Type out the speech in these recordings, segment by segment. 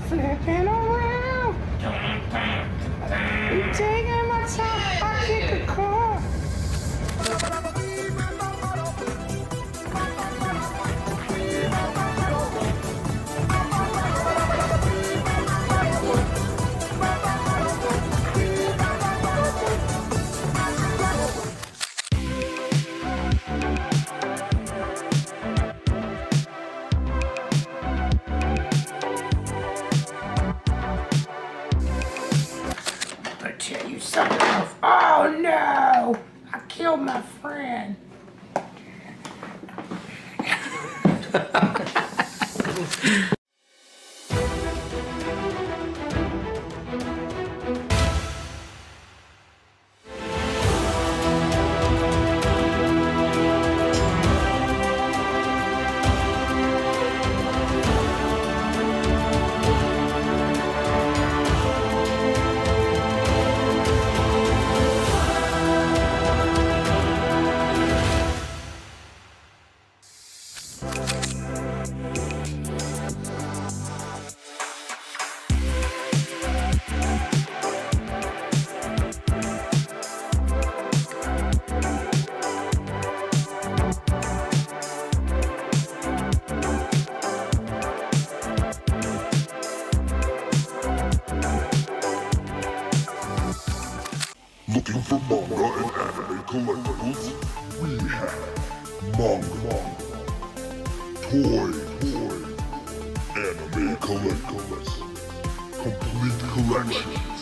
Flipping around. You taking my time, I kick a car. I tell you something else. Oh no! I killed my friend. Looking for manga and anime collectibles? We have manga, toy, anime collectibles, complete collections,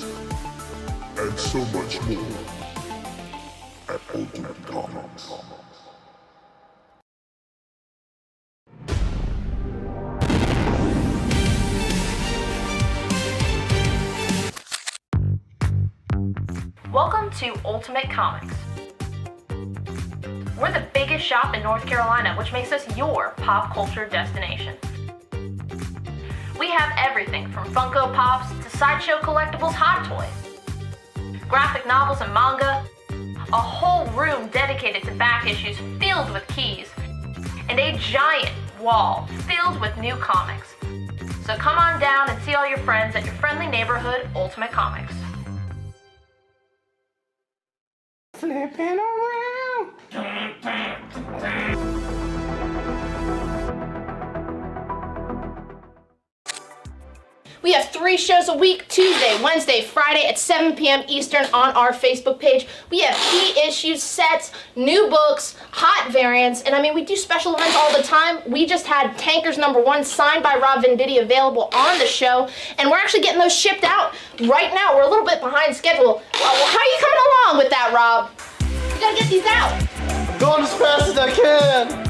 and so much more at Ultimate Comics. Welcome to Ultimate Comics. We're the biggest shop in North Carolina, which makes us your pop culture destination. We have everything from Funko Pops to sideshow collectibles, hot toys, graphic novels and manga, a whole room dedicated to back issues filled with keys, and a giant wall filled with new comics. So come on down and see all your friends at your friendly neighborhood Ultimate Comics. Flipping around. We have 3 shows a week, Tuesday, Wednesday, Friday at 7 p.m. Eastern on our Facebook page. We have key issues, sets, new books, hot variants, and I mean, we do special events all the time. We just had Tankers #1 signed by Rob Venditti available on the show, and we're actually getting those shipped out right now. We're a little bit behind schedule. Well, how are you coming along with that, Rob? We gotta get these out. I'm going as fast as I can.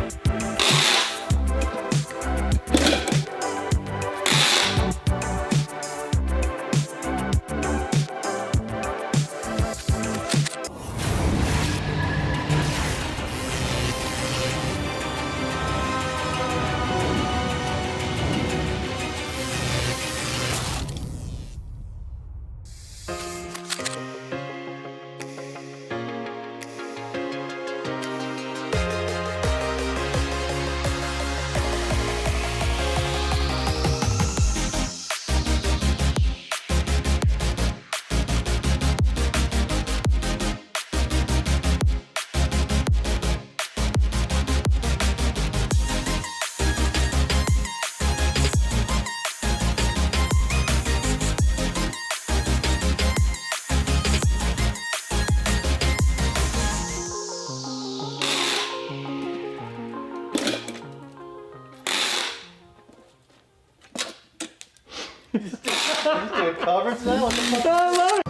He's doing covers now? What the fuck? I love it.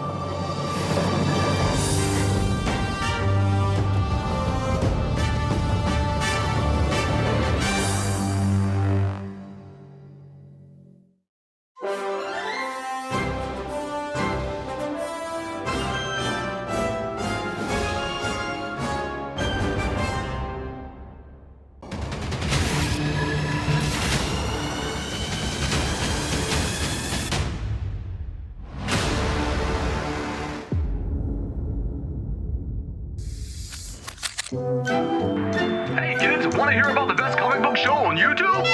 Hey kids, want to hear about the best comic book show on YouTube?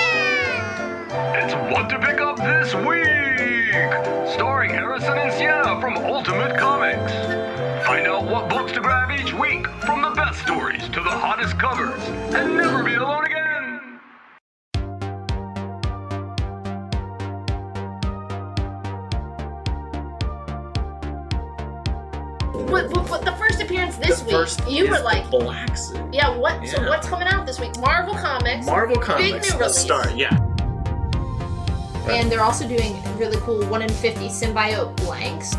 It's What to Pick Up This Week! are from Ultimate Comics. Find out what books to grab each week, from the best stories to the hottest covers, and never be alone again. But the first appearance this week, you were like, black suit. yeah, what? Yeah. So what's coming out this week? Marvel Comics. Marvel Big Comics. new Let's release. start. Yeah. And they're also doing really cool 1 in 50 symbiote blanks.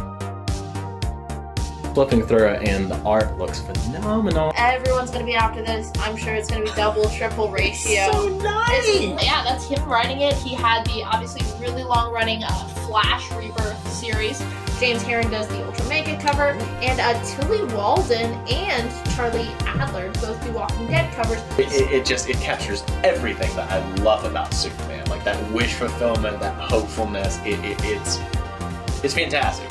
Flipping through it, and the art looks phenomenal. Everyone's gonna be after this. I'm sure it's gonna be double, triple ratio. So nice. Yeah, that's him writing it. He had the obviously really long-running Flash Rebirth series. James Herron does the Ultra Mega cover, and Tilly Walden and Charlie Adler both do Walking Dead covers. It captures everything that I love about Superman, like that wish fulfillment, that hopefulness. It's fantastic.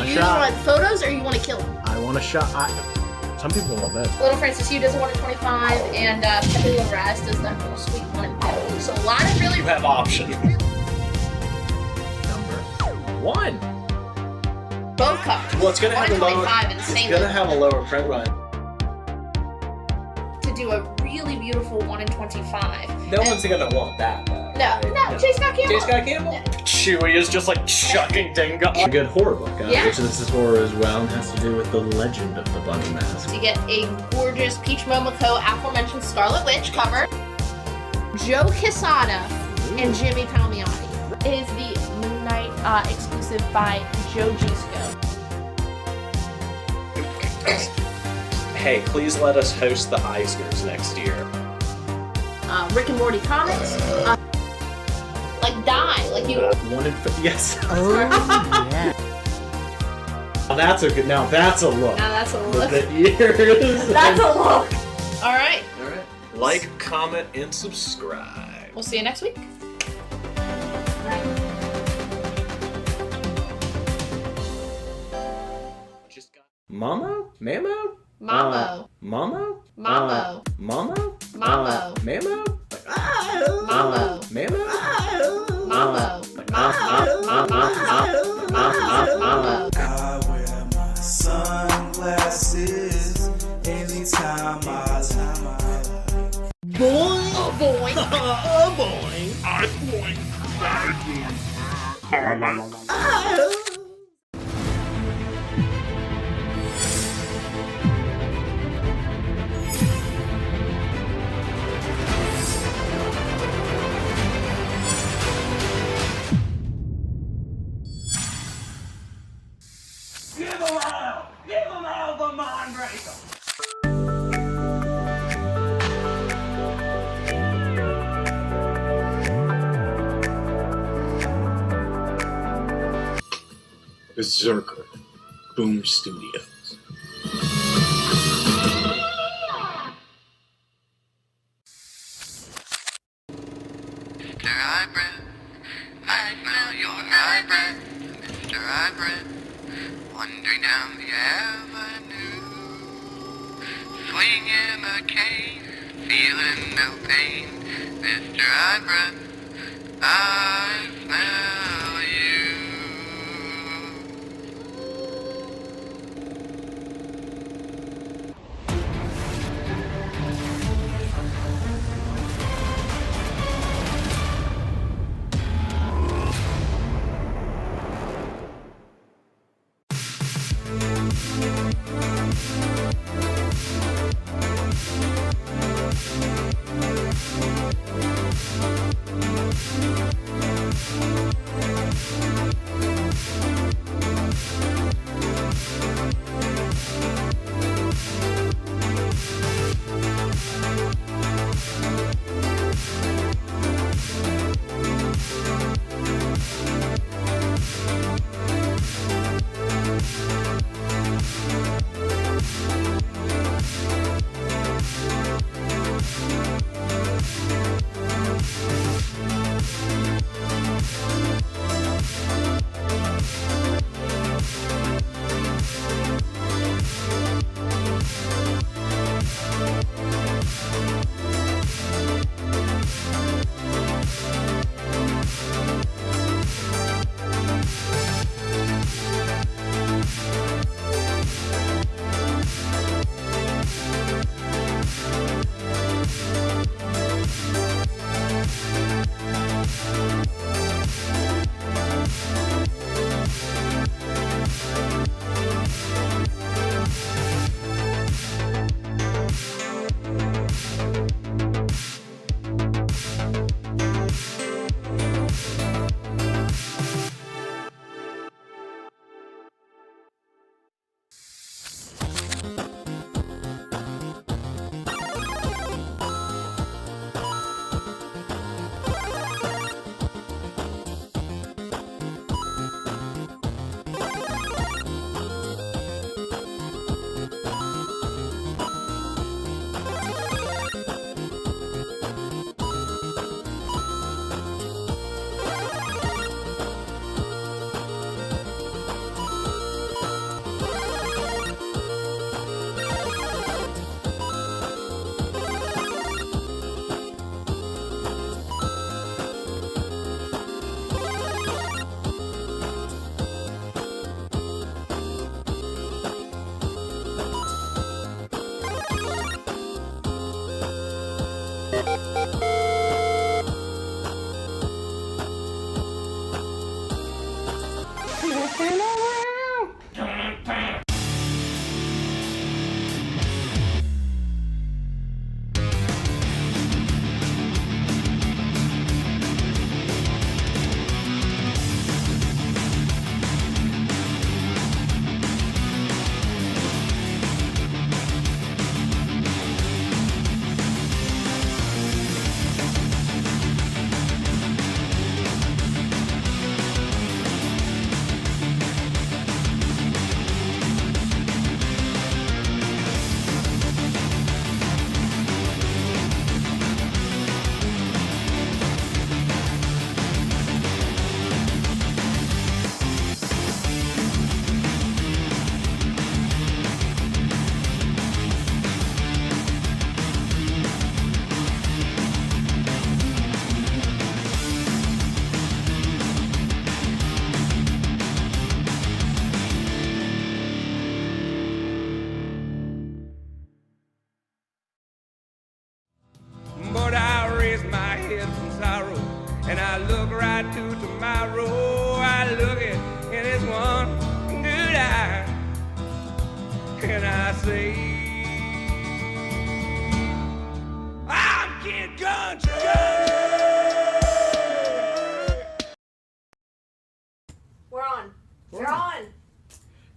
You want photos or you want to kill him? I want a shot. Some people love it. Little Francis Hugh does a 1 in 25, and Pepe Larraz does that little sweet 1 in 50. So a lot of really. You have options. Number 1. Both covers. Well, it's gonna 1 have in a lower. 25 It's insanely. gonna have a lower print run. To do a really beautiful 1 in 25. No one's gonna want that, though. No, J. Scott Campbell. J. Scott Campbell. Chewie is just like chucking Dingo. A good horror book, Yeah. which this is horror as well, and has to do with the legend of the Bunny Mask. You get a gorgeous Peach Momoko aforementioned Scarlet Witch cover. Joe Quesada and Jimmy Palmiotti. It is the Moon Knight exclusive by Joe Gisco. Hey, please let us host the Eisners next year. Rick and Morty comics. Like die, like you. 1 in 50. Yes. Oh, yeah. Now that's a good. Now that's a look. Now that's a look. The ears. That's a look. All right. Alright. Like, comment, and subscribe. We'll see you next week. Just got Mamo? Mamo? Mambo. Mamo? Mambo. Mamo? Mambo. Mamo? Mambo. Mamo? Mambo. Mambo. I wear my sunglasses anytime I Boy. Oh boy. Berserker, Boomer Studios. Mr. Hybrid, I smell your hybrid. Mr. Hybrid, wandering down the avenue, swinging a cane, feeling no pain. Mr. Hybrid, I smell you. say. I'm Kid Country. We're on. We're on.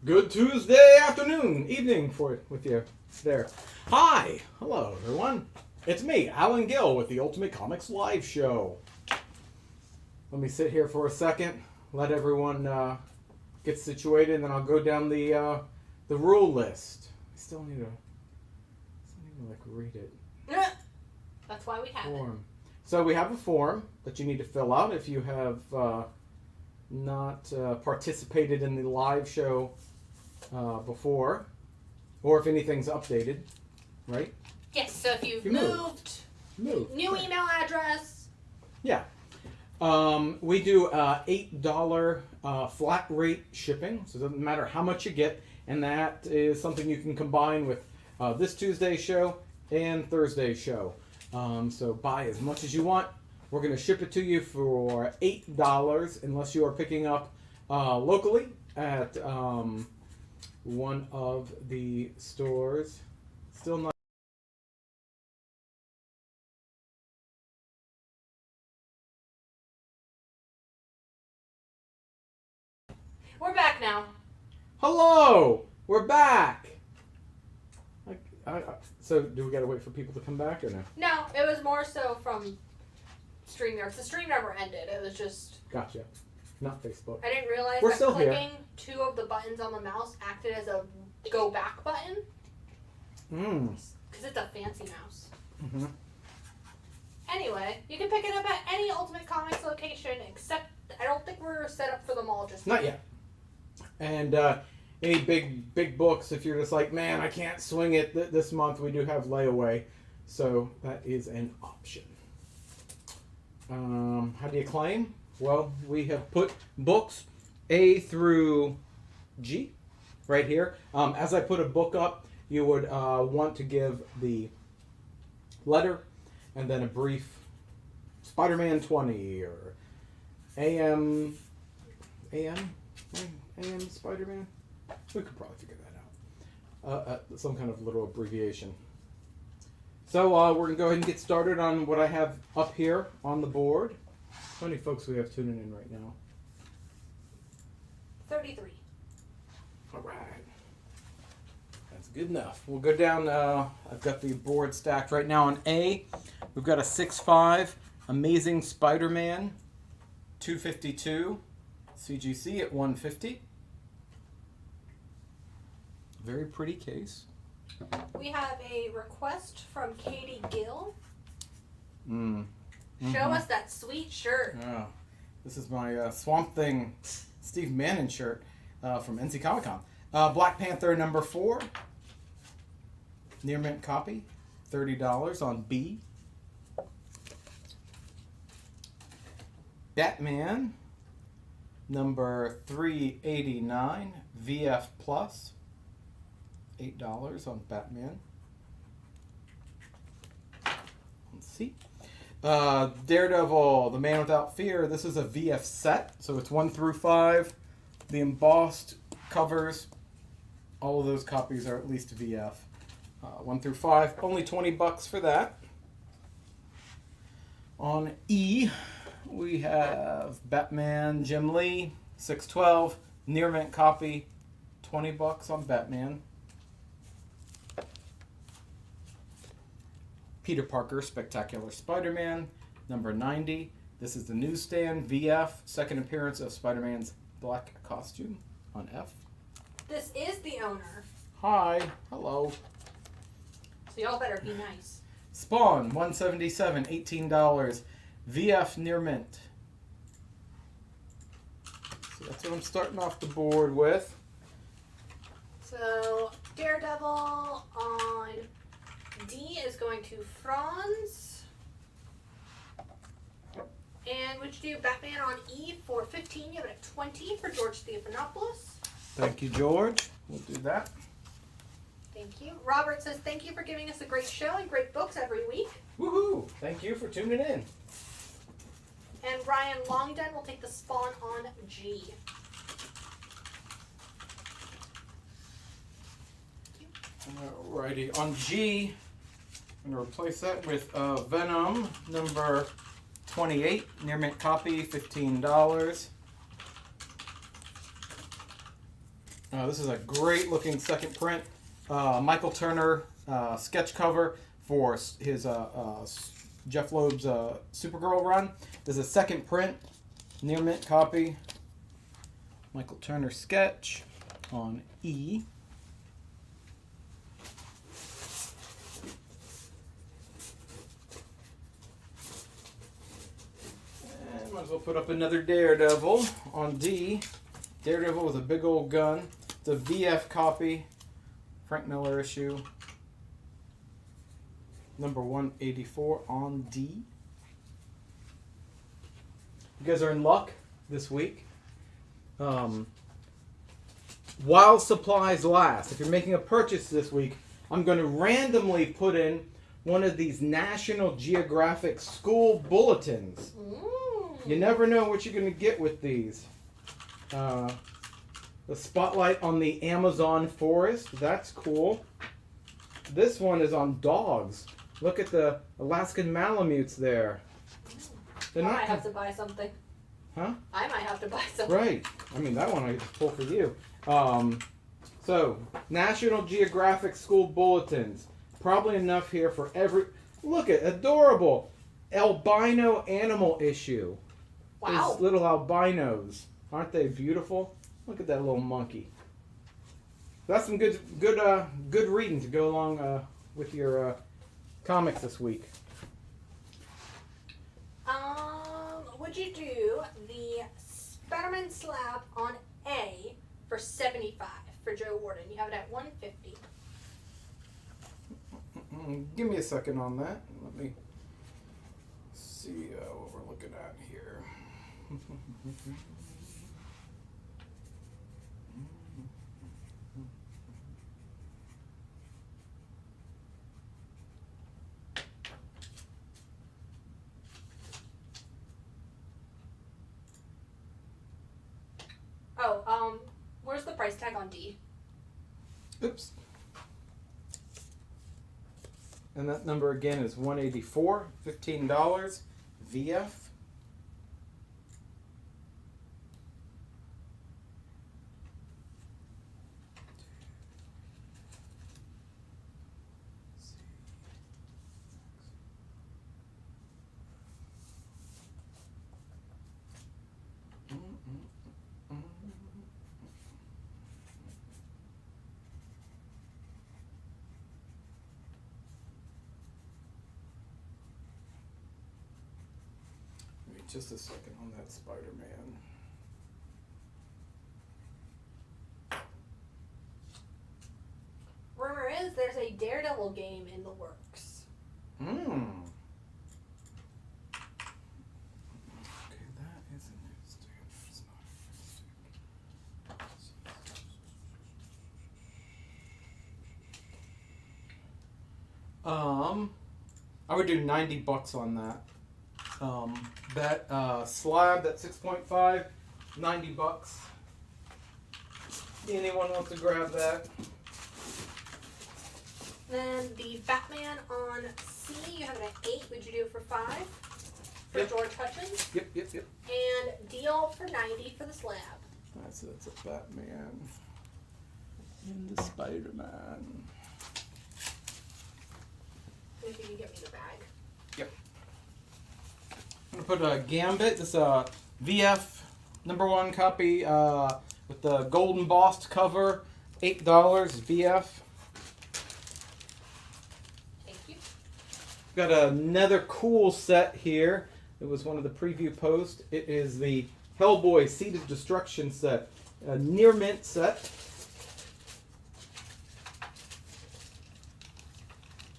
Good Tuesday afternoon, evening with you there. Hi, hello everyone. It's me, Alan Gill, with the Ultimate Comics Live Show. Let me sit here for a second, let everyone get situated, and then I'll go down the rule list. I still need to like read it. That's why we have it. So we have a form that you need to fill out if you have not participated in the live show before, or if anything's updated, right? Yes, so if you've You moved, new email address. Yeah. We do $8 flat rate shipping, so it doesn't matter how much you get, and that is something you can combine with this Tuesday's show and Thursday's show. So buy as much as you want. We're going to ship it to you for $8 unless you are picking up locally at one of the stores. Still not. We're back now. Hello! We're back! So, do we gotta wait for people to come back or no? No, it was more so from StreamYard. The stream never ended. It was just... Gotcha. Not Facebook. I didn't realize We're that still clicking two of the buttons on the mouse acted as a go back button. Because it's a fancy mouse. Mm-hmm. Anyway, you can pick it up at any Ultimate Comics location, except I don't think we're set up for them all just Not yet. And any big books, if you're just like, man, I can't swing it this month, we do have layaway. So that is an option. How do you claim? Well, we have put books A through G right here. As I put a book up, you would want to give the letter and then a brief Spider-Man 20 or AM Spider-Man? We could probably figure that out. Some kind of little abbreviation. So we're going to go ahead and get started on what I have up here on the board. How many folks we have tuning in right now? 33. All right. That's good enough. We'll go down. I've got the board stacked right now on A. We've got a 6.5 Amazing Spider-Man 252 CGC at 150. Very pretty case. We have a request from Katie Gill. Mm-hmm. Show us that sweet shirt. Oh, this is my Swamp Thing Steve Bannon shirt from NC Comic Con. Black Panther #4. Near mint copy. $30 on B. Batman number 389 VF Plus. $8 on Batman. Let's see. Daredevil, The Man Without Fear. This is a VF set, so it's 1 through 5. The embossed covers, all of those copies are at least VF. 1 through 5, only $20 for that. On E, we have Batman Jim Lee, 612, near mint copy, $20 on Batman. Peter Parker, Spectacular Spider-Man, number 90. This is the newsstand, VF, second appearance of Spider-Man's black costume on F. This is the owner. Hi, hello. So y'all better be nice. Spawn, 177, $18, VF near mint. So that's what I'm starting off the board with. So Daredevil on D is going to Franz. And would you do Batman on E for 15? You have it at 20 for George Stephanopoulos. Thank you, George. We'll do that. Thank you. Robert says, thank you for giving us a great show and great books every week. Woohoo! Thank you for tuning in. And Ryan Longden will take the Spawn on G. Alrighty, on G, I'm going to replace that with Venom number 28, near mint copy, $15. This is a great looking second print. Michael Turner sketch cover for his Jeff Loeb's Supergirl run. There's a second print, near mint copy. Michael Turner sketch on E. And might as well put up another Daredevil on D. Daredevil with a big old gun. It's a VF copy. Frank Miller issue. Number 184 on D. You guys are in luck this week. While supplies last. If you're making a purchase this week, I'm going to randomly put in one of these National Geographic school bulletins. You never know what you're going to get with these. The spotlight on the Amazon forest. That's cool. This one is on dogs. Look at the Alaskan Malamutes there. I might have to buy something. Huh? I might have to buy something. Right. I mean, that one I just pull for you. So, National Geographic school bulletins. Probably enough here for every... Look at adorable albino animal issue. Wow. These little albinos. Aren't they beautiful? Look at that little monkey. That's some good reading to go along with your comics this week. Would you do the Spider-Man slab on A for 75 for Joe Warden? You have it at 150. Give me a second on that. Let me see what we're looking at here. Where's the price tag on D? Oops. And that number again is 184, $15, VF. Just a second on that Spider-Man. Rumor is there's a Daredevil game in the works. Okay, that is a newsstand. It's not a newsstand. I would do $90 on that. That slab, that 6.5, $90. Anyone wants to grab that? Then the Batman on C, you have it at 8. Would you do it for 5? For Yep. George Hutchins? Yep. And deal for 90 for the slab. That's a Batman and the Spider-Man. If you can get me the bag. Yep. I'm gonna put a Gambit. This VF #1 copy with the gold embossed cover. $8 VF. Thank you. Got another cool set here. It was one of the preview posts. It is the Hellboy Seed of Destruction set. A near mint set.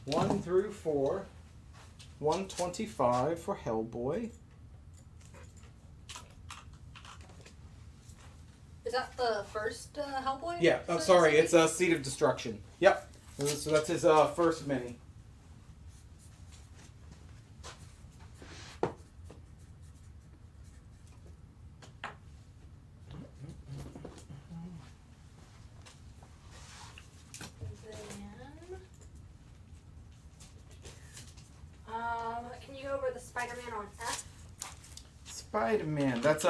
1 through 4. 125 for Hellboy. Is that the first Hellboy? Yeah, I'm sorry, it's a Seed of Destruction. Yep. So that's his first mini. over the Spider-Man on F? Spider-Man. That's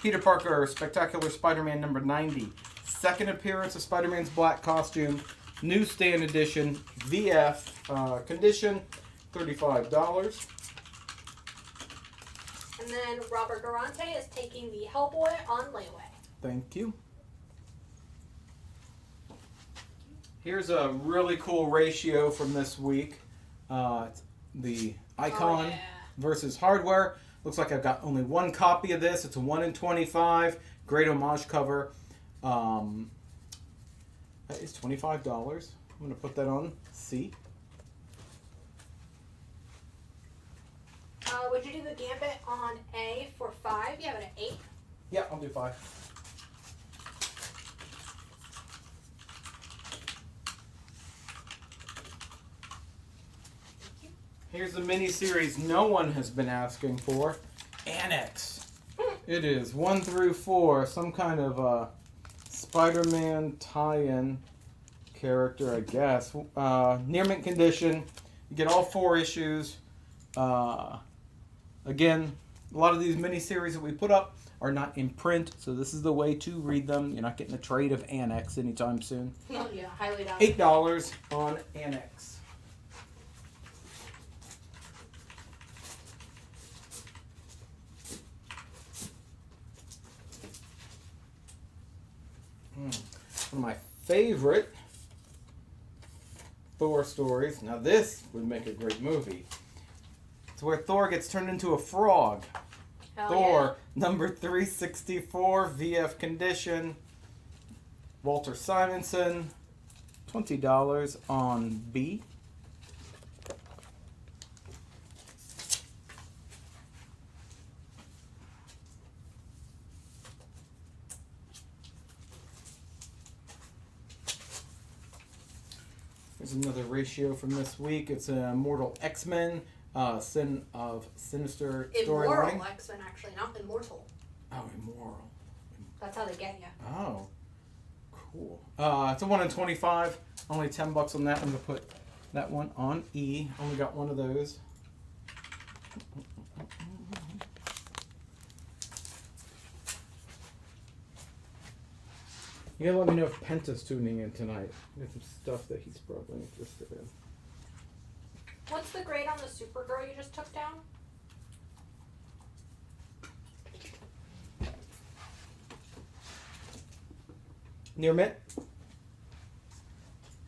Peter Parker, Spectacular Spider-Man number 90. Second appearance of Spider-Man's black costume. Newsstand edition. VF. Condition, $35. And then Robert Garante is taking the Hellboy on layaway. Thank you. Here's a really cool ratio from this week. It's the Icon versus Hardware. Looks like I've got only one copy of this. It's a 1 in 25. Great homage cover. That is $25. I'm going to put that on C. Would you do the Gambit on A for 5? You have it at 8. Yeah, I'll do 5. Here's the mini-series no one has been asking for. Annex. It is 1 through 4. Some kind of Spider-Man tie-in character, I guess. Near mint condition. You get all 4 issues. Again, a lot of these mini-series that we put up are not in print, so this is the way to read them. You're not getting a trade of Annex anytime soon. Oh, yeah, highly doubt. $8 on Annex. One of my favorite Thor stories. Now this would make a great movie. It's where Thor gets turned into a frog. Hell Thor, number 364, VF condition. Walter Simonson, $20 on B. There's another ratio from this week. It's a Immortal X-Men, Sin of Sinister storyline. Immoral X-Men, actually, not immortal. Oh, Immoral. That's how they get you. Oh, cool. It's a 1 in 25. Only $10 on that. I'm going to put that one on E. Only got one of those. You gotta let me know if Penta's tuning in tonight. There's some stuff that he's probably interested in. What's the grade on the Supergirl you just took down? Near mint?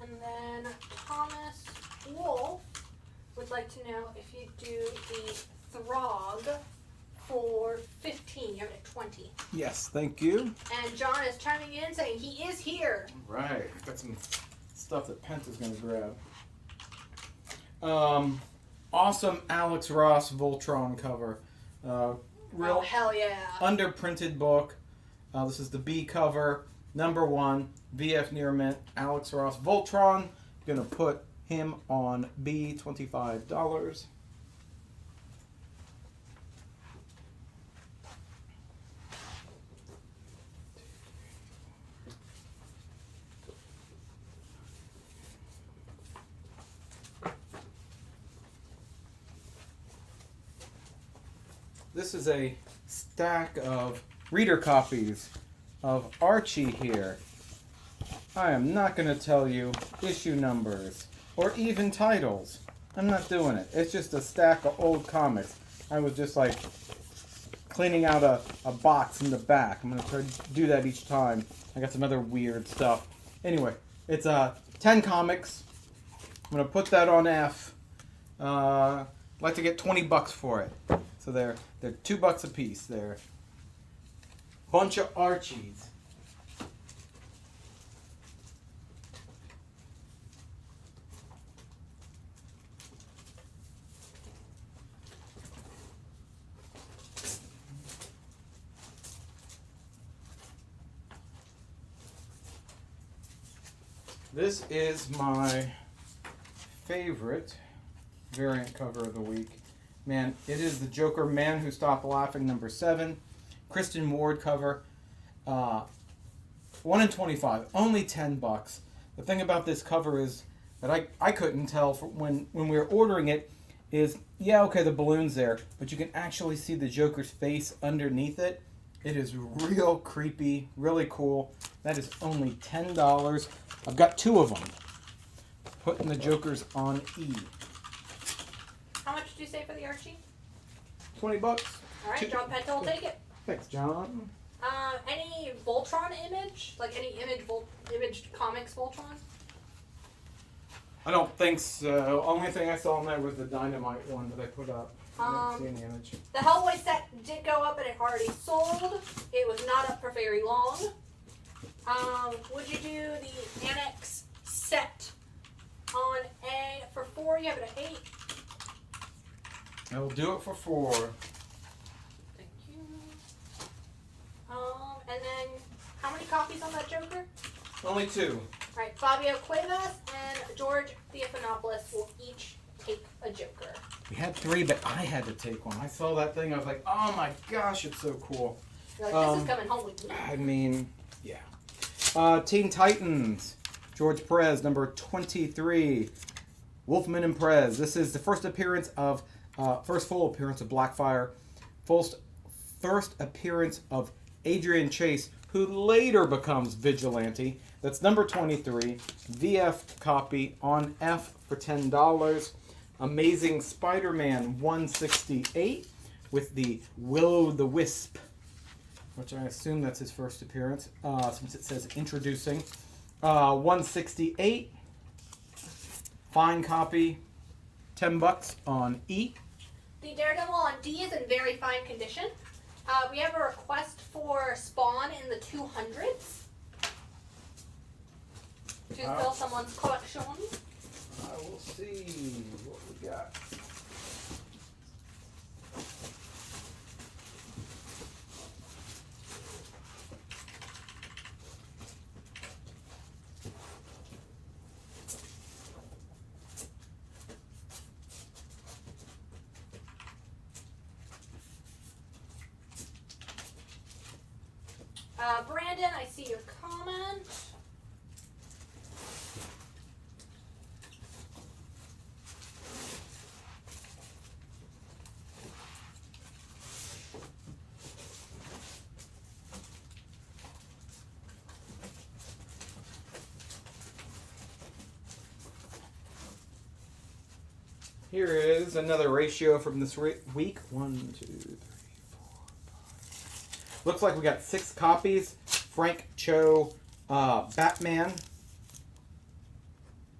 And then Thomas Wolf would like to know if you do the Throg for 15. You have it at 20. Yes, thank you. And John is chiming in saying he is here. Right. Got some stuff that Penta's going to grab. Awesome Alex Ross Voltron cover. Real hell yeah. underprinted book. This is the B cover. Number 1. VF Near Mint. Alex Ross Voltron. Going to put him on B. $25. This is a stack of reader copies of Archie here. I am not going to tell you issue numbers or even titles. I'm not doing it. It's just a stack of old comics. I was just like cleaning out a box in the back. I'm going to try to do that each time. I got some other weird stuff. Anyway, it's 10 comics. I'm going to put that on F. I'd like to get $20 for it. So they're $2 a piece. They're bunch of Archies. This is my favorite variant cover of the week. Man, it is the Joker Man Who Stopped Laughing number 7. Kristen Ward cover. 1 in 25. Only $10. The thing about this cover is that I couldn't tell when we were ordering it is, yeah, okay, the balloon's there, but you can actually see the Joker's face underneath it. It is real creepy, really cool. That is only $10. I've got 2 of them. Putting the Jokers on E. How much did you say for the Archie? $20. All right, John Penta will take it. Thanks, John. Any Voltron image? Like any imaged comics Voltron? I don't think so. Only thing I saw on there was the Dynamite one that I put up. I didn't see any image. The Hellboy set did go up and it already sold. It was not up for very long. Would you do the Annex set on A for 4? You have it at 8. I will do it for 4. Thank you. And then how many copies on that Joker? Only 2. Right, Fabio Cuevas and George Theophanopoulos will each take a Joker. We had 3, but I had to take one. I saw that thing. I was like, oh my gosh, it's so cool. You're like, this is coming home with me. I mean, yeah. Teen Titans. George Perez, number 23. Wolfman and Perez. This is the first appearance of, first full appearance of Blackfire. First appearance of Adrian Chase, who later becomes Vigilante. That's number 23. VF copy on F for $10. Amazing Spider-Man 168 with the Will-o'-the-Wisp, which I assume that's his first appearance, since it says introducing. 168. Fine copy. $10 on E. The Daredevil on D is in very fine condition. We have a request for Spawn in the 200s to fill someone's collection. I will see what we got. Brandon, I see your comment. Here is another ratio from this week. 1, 2, 3, 4, 5. Looks like we got 6 copies. Frank Cho, Batman.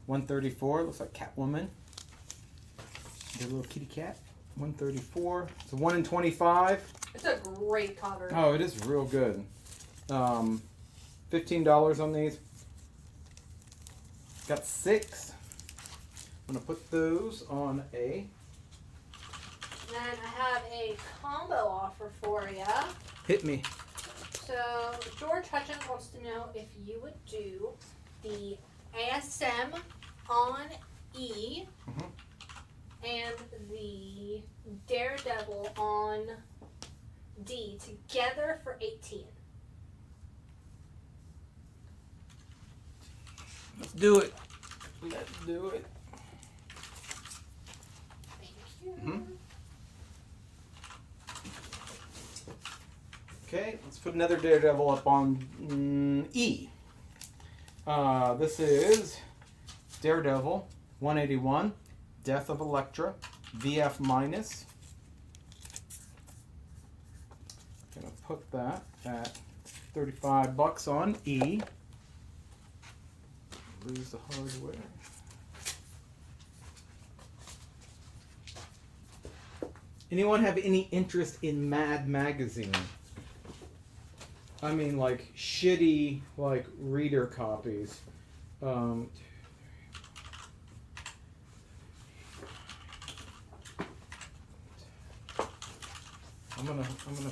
134. Looks like Catwoman. The little kitty cat. 134. It's a 1 in 25. It's a great cover. Oh, it is real good. $15 on these. Got 6. I'm going to put those on A. And I have a combo offer for you. Hit me. So, George Hutchins wants to know if you would do the ASM on E and the Daredevil on D together for 18. Let's do it. Let's do it. Thank you. Okay, let's put another Daredevil up on E. This is Daredevil 181, Death of Elektra, VF minus. Gonna put that at $35 on E. Lose the hardware. Anyone have any interest in Mad Magazine? I mean, like shitty, like reader copies. I'm gonna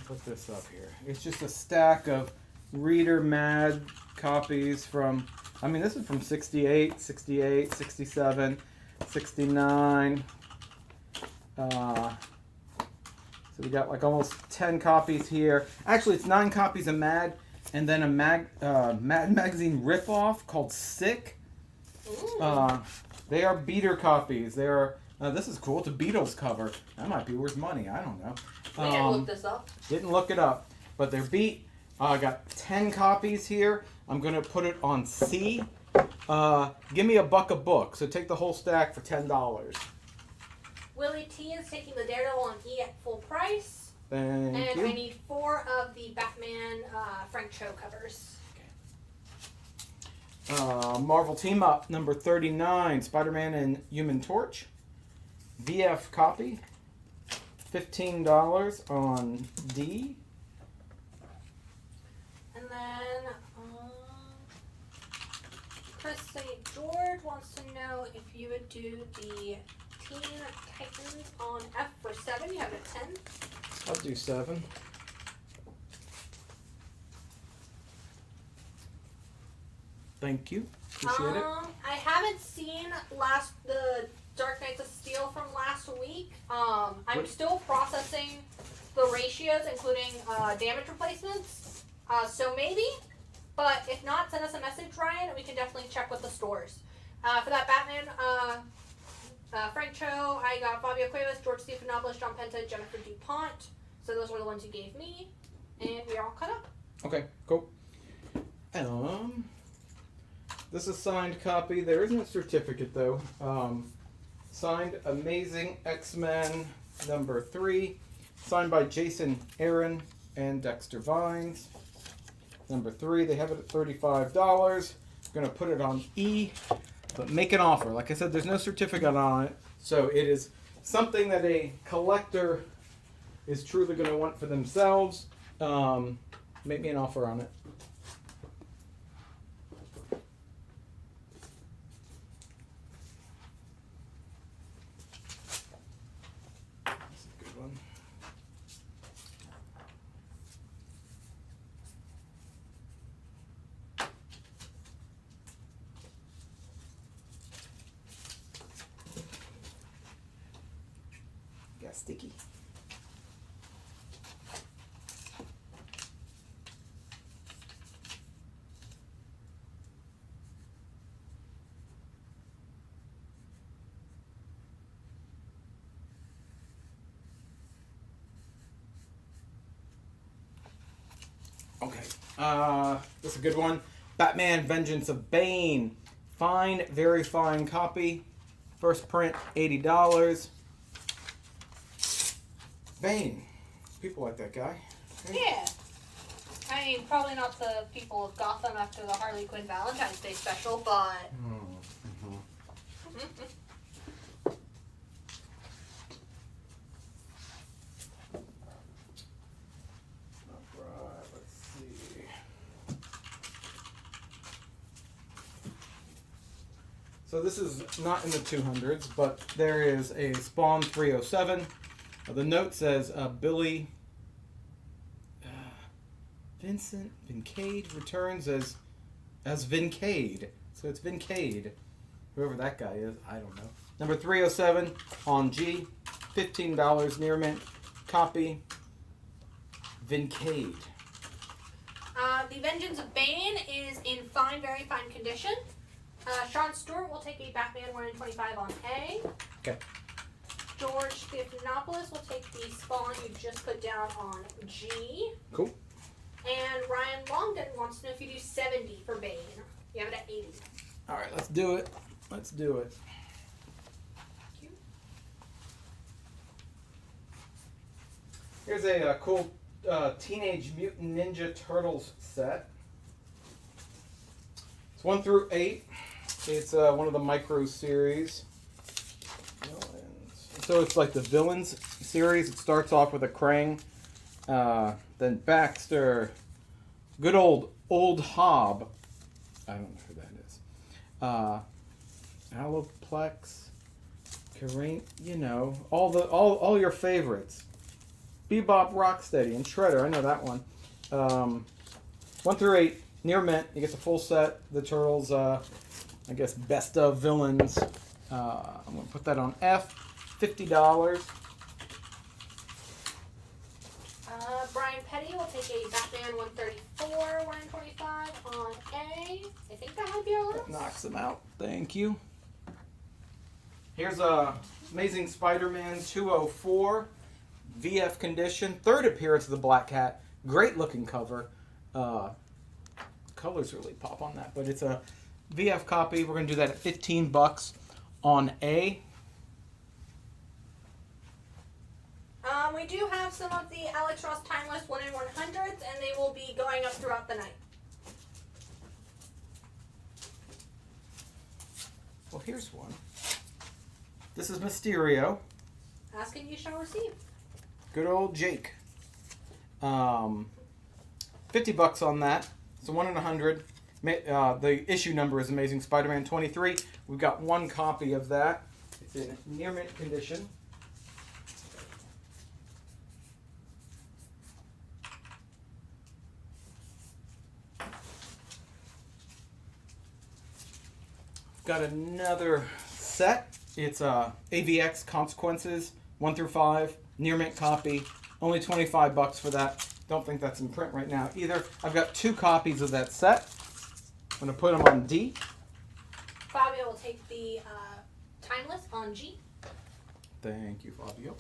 put this up here. It's just a stack of reader Mad copies from. I mean, this is from 68, 68, 67, 69. So we got like almost 10 copies here. Actually, it's 9 copies of Mad, and then a Mad Magazine ripoff called Sick. They are beater copies. They are This is cool. It's a Beatles cover. That might be worth money. I don't know. We didn't look this up. Didn't look it up, but they're beat. I got 10 copies here. I'm gonna put it on C. Give me $1 a book. So take the whole stack for $10. Willie T is taking the Daredevil on E at full price. Thank and you. I need 4 of the Batman Frank Cho covers. Marvel Team Up number 39, Spider-Man and Human Torch. VF copy, $15 on D. And then Chris St. George wants to know if you would do the Teen Titans on F for 7. You have it at 10. I'll do 7. Thank you. Appreciate it. I haven't seen the Dark Knights of Steel from last week. I'm still processing the ratios, including damage replacements. So maybe, but if not, send us a message, Ryan, and we can definitely check with the stores. For that Batman, Frank Cho, I got Fabio Cuevas, George Stephanopoulos, John Penta, Jennifer DuPont. So those were the ones you gave me, and we're all caught up. Okay, cool. This is a signed copy. There isn't a certificate though. Signed Amazing X-Men number 3, signed by Jason Aaron and Dexter Vines. Number 3, they have it at $35. Gonna put it on E, but make an offer. Like I said, there's no certificate on it, so it is something that a collector is truly gonna want for themselves. Make me an offer on it. Sticky. Okay. This is a good one. Batman Vengeance of Bane. Fine, very fine copy. First print, $80. Bane. People like that guy. Okay. Yeah. I mean, probably not the people of Gotham after the Harley Quinn Valentine's Day special, but... Alright, let's see. So this is not in the 200s, but there is a Spawn 307. The note says Billy Vincent Vincade returns as Vincade. So it's Vincade. Whoever that guy is, I don't know. Number 307 on G. $15 near mint. Copy. Vincade. The Vengeance of Bane is in fine, very fine condition. Sean Stewart will take a Batman 1 in 25 on A. Okay. George Stephanopoulos will take the Spawn you just put down on G. Cool. And Ryan Longden wants to know if you do 70 for Bane. You have it at 80. Alright, let's do it. Let's do it. Here's a cool Teenage Mutant Ninja Turtles set. It's 1 through 8. It's one of the micro series. So it's like the Villains series. It starts off with a Krang, then Baxter, good old Hob. I don't know who that is. Alloplex, Karain, you know, all your favorites. Bebop, Rocksteady, and Shredder. I know that one. 1 through 8, near mint. You get the full set. The Turtles, I guess, best of villains. I'm gonna put that on F. $50. Brian Petty will take a Batman 134, 1 in 25 on A. I think that might be our list. That knocks them out. Thank you. Here's a Amazing Spider-Man 204, VF condition, third appearance of the Black Cat. Great looking cover. Colors really pop on that, but it's a VF copy. We're going to do that at $15 on A. We do have some of the Alex Ross Timeless 1 in 100s, and they will be going up throughout the night. Well, here's one. This is Mysterio. Ask and you shall receive. Good old Jake. $50 on that. So 1 in 100. The issue number is Amazing Spider-Man 23. We've got one copy of that. It's in near mint condition. Got another set. It's AVX Consequences 1 through 5, near mint copy. Only $25 for that. Don't think that's in print right now either. I've got 2 copies of that set. I'm gonna put them on D. Fabio will take the Timeless on G. Thank you, Fabio.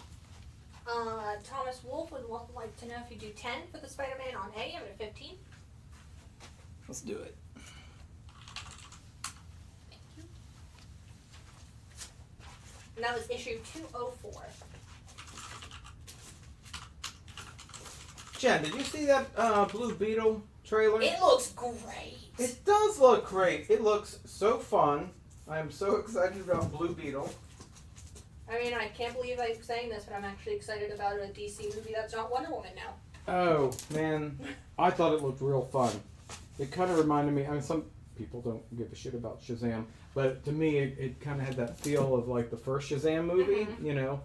Thomas Wolf would like to know if you do 10 for the Spider-Man on A. I'm at 15. Let's do it. And that was issue 204. Jen, did you see that Blue Beetle trailer? It looks great. It does look great. It looks so fun. I am so excited about Blue Beetle. I mean, I can't believe I'm saying this, but I'm actually excited about a DC movie that's not Wonder Woman now. Oh, man. I thought it looked real fun. It kind of reminded me, I mean, some people don't give a shit about Shazam, but to me, it kind of had that feel of like the first Shazam movie, you know?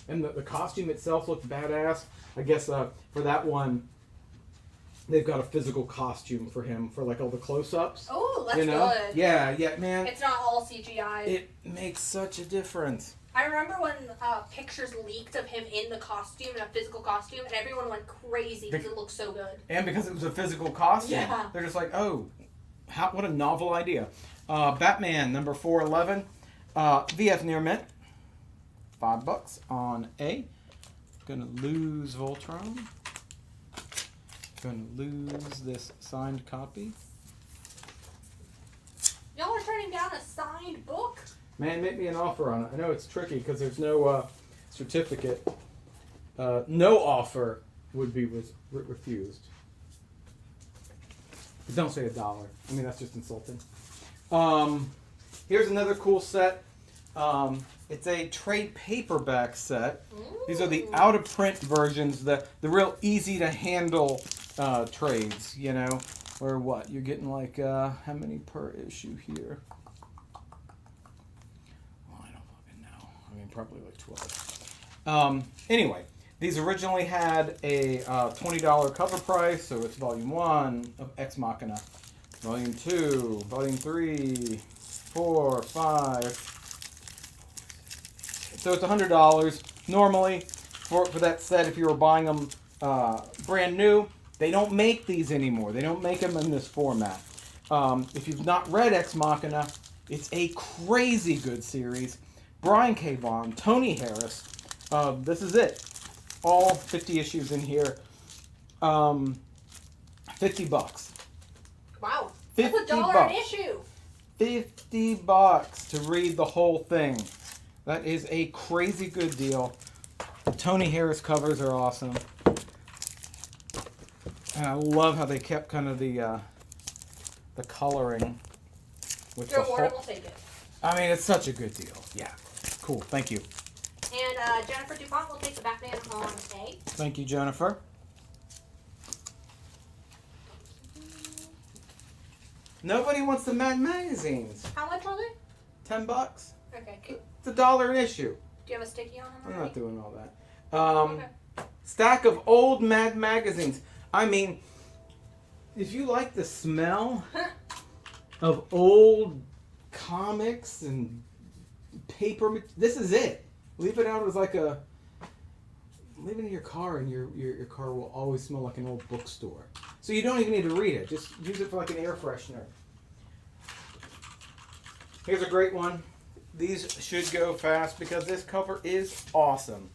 And the costume itself looked badass. I guess for that one, they've got a physical costume for him for like all the close-ups. Oh, that's you know? good. Yeah, man. It's not all CGI. It makes such a difference. I remember when pictures leaked of him in the costume, in a physical costume, and everyone went crazy because it looked so good. And because it was a physical costume. Yeah. They're just like, oh, what a novel idea. Batman, number 411. VF near mint. $5 on A. Gonna lose Voltron. Gonna lose this signed copy. Y'all are turning down a signed book? Man, make me an offer on it. I know it's tricky because there's no certificate. No offer would be refused. But don't say $1. I mean, that's just insulting. Here's another cool set. It's a trade paperback set. Ooh. These are the out-of-print versions, the real easy-to-handle trades, you know? Or what? You're getting like, how many per issue here? Oh, I don't fucking know. I mean, probably like 12. Anyway, these originally had a $20 cover price, so it's Volume 1 of Ex Machina. Volume 2, Volume 3, 4, 5... So it's $100 normally for that set. If you were buying them brand new, they don't make these anymore. They don't make them in this format. If you've not read Ex Machina, it's a crazy good series. Brian K. Vaughan, Tony Harris. This is it. All 50 issues in here. $50. Wow. That's $1 an issue. $50 to read the whole thing. That is a crazy good deal. The Tony Harris covers are awesome. And I love how they kept kind of the coloring. With Your ward will take it. I mean, it's such a good deal. Yeah. Cool. Thank you. And Jennifer DuPont will take the Batman on A. Thank you, Jennifer. Nobody wants the Mad magazines. How much are they? $10. Okay, cool. It's $1 an issue. Do you have a sticky on them I'm already? not doing all that. Okay. Stack of old Mad magazines. I mean, if you like the smell of old comics and paper, this is it. Leave it out as like a... Leave it in your car, and your car will always smell like an old bookstore. So you don't even need to read it. Just use it for like an air freshener. Here's a great one. these should go fast because this cover is awesome.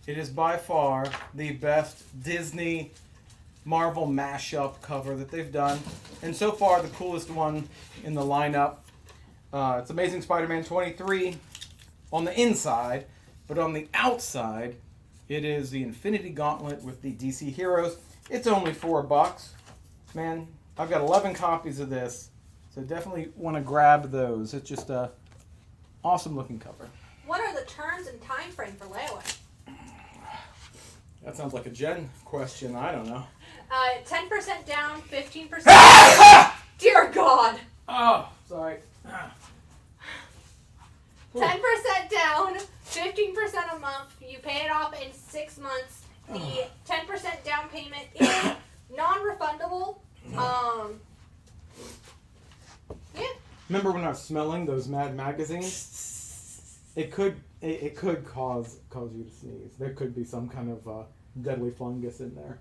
It is by far the best Disney Marvel mashup cover that they've done. And so far, the coolest one in the lineup. It's Amazing Spider-Man 23 on the inside, but on the outside, it is the Infinity Gauntlet with the DC Heroes. It's only $4. Man, I've got 11 copies of this, so definitely want to grab those. It's just a awesome looking cover. What are the terms and time frame for layaway? That sounds like a Jen question. I don't know. 10% down, 15%. Dear God. Oh, sorry. 10% down, 15% a month. You pay it off in 6 months. The 10% down payment is non-refundable. Yeah. Remember when I was smelling those Mad magazines? It could cause you to sneeze. There could be some kind of deadly fungus in there.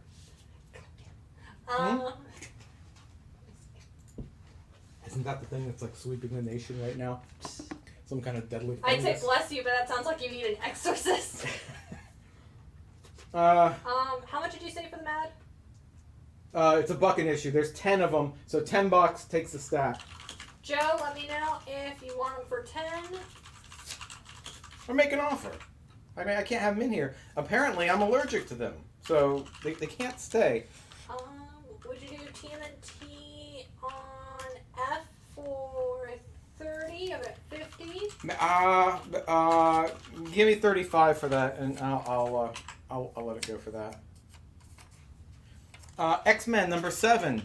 Isn't that the thing that's like sweeping the nation right now? Some kind of deadly fungus. I'd say bless you, but that sounds like you need an exorcist. How much did you say for the Mad? It's $1 an issue. There's 10 of them, so $10 takes the stack. Joe, let me know if you want them for 10. Or make an offer. I mean, I can't have them in here. Apparently, I'm allergic to them, so they can't stay. Would you do TMNT on F for 30? I'm at 50. Give me 35 for that, and I'll let it go for that. X-Men #7.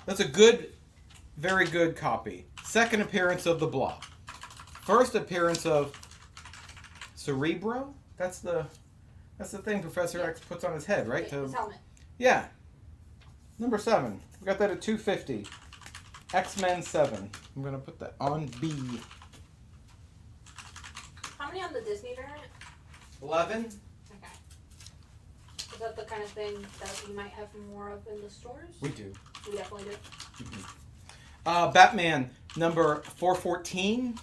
That's a good, very good copy. Second appearance of the Blob. First appearance of Cerebro. That's the thing Professor X puts on his head, right? Yeah, his helmet. Yeah. #7. We got that at $2.50. X-Men 7. I'm gonna put that on B. How many on the Disney variant? 11. Okay. Is that the kind of thing that we might have more of in the stores? We do. We definitely do. Mm-hmm. Batman #414.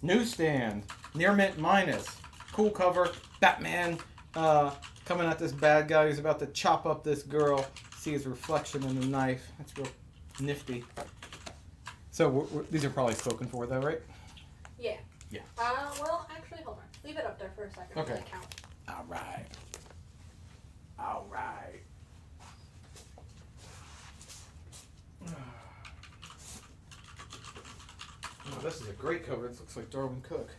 Newsstand. Near mint minus. Cool cover. Batman coming at this bad guy who's about to chop up this girl. See his reflection in the knife. That's real nifty. So these are probably spoken for though, right? Yeah. Yeah. Well, actually, hold on. Leave it up there for a second. Okay. I'm gonna count. All right. All right. Oh, this is a great cover. This looks like Darwin Cook.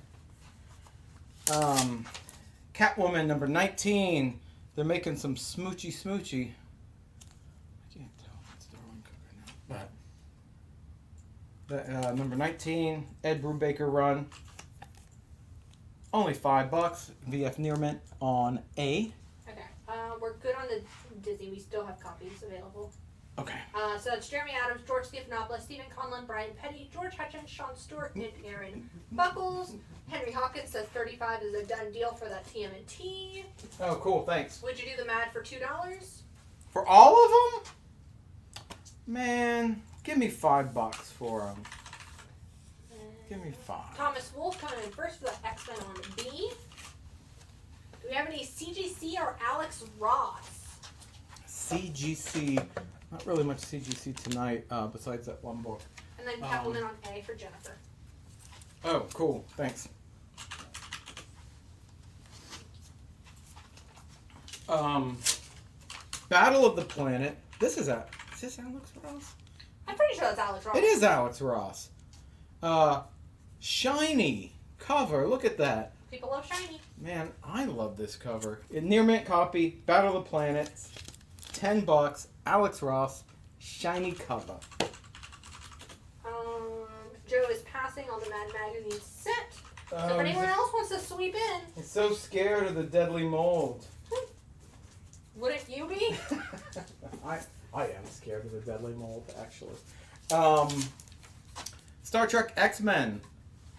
Catwoman #19. They're making some smoochy. I can't tell if it's Darwin Cook or not. But #19, Ed Brubaker run. Only $5. VF Near Mint on A. Okay. We're good on the Disney. We still have copies available. Okay. So that's Jeremy Adams, George Stephanopoulos, Stephen Conlon, Brian Petty, George Hutchins, Sean Stewart, and Aaron Buckles. Henry Hawkins says 35 is a done deal for that TMNT. Oh, cool. Thanks. Would you do the Mad for $2? For all of them? Man, give me $5 for them. Give me 5. Thomas Wolfe coming in first for the X-Men on the B. Do we have any CGC or Alex Ross? CGC. Not really much CGC tonight, besides that one book. And then Catwoman on A for Jennifer. Oh, cool. Thanks. Battle of the Planet. Is this Alex Ross? I'm pretty sure that's Alex Ross. It is Alex Ross. Shiny cover. Look at that. People love shiny. Man, I love this cover. Near mint copy. Battle of the Planets. $10. Alex Ross. Shiny cover. Joe is passing on the Mad Magazine set. So if anyone else wants to sweep in. He's so scared of the deadly mold. Wouldn't you be? I am scared of the deadly mold, actually. Star Trek X-Men.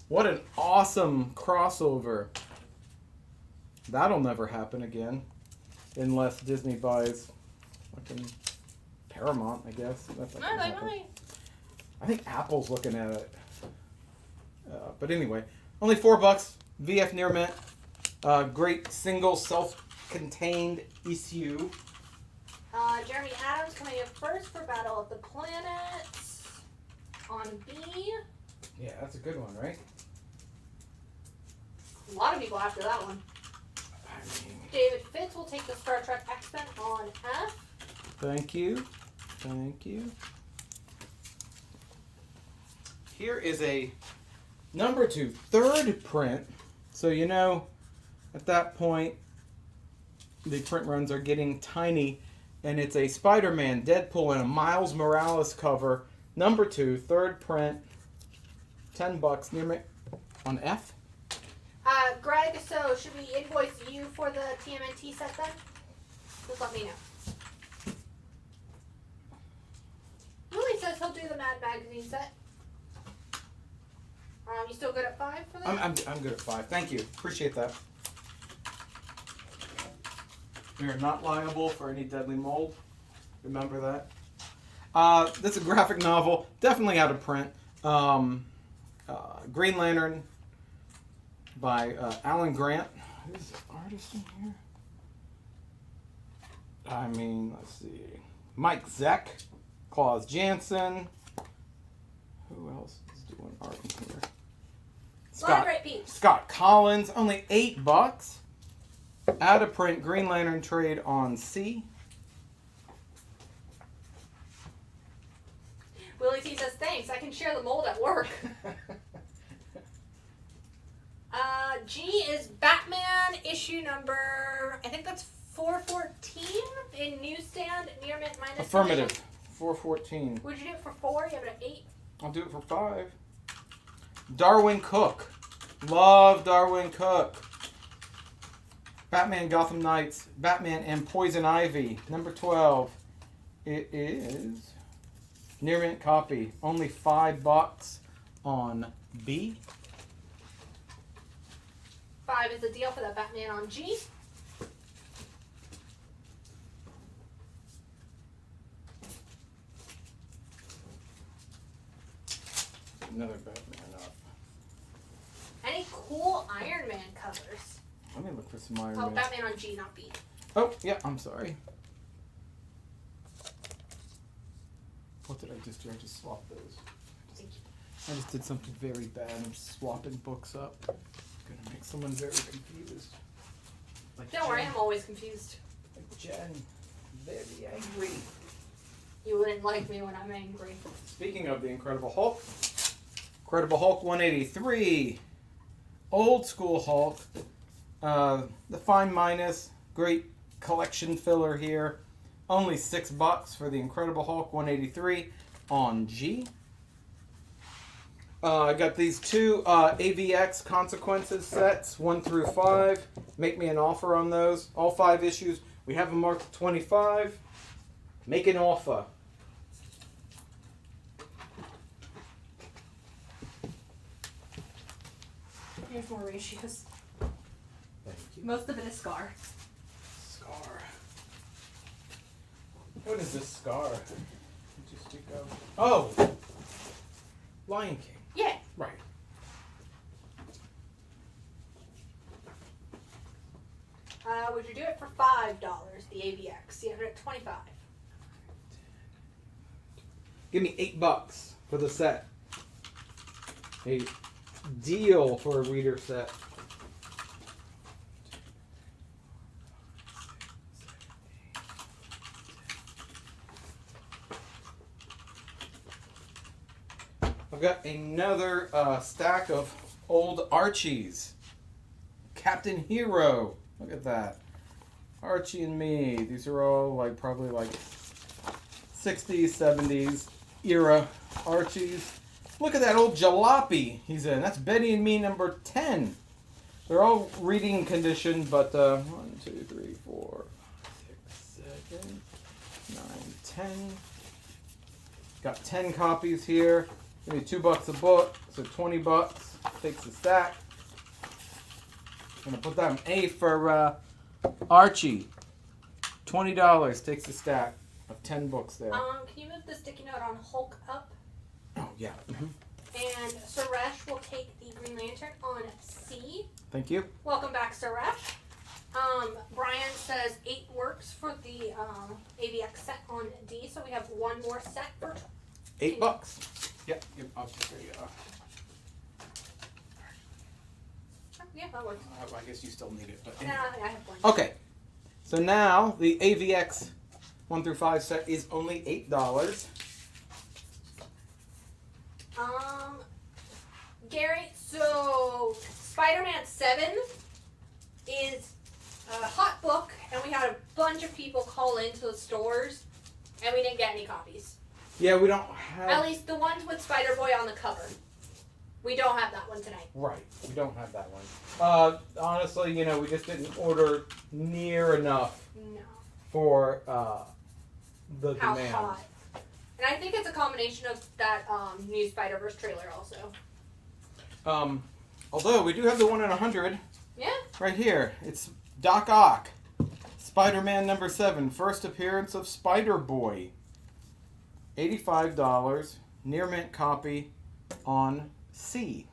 What an awesome crossover. That'll never happen again. Unless Disney buys fucking Paramount, I guess. That's No, they might. I think Apple's looking at it. But anyway, only $4. VF Near Mint. Great single self-contained issue. Jeremy Adams coming in first for Battle of the Planets on B. Yeah, that's a good one, right? A lot of people after that one. David Fitz will take the Star Trek X-Men on F. Thank you. Thank you. Here is a number 2, third print. So you know, at that point, the print runs are getting tiny. And it's a Spider-Man, Deadpool, and a Miles Morales cover. Number 2, third print. $10 near me on F. Greg, so should we invoice you for the TMNT set then? Just let me know. Willie says he'll do the Mad Magazine set. You still good at 5 for that? I'm good at 5. Thank you. Appreciate that. We are not liable for any deadly mold. Remember that. This is a graphic novel. Definitely out of print. Green Lantern by Alan Grant. Who's the artist in here? I mean, let's see. Mike Zeck. Claus Jansen. Who else is doing art in here? Scott Collins. Only $8. Out of print Green Lantern trade on C. Willie T says, thanks, I can share the mold at work. G is Batman issue number, I think that's 414 in newsstand near mint minus. Affirmative. 414. Would you do it for 4? You have it at 8? I'll do it for 5. Darwin Cook. Love Darwin Cook. Batman Gotham Knights. Batman and Poison Ivy. Number 12. It is near mint copy. Only $5 on B. 5 is the deal for that Batman on G. Another Batman up. Any cool Iron Man covers? Let me look for some Iron Oh, Man. Batman on G, not B. Oh, yeah, I'm sorry. What did I just do? I just swapped those. I just did something very bad. I'm swapping books up. Gonna make someone very confused. Like Don't worry, I'm always confused. Like Jen, very angry. You wouldn't like me when I'm angry. Speaking of the Incredible Hulk, Incredible Hulk 183, old school Hulk, the fine minus, great collection filler here. Only $6 for the Incredible Hulk 183 on G. I got these 2 AVX Consequences sets, 1 through 5. Make me an offer on those. All 5 issues. We have them marked at 25. Make an offer. Here's more ratios. Thank you. Most of it is Scar. Scar. What is this Scar? Just to go. Oh! Lion King. Yeah. Right. Would you do it for $5, the AVX? You have it at 25. Give me $8 for the set. A deal for a reader set. I've got another stack of old Archies. Captain Hero. Look at that. Archie and me. These are all like probably like 60s, 70s era Archies. Look at that old jalopy he's in. That's Betty and Me number 10. They're all reading condition, but 1, 2, 3, 4, 6, 7, 9, 10. Got 10 copies here. Maybe $2 a book, so $20 takes the stack. I'm gonna put that in A for Archie. $20 takes the stack of 10 books there. Can you move the sticky note on Hulk up? Oh yeah. Mm-hmm. And Suresh will take the Green Lantern on C. Thank you. Welcome back, Suresh. Brian says 8 works for the AVX set on D, so we have one more set for $8. Yep. I'll just show you. Yeah, that works. I guess you still need it. But No, I have one. Okay. So now the AVX 1 through 5 set is only $8. Gary, so Spider-Man 7 is a hot book, and we had a bunch of people call into the stores, and we didn't get any copies. Yeah, we don't have. At least the ones with Spider-Boy on the cover. We don't have that one tonight. Right. We don't have that one. Honestly, we just didn't order near enough for the How demand. hot. And I think it's a combination of that new Spider-Verse trailer also. Although we do have the 1 in 100. Yeah. Right here. It's Doc Ock. Spider-Man number 7. First appearance of Spider-Boy. $85. Near mint copy on C.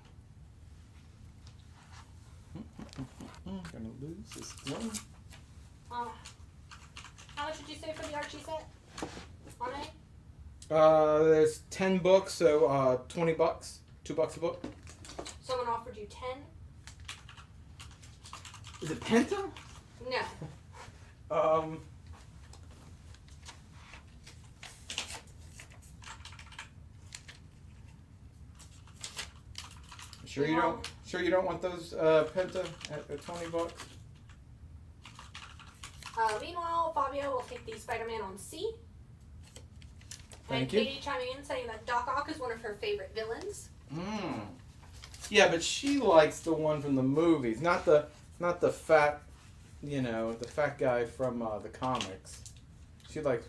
Gonna lose this one. How much did you say for the Archie set? On A? There's 10 books, so $20. $2 a book. Someone offered you 10? Is it Penta? No. Sure you don't want those Penta at $20? Meanwhile, Fabio will take the Spider-Man on C. Thank and you. Katie chiming in saying that Doc Ock is one of her favorite villains. Yeah, but she likes the one from the movies, not the fat, the fat guy from the comics. She likes,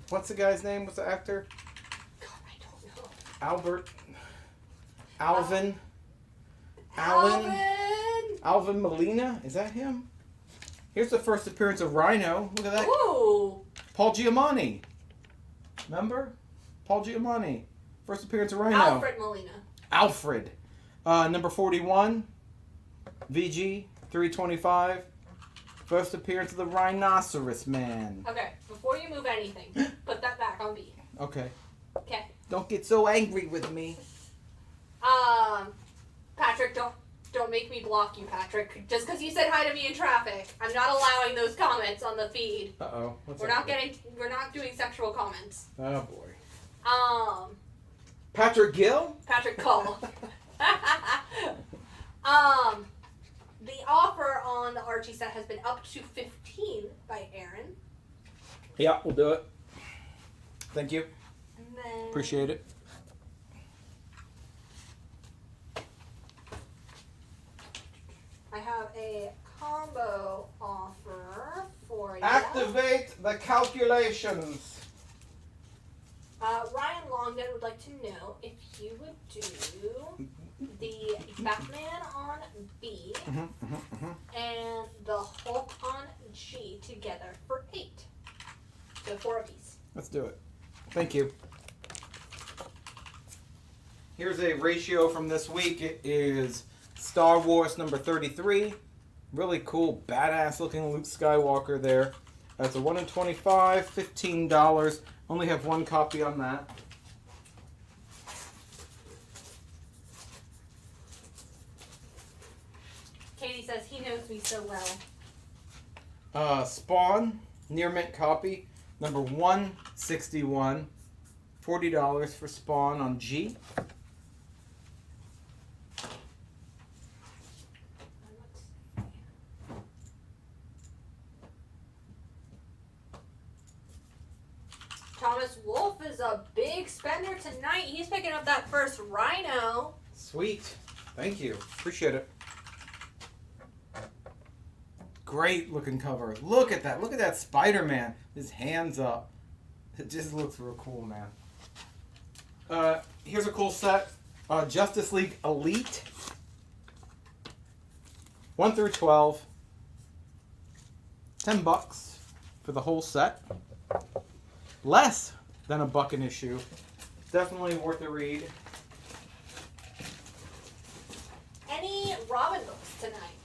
what's the guy's name? What's the actor? God, I don't know. Alvin Molina? Is that him? Here's the first appearance of Rhino. Look at that. Ooh. Paul Giamatti. Remember? Paul Giamatti. First appearance of Rhino. Alfred Molina. Alfred. Number 41. VG 325. First appearance of the Rhinoceros Man. Okay, before you move anything, put that back on B. Okay. Okay. Don't get so angry with me. Patrick, don't make me block you, Patrick. Just because you said hi to me in traffic, I'm not allowing those comments on the feed. Uh-oh. We're not doing sexual comments. Oh boy. Patrick Gill? Patrick Cull. The offer on the Archie set has been up to 15 by Aaron. Yeah, we'll do it. Thank you. And then Appreciate it. I have a combo offer for you. Activate the calculations. Ryan Longden would like to know if you would do the Batman on B and the Hulk on G together for 8. So 4 apiece. Let's do it. Thank you. Here's a ratio from this week. It is Star Wars number 33. Really cool, badass looking Luke Skywalker there. That's a 1 in 25, $15. Only have one copy on that. Katie says he knows me so well. Spawn, near mint copy, number 161. $40 for Spawn on G. Thomas Wolf is a big spender tonight. He's picking up that first Rhino. Sweet. Thank you. Appreciate it. Great looking cover. Look at that. Look at that Spider-Man. His hands up. It just looks real cool, man. Here's a cool set. Justice League Elite. 1 through 12. $10 for the whole set. Less than $1 an issue. Definitely worth a read. Robin books tonight.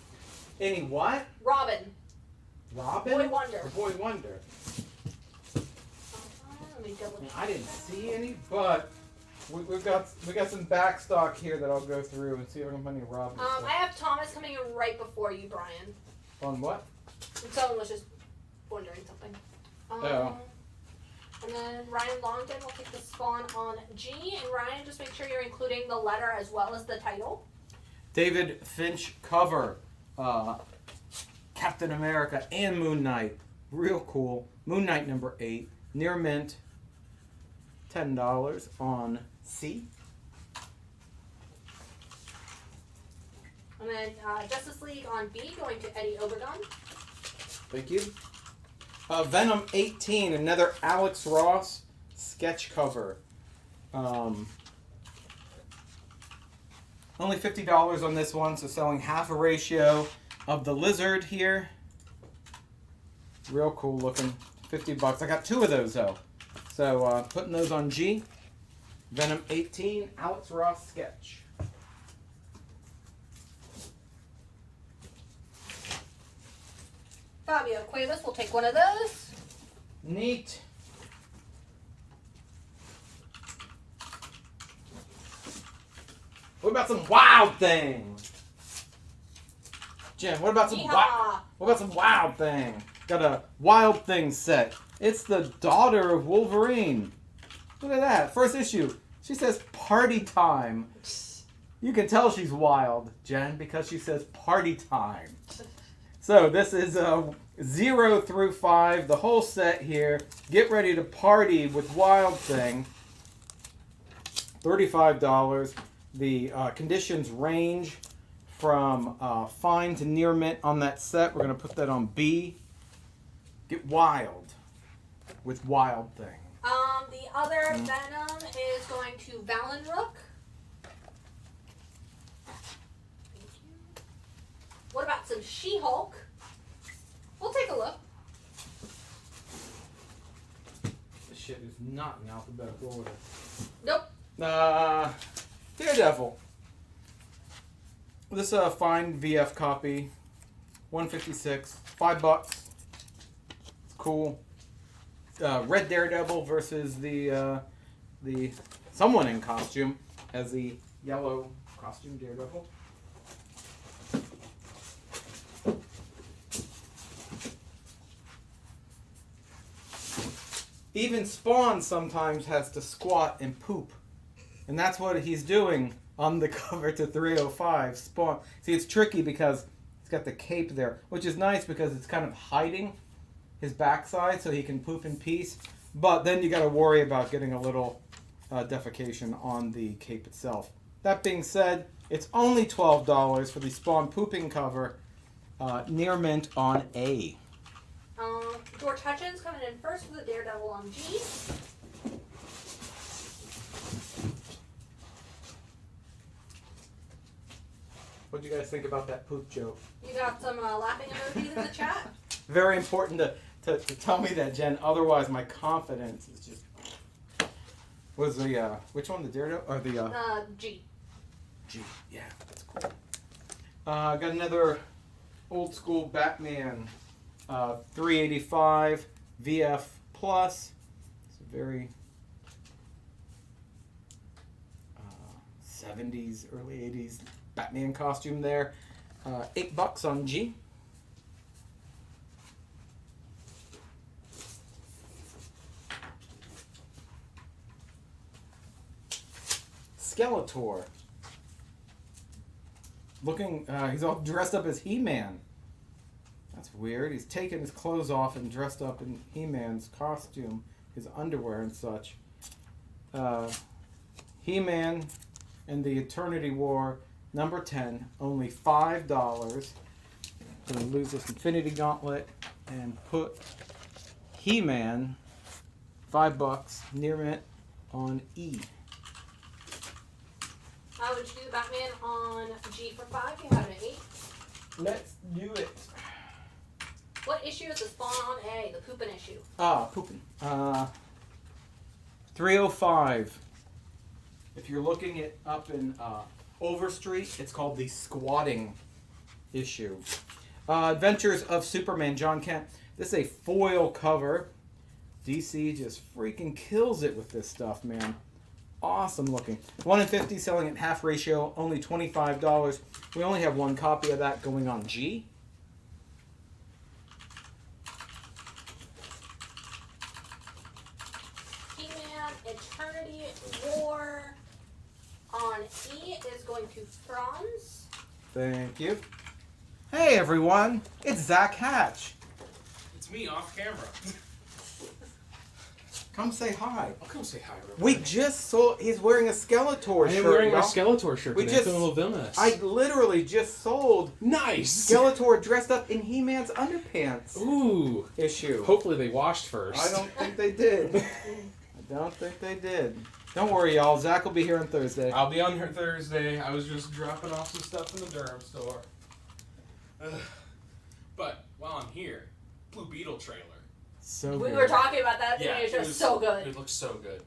Any what? Robin. Robin? Boy Wonder. Or Boy Wonder. Let me double check. I didn't see any, but we got some back stock here that I'll go through and see if I can find any Robin stuff. I have Thomas coming in right before you, Brian. On what? And someone was just wondering something. Oh. And then Ryan Longden will take the spawn on G. And Ryan, just make sure you're including the letter as well as the title. David Finch cover. Captain America and Moon Knight. Real cool. Moon Knight number 8. Near mint. $10 on C. And then Justice League on B, going to Eddie Oberdon. Thank you. Venom 18, another Alex Ross sketch cover. Only $50 on this one, so selling half a ratio of the lizard here. Real cool looking. $50. I got 2 of those though. So putting those on G. Venom 18, Alex Ross sketch. Fabio Cuevas will take one of those. Neat. What about some Wild Thing? Jen, what about some Wild Thing? Got a Wild Thing set. It's the daughter of Wolverine. Look at that. First issue. She says party time. You can tell she's wild, Jen, because she says party time. So this is 0 through 5, the whole set here. Get ready to party with Wild Thing. $35. The conditions range from fine to near mint on that set. We're going to put that on B. Get wild with Wild Thing. The other Venom is going to Valenrook. Thank you. What about some She-Hulk? We'll take a look. This shit is not in alphabetical order. Nope. Daredevil. This fine VF copy, $156, $5. It's cool. Red Daredevil versus the someone in costume as the yellow costume Daredevil. Even Spawn sometimes has to squat and poop. And that's what he's doing on the cover to 305. Spawn. See, it's tricky because it's got the cape there, which is nice because it's kind of hiding his backside so he can poop in peace. But then you got to worry about getting a little defecation on the cape itself. That being said, it's only $12 for the Spawn pooping cover, near mint on A. George Hutchins coming in first with the Daredevil on G. What do you guys think about that poop joke? You got some laughing emojis in the chat. Very important to tell me that, Jen. Otherwise, my confidence is just. Was the which one? The Daredevil or the G. G. Yeah, that's cool. Got another old school Batman. 385 VF Plus. It's a very 70s, early 80s Batman costume there. $8 on G. Skeletor. Looking, he's all dressed up as He-Man. That's weird. He's taken his clothes off and dressed up in He-Man's costume, his underwear and such. He-Man and the Eternity War, number 10, only $5. Gonna lose this Infinity Gauntlet and put He-Man, $5, near mint on E. Would you do Batman on G for 5? You have it at 8. Let's do it. What issue is the Spawn on A? The Poopin' issue. Poopin'. 305. If you're looking it up in Overstreet. It's called the Squatting issue. Adventures of Superman, John Kent. This is a foil cover. DC just freaking kills it with this stuff, man. Awesome looking. 1 in 50, selling at half ratio, only $25. We only have one copy of that going on G. He-Man Eternity War on E is going to Franz. Thank you. Hey everyone, it's Zach Hatch. It's me off camera. Come say hi. I'll come say hi. We just saw he's wearing a Skeletor shirt. I'm wearing my y'all. Skeletor shirt. We today. just, I'm feeling a little villainous. I literally just sold nice Skeletor dressed up in He-Man's underpants. Ooh. Issue. Hopefully they washed first. I don't think they did. I don't think they did. Don't worry, y'all. Zach will be here on Thursday. I'll be on here Thursday. I was just dropping off some stuff in the Durham store. But while I'm here, Blue Beetle trailer. So We good. were talking about that. Yeah, It it was was so good. It looks so good.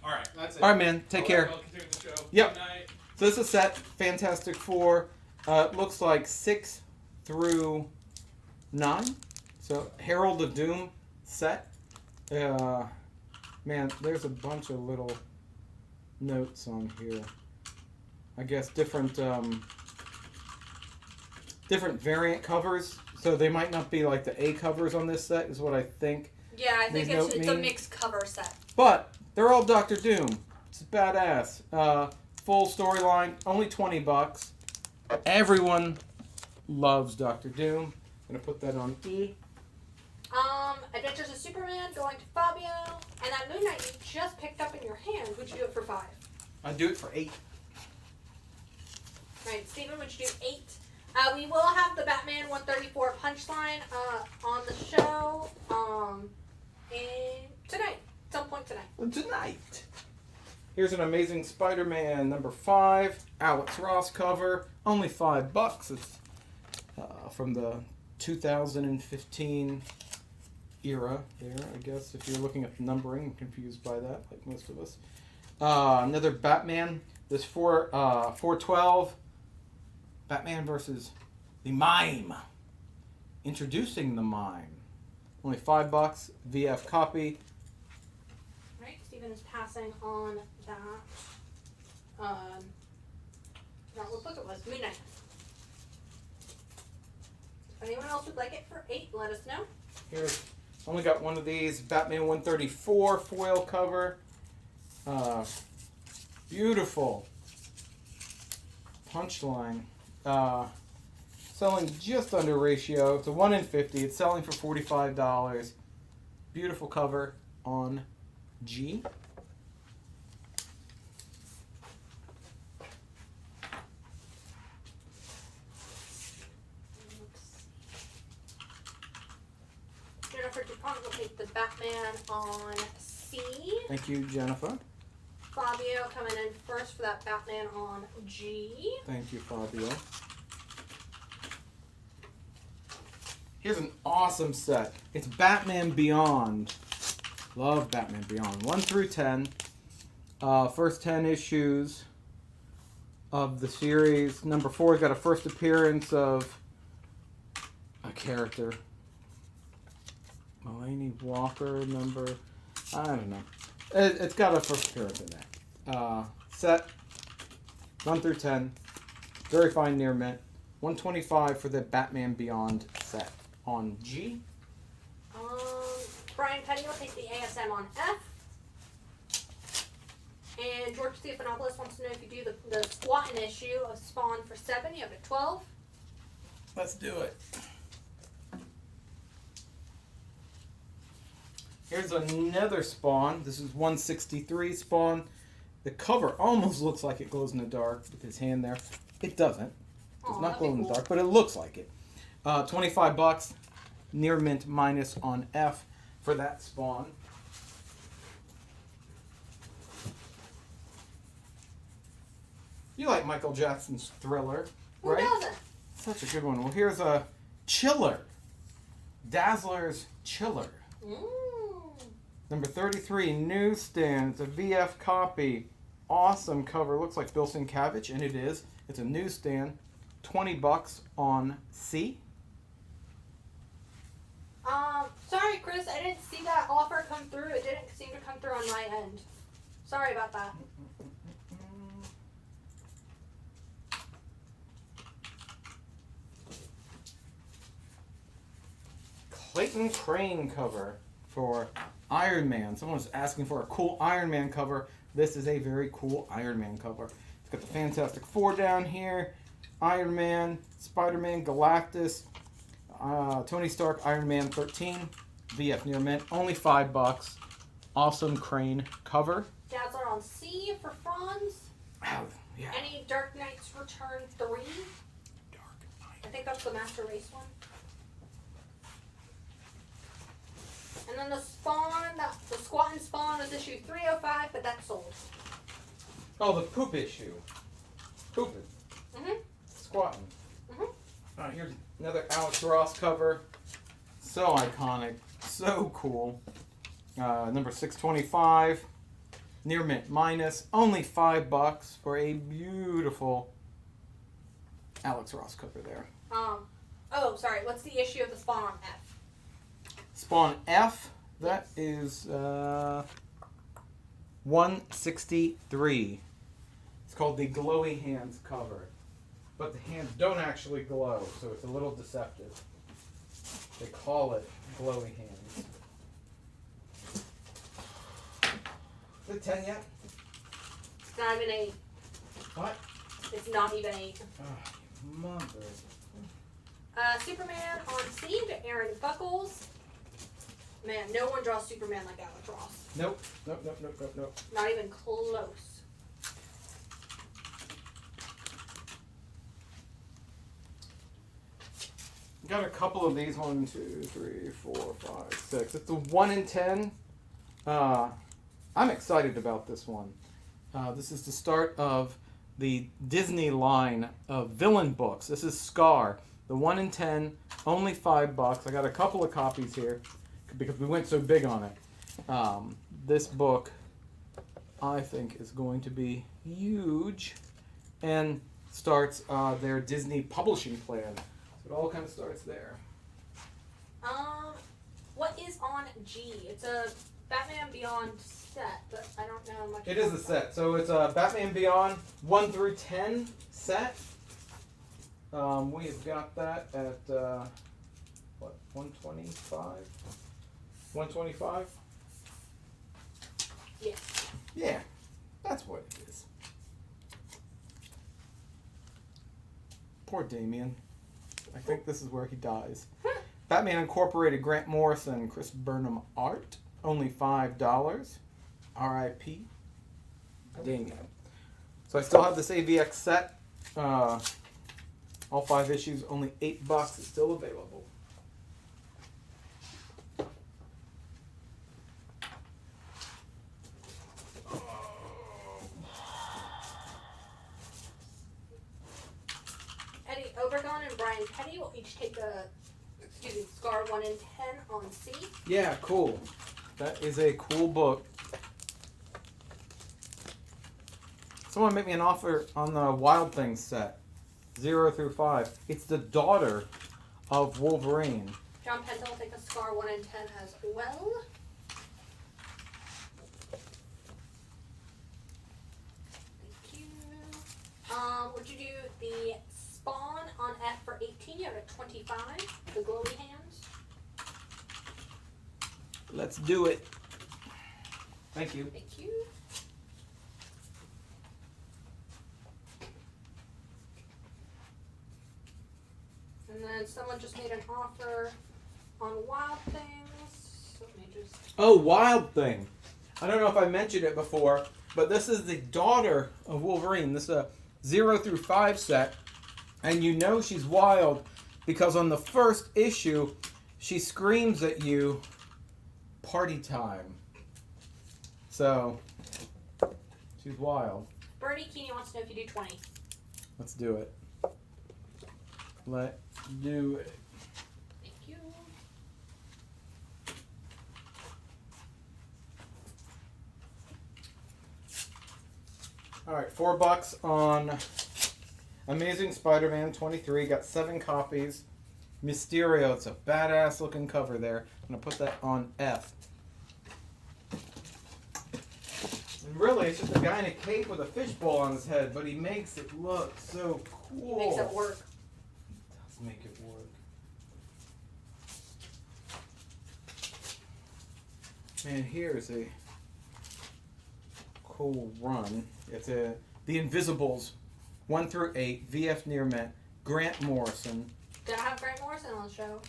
All right, that's it. All right, man. Take care. I'll continue the show. Yep. Good night. So this is a set, Fantastic Four. It looks like 6 through 9. So Herald of Doom set. Man, there's a bunch of little notes on here. I guess different variant covers. So they might not be like the A covers on this set, is what I think. Yeah, I think These it's note a mean. mixed cover set. But they're all Doctor Doom. It's badass. Full storyline, only $20. Everyone loves Doctor Doom. I'm gonna put that on E. Adventures of Superman going to Fabio, and that Moon Knight you just picked up in your hand. Would you do it for 5? I'd do it for 8. Right, Steven, would you do 8? We will have the Batman 134 punchline on the show tonight, some point tonight. Tonight. Here's an Amazing Spider-Man number 5, Alex Ross cover, only $5. It's from the 2015 era there, I guess, if you're looking at the numbering. I'm confused by that, like most of us. Another Batman, this 412, Batman versus the Mime. Introducing the Mime. Only $5, VF copy. Right, Steven is passing on that. Not what book it was, Moon Knight. If anyone else would like it for 8, let us know. Here's, only got one of these, Batman 134 foil cover. Beautiful punchline. Selling just under ratio. It's a 1 in 50. It's selling for $45. Beautiful cover on G. Jennifer DuPont will take the Batman on C. Thank you, Jennifer. Fabio coming in first for that Batman on G. Thank you, Fabio. Here's an awesome set. It's Batman Beyond. Love Batman Beyond. 1 through 10. First 10 issues of the series. Number 4 got a first appearance of a character. Mulaney Walker number. I don't know. It's got a first appearance in there. Set 1 through 10. Very fine near mint. $125 for the Batman Beyond set on G. Brian Petty will take the ASM on F. And George Stephanopoulos wants to know if you do the squatting issue of Spawn for 7. You have it at 12. Let's do it. Here's another Spawn. This is 163 Spawn. The cover almost looks like it glows in the dark with his hand there. It doesn't. It's not glow in the dark, but it looks like it. $25. Near mint minus on F for that Spawn. You like Michael Jackson's Thriller, right? Who doesn't? Such a good one. Well, here's a Chiller. Dazzler's Chiller. Number 33, newsstand. It's a VF copy. awesome cover. Looks like Bill Sienkiewicz, and it is. It's a newsstand. $20 on C. Sorry, Chris, I didn't see that offer come through. It didn't seem to come through on my end. Sorry about that. Clayton Crane cover for Iron Man. Someone was asking for a cool Iron Man cover. This is a very cool Iron Man cover. It's got the Fantastic Four down here. Iron Man, Spider-Man, Galactus, Tony Stark, Iron Man 13, VF Near Mint, only $5. Awesome Crane cover. Dads are on C for Franz. Oh, yeah. Any Dark Knights Return 3? Dark Knight. I think that's the Master Race one. And then the Spawn, the Squat and Spawn is issue 305, but that's sold. Oh, the poop issue. Pooping. Mm-hmm. Squatting. Mm-hmm. Here's another Alex Ross cover. So iconic. So cool. Number 625. Near mint minus. Only $5 for a beautiful Alex Ross cover there. Oh, sorry. What's the issue of the Spawn on F? Spawn F. That is 163. It's called the Glowy Hands cover. But the hands don't actually glow, so it's a little deceptive. They call it glowy hands. Is it 10 yet? It's not even 8. What? It's not even 8. Oh, mother. Superman on C to Aaron Buckles. Man, no one draws Superman like Alex Ross. Nope. Not even close. Got a couple of these. 1, 2, 3, 4, 5, 6. It's a 1 in 10. I'm excited about this one. This is the start of the Disney line of villain books. This is Scar. The 1 in 10, only $5. I got a couple of copies here because we went so big on it. This book, I think, is going to be huge and starts their Disney publishing plan. So it all kind of starts there. What is on G? It's a Batman Beyond set, but I don't know much. It is a set. So it's a Batman Beyond 1 through 10 set. We have got that at, what, 125? 125? Yeah. Yeah, that's what it is. Poor Damien. I think this is where he dies. Batman Incorporated, Grant Morrison, Chris Burnham art, only $5. R.I.P. Damien. So I still have this AVX set. All 5 issues, only $8. It's still available. Eddie Obergon and Brian Petty will each take a, Scar 1 in 10 on C. Yeah, cool. That is a cool book. Someone made me an offer on the Wild Things set. 0 through 5. It's the daughter of Wolverine. John Penta will take a Scar 1 in 10 as well. Thank you. Would you do the Spawn on F for 18? You have a 25. The glowy hands. Let's do it. Thank you. Thank you. And then someone just made an offer on Wild Things. Let me just... Oh, Wild Thing. I don't know if I mentioned it before, but this is the daughter of Wolverine. This is a 0 through 5 set. And you know she's wild because on the first issue, she screams at you, "Party time." So, she's wild. Bernie Keeney wants to know if you do 20. Let's do it. Let's do it. Thank you. All right, $4 on Amazing Spider-Man 23. Got 7 copies. Mysterio. It's a badass looking cover there. I'm gonna put that on F. And really, it's just a guy in a cape with a fishbowl on his head, but he makes it look so cool. He makes it work. He does make it work. And here's a cool run. It's the Invisibles 1 through 8, VF Near Mint, Grant Morrison. Gotta have Grant Morrison on the show.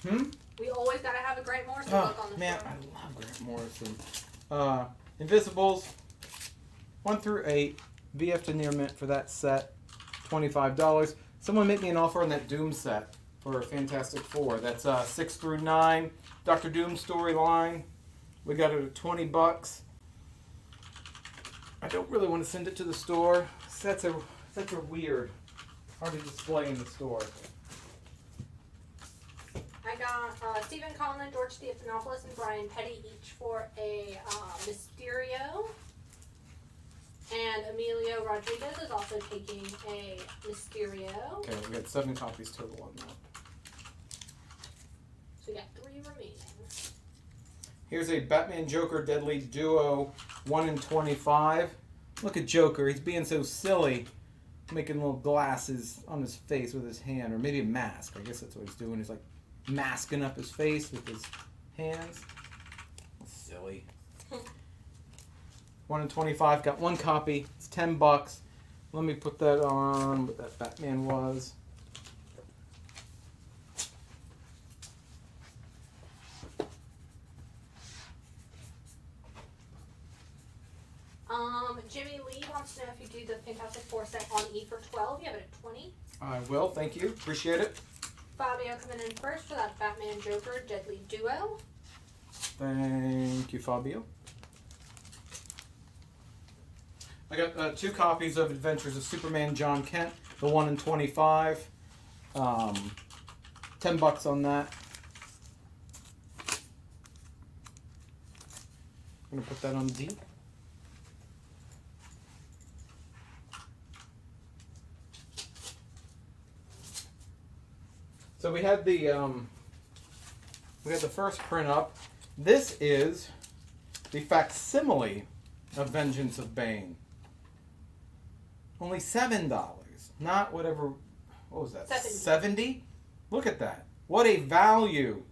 Hmm? We always gotta have a Grant Morrison book on the man, show. I love Grant Morrison. Invisibles 1 through 8, VF to Near Mint for that set, $25. Someone make me an offer on that Doom set for Fantastic Four. That's 6 through 9, Dr. Doom storyline. We got it at $20. I don't really want to send it to the store. Sets are weird. Hard to display in the store. I got Stephen Conlon, George Stephanopoulos, and Brian Petty each for a Mysterio. And Emilio Rodriguez is also taking a Mysterio. Okay, we got 7 copies total on that. So we got 3 remaining. Here's a Batman Joker Deadly Duo 1 in 25. Look at Joker, he's being so silly. Making little glasses on his face with his hand, or maybe a mask. I guess that's what he's doing. He's like masking up his face with his hands. Silly. 1 in 25, got 1 copy. It's $10. Let me put that on what that Batman was. Jimmy Lee wants to know if you do the Fantastic Four set on E for 12. You have it at 20. I will, thank you. Appreciate it. Fabio coming in first for that Batman Joker Deadly Duo. Thank you, Fabio. I got 2 copies of Adventures of Superman John Kent, the 1 in 25. $10 on that. I'm going to put that on D. So we had the first print up. This is the facsimile of Vengeance of Bane. Only $7, not whatever. What was that? 70? Look at that. What a value.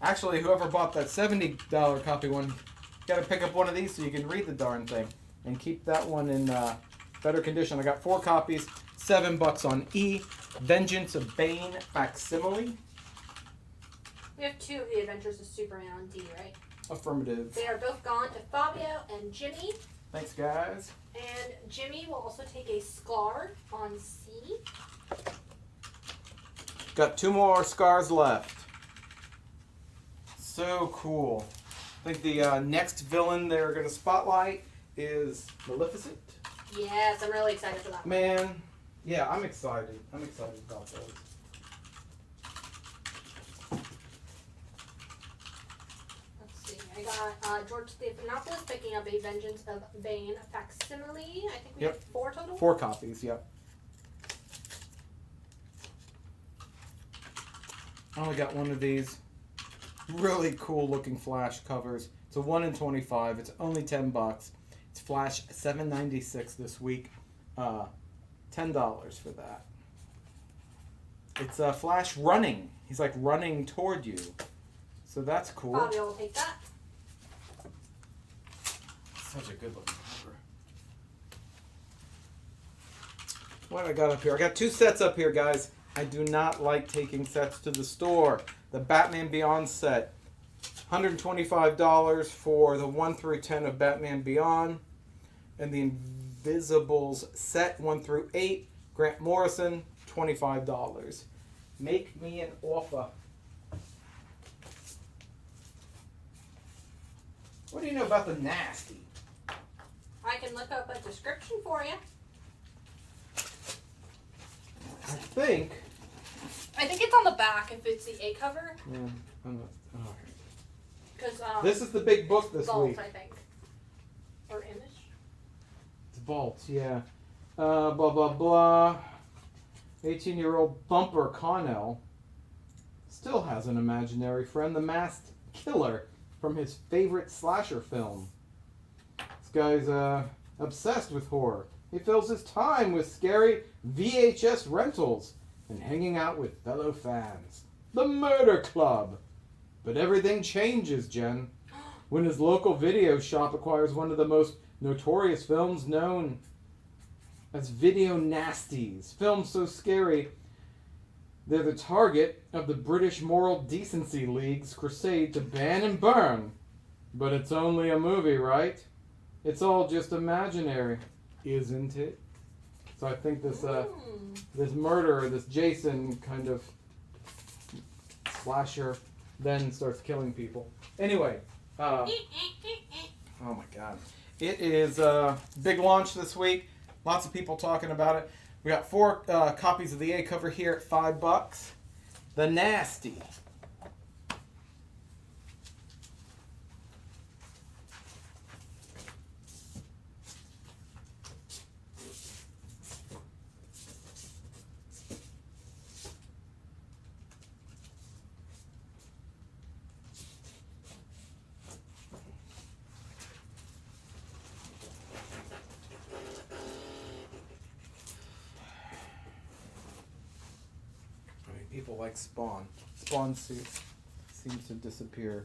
Actually, whoever bought that $70 copy one, got to pick up one of these so you can read the darn thing and keep that one in better condition. I got 4 copies, $7 on E. Vengeance of Bane facsimile. We have 2 of the Adventures of Superman on D, right? Affirmative. They are both gone to Fabio and Jimmy. Thanks, guys. And Jimmy will also take a Scar on C. Got 2 more scars left. So cool. I think the next villain they're going to spotlight is Maleficent. Yes, I'm really excited for that. Man, yeah, I'm excited. I'm excited about those. Let's see. I got George Stephanopoulos picking up a Vengeance of Bane facsimile. I think we have 4 total. 4 copies, yep. I only got 1 of these. Really cool looking Flash covers. It's a 1 in 25. It's only $10. It's Flash 796 this week. $10 for that. It's Flash running. He's like running toward you. So that's cool. Fabio will take that. Such a good looking cover. What I got up here? I got 2 sets up here, guys. I do not like taking sets to the store. The Batman Beyond set. $125 for the 1 through 10 of Batman Beyond. And the Invisibles set 1 through 8. Grant Morrison, $25. Make me an offer. What do you know about the Nasty? I can look up a description for you. I think it's on the back if it's the A cover. Yeah, I'm not. Oh. Because This is the big book this Vault, week. I think. Or Image. It's vault, yeah. Blah, blah, blah. 18-year-old Bumper Connell still has an imaginary friend, the masked killer from his favorite slasher film. This guy's obsessed with horror. He fills his time with scary VHS rentals and hanging out with fellow fans. The Murder Club. But everything changes, Jen, when his local video shop acquires one of the most notorious films known as video nasties. Films so scary, they're the target of the British Moral Decency League's crusade to ban and burn. But it's only a movie, right? It's all just imaginary, isn't it? So I think this this murderer, this Jason kind of slasher, then starts killing people. Anyway, oh my God. It is a big launch this week. Lots of people talking about it. We got 4 copies of the A cover here at $5. The Nasty. People like Spawn. Spawn seems to disappear.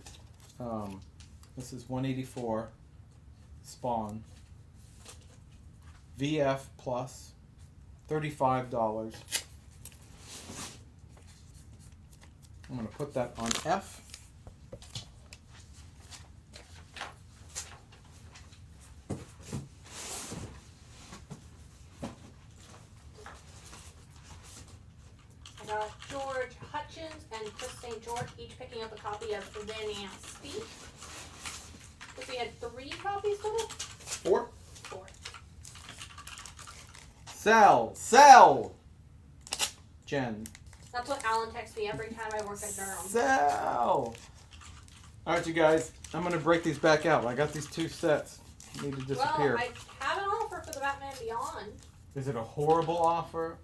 This is 184. Spawn. VF plus. $35. I'm going to put that on F. George Hutchins and Chris St. George each picking up a copy of The Nasty. If we had 3 copies total? 4. 4. Sell! Jen. That's what Alan texts me every time I work at Durham. Sell! Alright, you guys. I'm going to break these back out. I got these 2 sets. Need to disappear. Well, I have an offer for the Batman Beyond. Is it a horrible offer?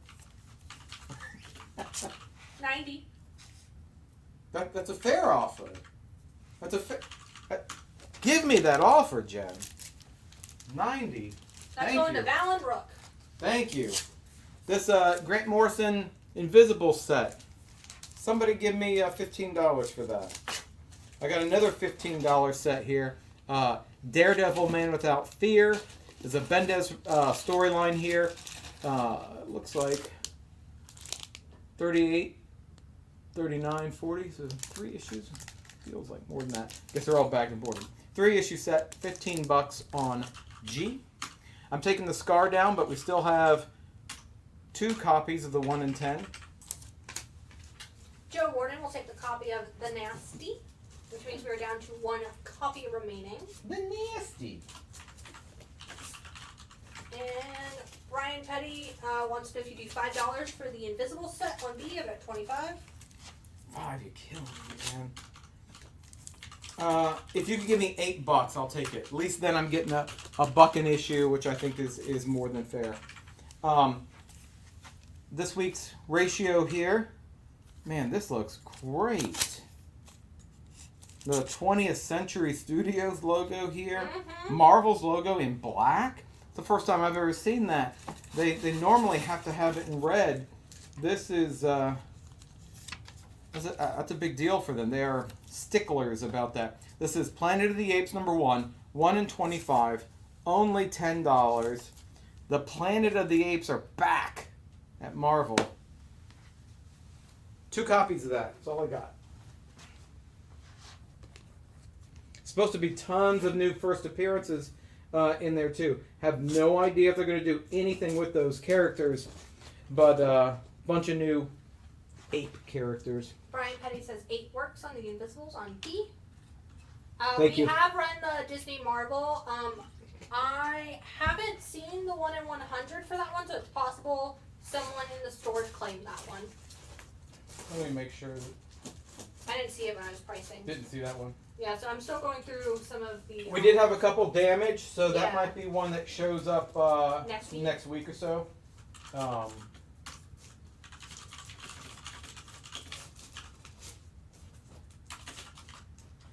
90. That's a fair offer. That's a fair... give me that offer, Jen. 90. That's Thank going you. to Valen Rook. Thank you. This Grant Morrison Invisible set. Somebody give me $15 for that. I got another $15 set here. Daredevil Man Without Fear. There's a Bendis storyline here. Looks like 38, 39, 40. So 3 issues. Feels like more than that. Guess they're all back and forth. 3 issue set, $15 on G. I'm taking the Scar down, but we still have 2 copies of the 1 in 10. Joe Warden will take the copy of The Nasty, which means we're down to 1 copy remaining. The Nasty. And Brian Petty wants to know if you do $5 for the Invisible set on B of at 25. 5, you're killing me, man. If you could give me $8, I'll take it. At least then I'm getting a buck an issue, which I think is more than fair. This week's ratio here, man, this looks great. The 20th Century Studios logo here, Marvel's logo in black. It's the first time I've ever seen that. They normally have to have it in red. This is that's a big deal for them. They are sticklers about that. This is Planet of the Apes #1, 1 in 25, only $10. The Planet of the Apes are back at Marvel. 2 copies of that. That's all I got. Supposed to be tons of new first appearances in there too. Have no idea if they're going to do anything with those characters, but a bunch of new ape characters. Brian Petty says 8 works on the Invisibles on B. Thank you. We have run the Disney Marvel. I haven't seen the 1 in 100 for that one, so it's possible someone in the stores claimed that one. Let me make sure that I didn't see it when I was pricing. Didn't see that one. Yeah, so I'm still going through some of the. We did have a couple damage, so that Yeah. might be one that shows up Next week. or so.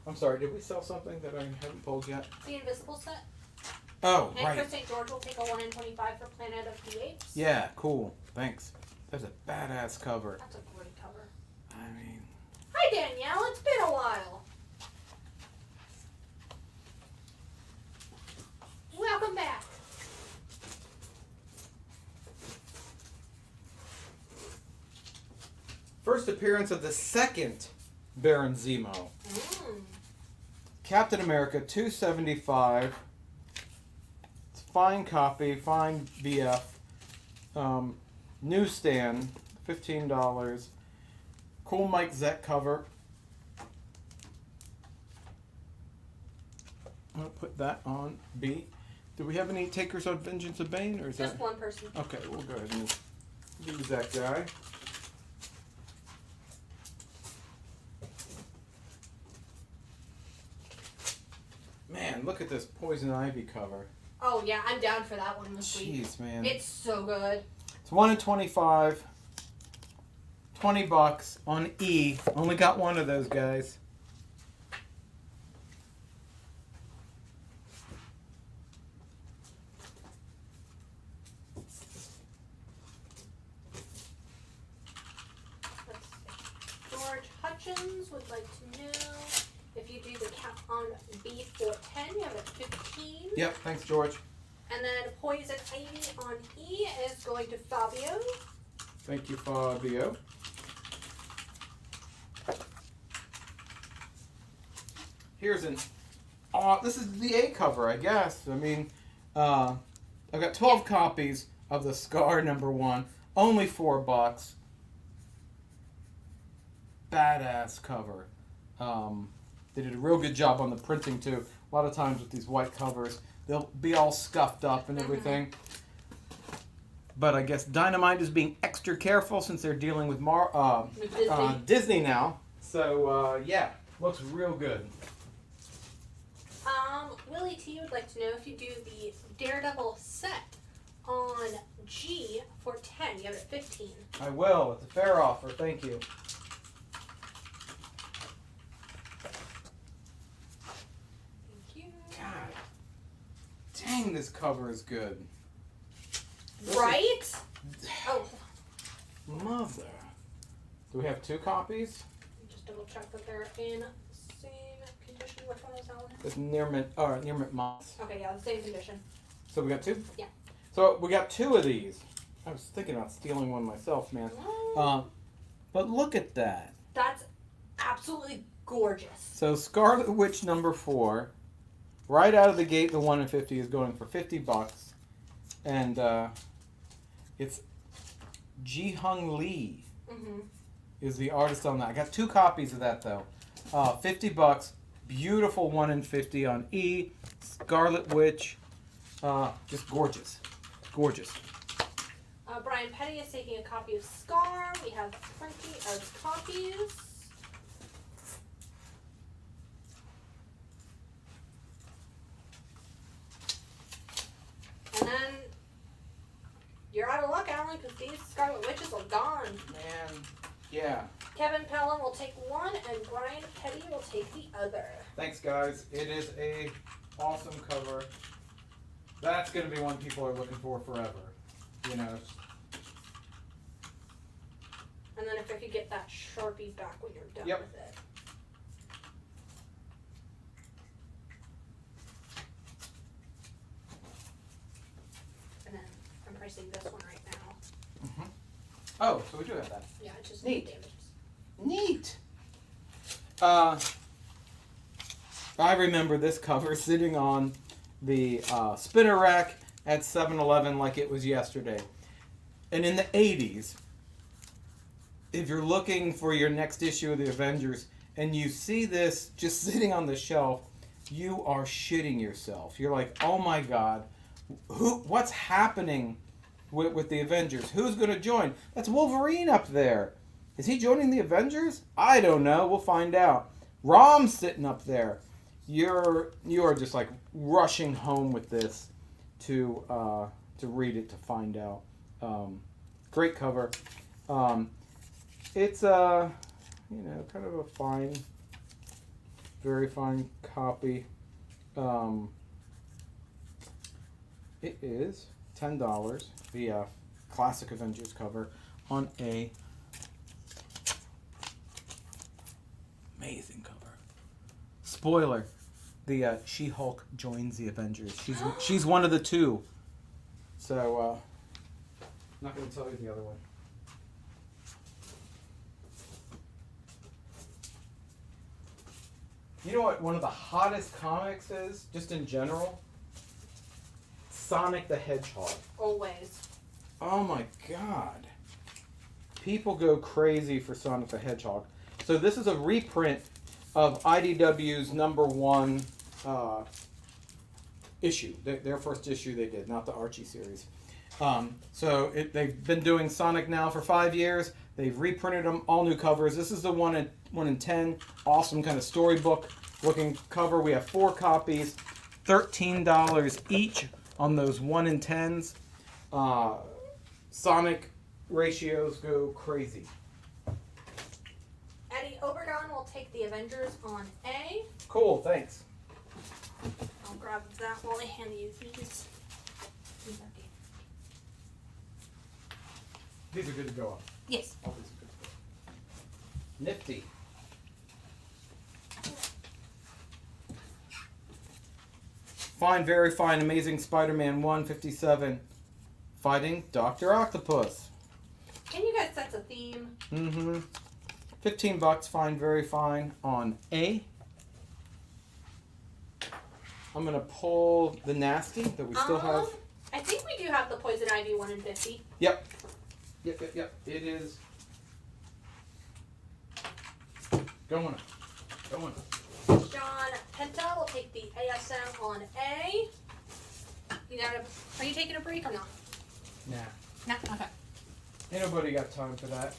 I'm sorry, did we sell something that I haven't pulled yet? The Invisible set. Oh, And right. Chris St. George will take a 1 in 25 for Planet of the Apes. Yeah, cool. Thanks. That's a badass cover. That's a great cover. I mean, Hi Danielle, it's been a while. Welcome back. first appearance of the second Baron Zemo. Captain America 275. It's fine copy, fine VF. Newsstand, $15. Cool Mike Zek cover. I'll put that on B. Do we have any takers on Vengeance of Bane, or is Just that one person. Okay, we'll go ahead and use that guy. Man, look at this Poison Ivy cover. Oh yeah, I'm down for that one this week. Jeez, man. It's so good. It's 1 in 25. $20 on E. Only got one of those guys. George Hutchins would like to know if you do the cap on B for 10, you have it at 15. Yep, thanks, George. And then Poison Ivy on E is going to Fabio. Thank you, Fabio. Here's an... this is the A cover, I guess. I mean, I've got 12 copies of the Scar #1. Only $4. Badass cover. They did a real good job on the printing, too. A lot of times with these white covers, they'll be all scuffed up and everything. But I guess Dynamite is being extra careful since they're dealing with Disney now. So, yeah, looks real good. Willie T would like to know if you do the Daredevil set on G for 10, you have it at 15. I will. It's a fair offer. Thank you. Thank you. God. Dang, this cover is good. Right? Oh, Mother. Do we have 2 copies? just double check that they're in same condition. Which one was that one? It's near mint moss. Okay, yeah, the same condition. So we got 2? Yeah. So we got 2 of these. I was thinking about stealing one myself, man. But look at that. That's absolutely gorgeous. So Scarlet Witch #4, right out of the gate, the 1 in 50 is going for $50, and it's Ji Hung Lee is the artist on that. I got 2 copies of that though. $50, beautiful 1 in 50 on E. Scarlet Witch, just gorgeous, gorgeous. Brian Petty is taking a copy of Scar. We have plenty of copies. And then you're out of luck, Alan, because these Scarlet Witches are gone. Man, yeah. Kevin Pelham will take one, and Brian Petty will take the other. Thanks, guys. It is a awesome cover. That's going to be one people are looking for forever. You know. And then if I could get that Sharpie back when you're done with it. And then I'm pricing this one right now. Oh, so we do have that. Yeah, it's just Neat. damages. Neat. I remember this cover sitting on the spinner rack at 7-Eleven like it was yesterday. And in the 80s, if you're looking for your next issue of the Avengers and you see this just sitting on the shelf, you are shitting yourself. You're like, oh my God, what's happening with the Avengers? Who's going to join? That's Wolverine up there. Is he joining the Avengers? I don't know. We'll find out. Rom's sitting up there. You are just like rushing home with this to read it to find out. Great cover. It's kind of a fine, very fine copy. It is $10. The classic Avengers cover on a amazing cover. Spoiler: the She-Hulk joins the Avengers. She's one of the two. So not going to tell you the other one. You know what one of the hottest comics is, just in general? Sonic the Hedgehog. Always. Oh my god. People go crazy for Sonic the Hedgehog. So this is a reprint of IDW's #1 issue. Their first issue they did, not the Archie series. They've been doing Sonic now for 5 years. They've reprinted them, all new covers. This is the 1 in 10. Awesome kind of storybook looking cover. We have 4 copies, $13 each on those 1 in 10s. Sonic ratios go crazy. Eddie Obergon will take the Avengers on A. Cool, thanks. I'll grab that while I hand you these. These are good to go on. Yes. All these are good to go. Nifty. Fine, very fine, amazing Spider-Man 157 fighting Dr. Octopus. Can you guys set a theme? Mm-hmm. $15, fine, very fine on A. I'm going to pull the Nasty that we still have. I think we do have the Poison Ivy 1 in 50. Yep. Yep. It is going. John Penta will take the ASM on A. Are you taking a break or not? Nah. No? Okay. Ain't nobody got time for that.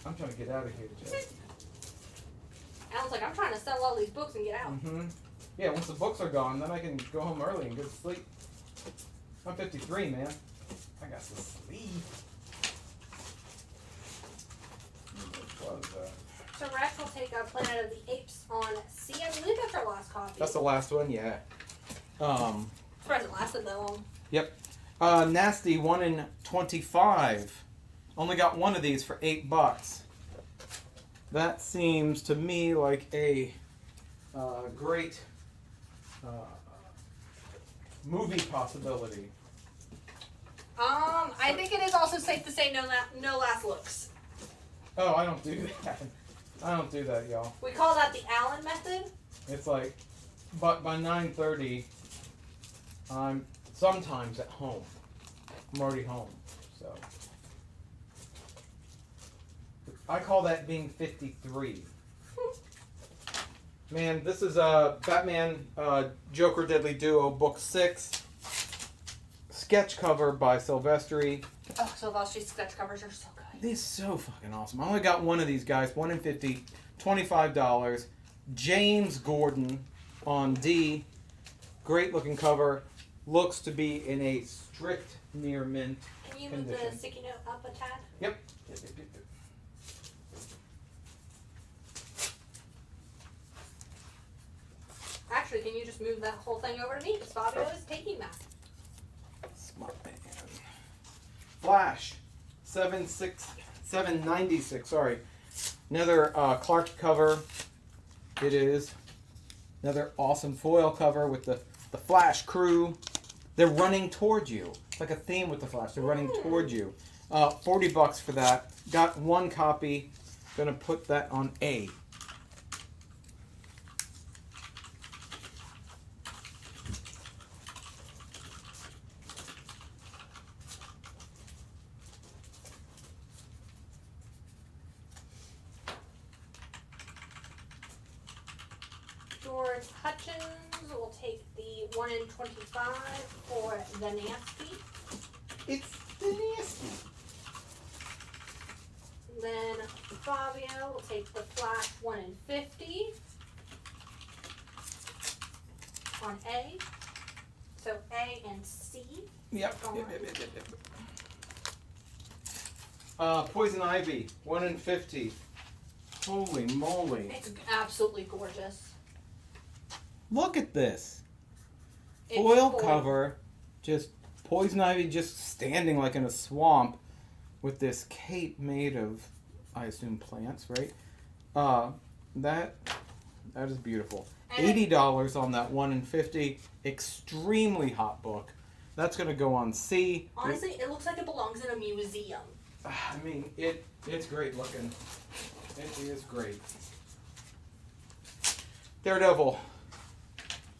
I'm trying to get out of here, Joe. Alan's like, I'm trying to sell all these books and get out. Mm-hmm. Yeah, once the books are gone, then I can go home early and go to sleep. I'm 53, man. I got to sleep. What was that? So Rex will take Planet of the Apes on C. I believe that's our last copy. That's the last one, yeah. Surprised it lasted that long. Yep. Nasty 1 in 25. Only got one of these for $8. That seems to me like a great movie possibility. I think it is also safe to say no last looks. Oh, I don't do that. I don't do that, y'all. We call that the Allen method. It's like, but by 9:30, I'm sometimes at home. I'm already home, so. I call that being 53. Man, this is Batman Joker Deadly Duo, Book 6. Sketch cover by Silvestri. Oh, Silvestri's sketch covers are so good. These are so fucking awesome. I only got one of these guys, 1 in 50, $25. James Gordon on D. Great looking cover. Looks to be in a strict near mint Can you condition. move the sticky note up a tad? Yep. Actually, can you just move that whole thing over to me? Because Fabio is taking that. Smart man. Flash. 796. Sorry. Another Clark cover. It is. Another awesome foil cover with the Flash crew. They're running towards you. It's like a theme with the Flash. They're running towards you. $40 for that. Got one copy. Gonna put that on A. George Hutchins will take the 1 in 25 for the Nasty. It's the Nasty. Then Fabio will take the flat 1 in 50 on A. So A and C. Yep. Gone. Poison Ivy, 1 in 50. Holy moly. It's absolutely gorgeous. Look at this. It's Foil foil. cover, just Poison Ivy just standing like in a swamp with this cape made of, I assume, plants, right? That is beautiful. $80 on that 1 in 50. Extremely hot book. That's going to go on C. Honestly, it looks like it belongs in a museum. I mean, it's great looking. It is great. Daredevil,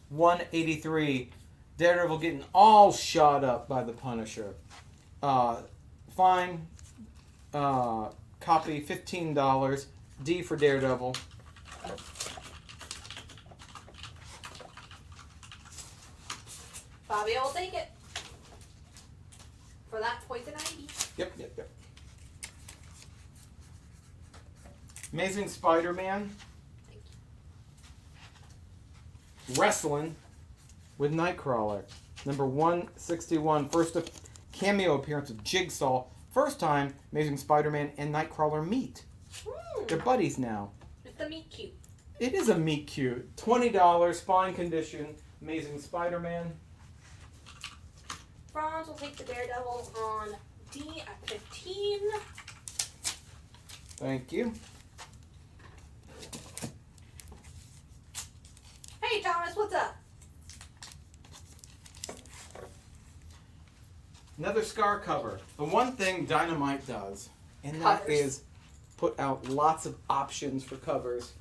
183. Daredevil getting all shot up by the Punisher. Fine. Copy, $15. D for Daredevil. Fabio will take it. For that Poison Ivy. Yep. Amazing Spider-Man. Wrestling with Nightcrawler. Number 161. First cameo appearance of Jigsaw. First time Amazing Spider-Man and Nightcrawler meet. They're buddies now. It's the meet cute. It is a meet cute. $20, fine condition. Amazing Spider-Man. Franz will take the Daredevil on D at 15. Thank you. Hey Thomas, what's up? Another Scar cover. The one thing Dynamite does, and that Covers. is put out lots of options for covers.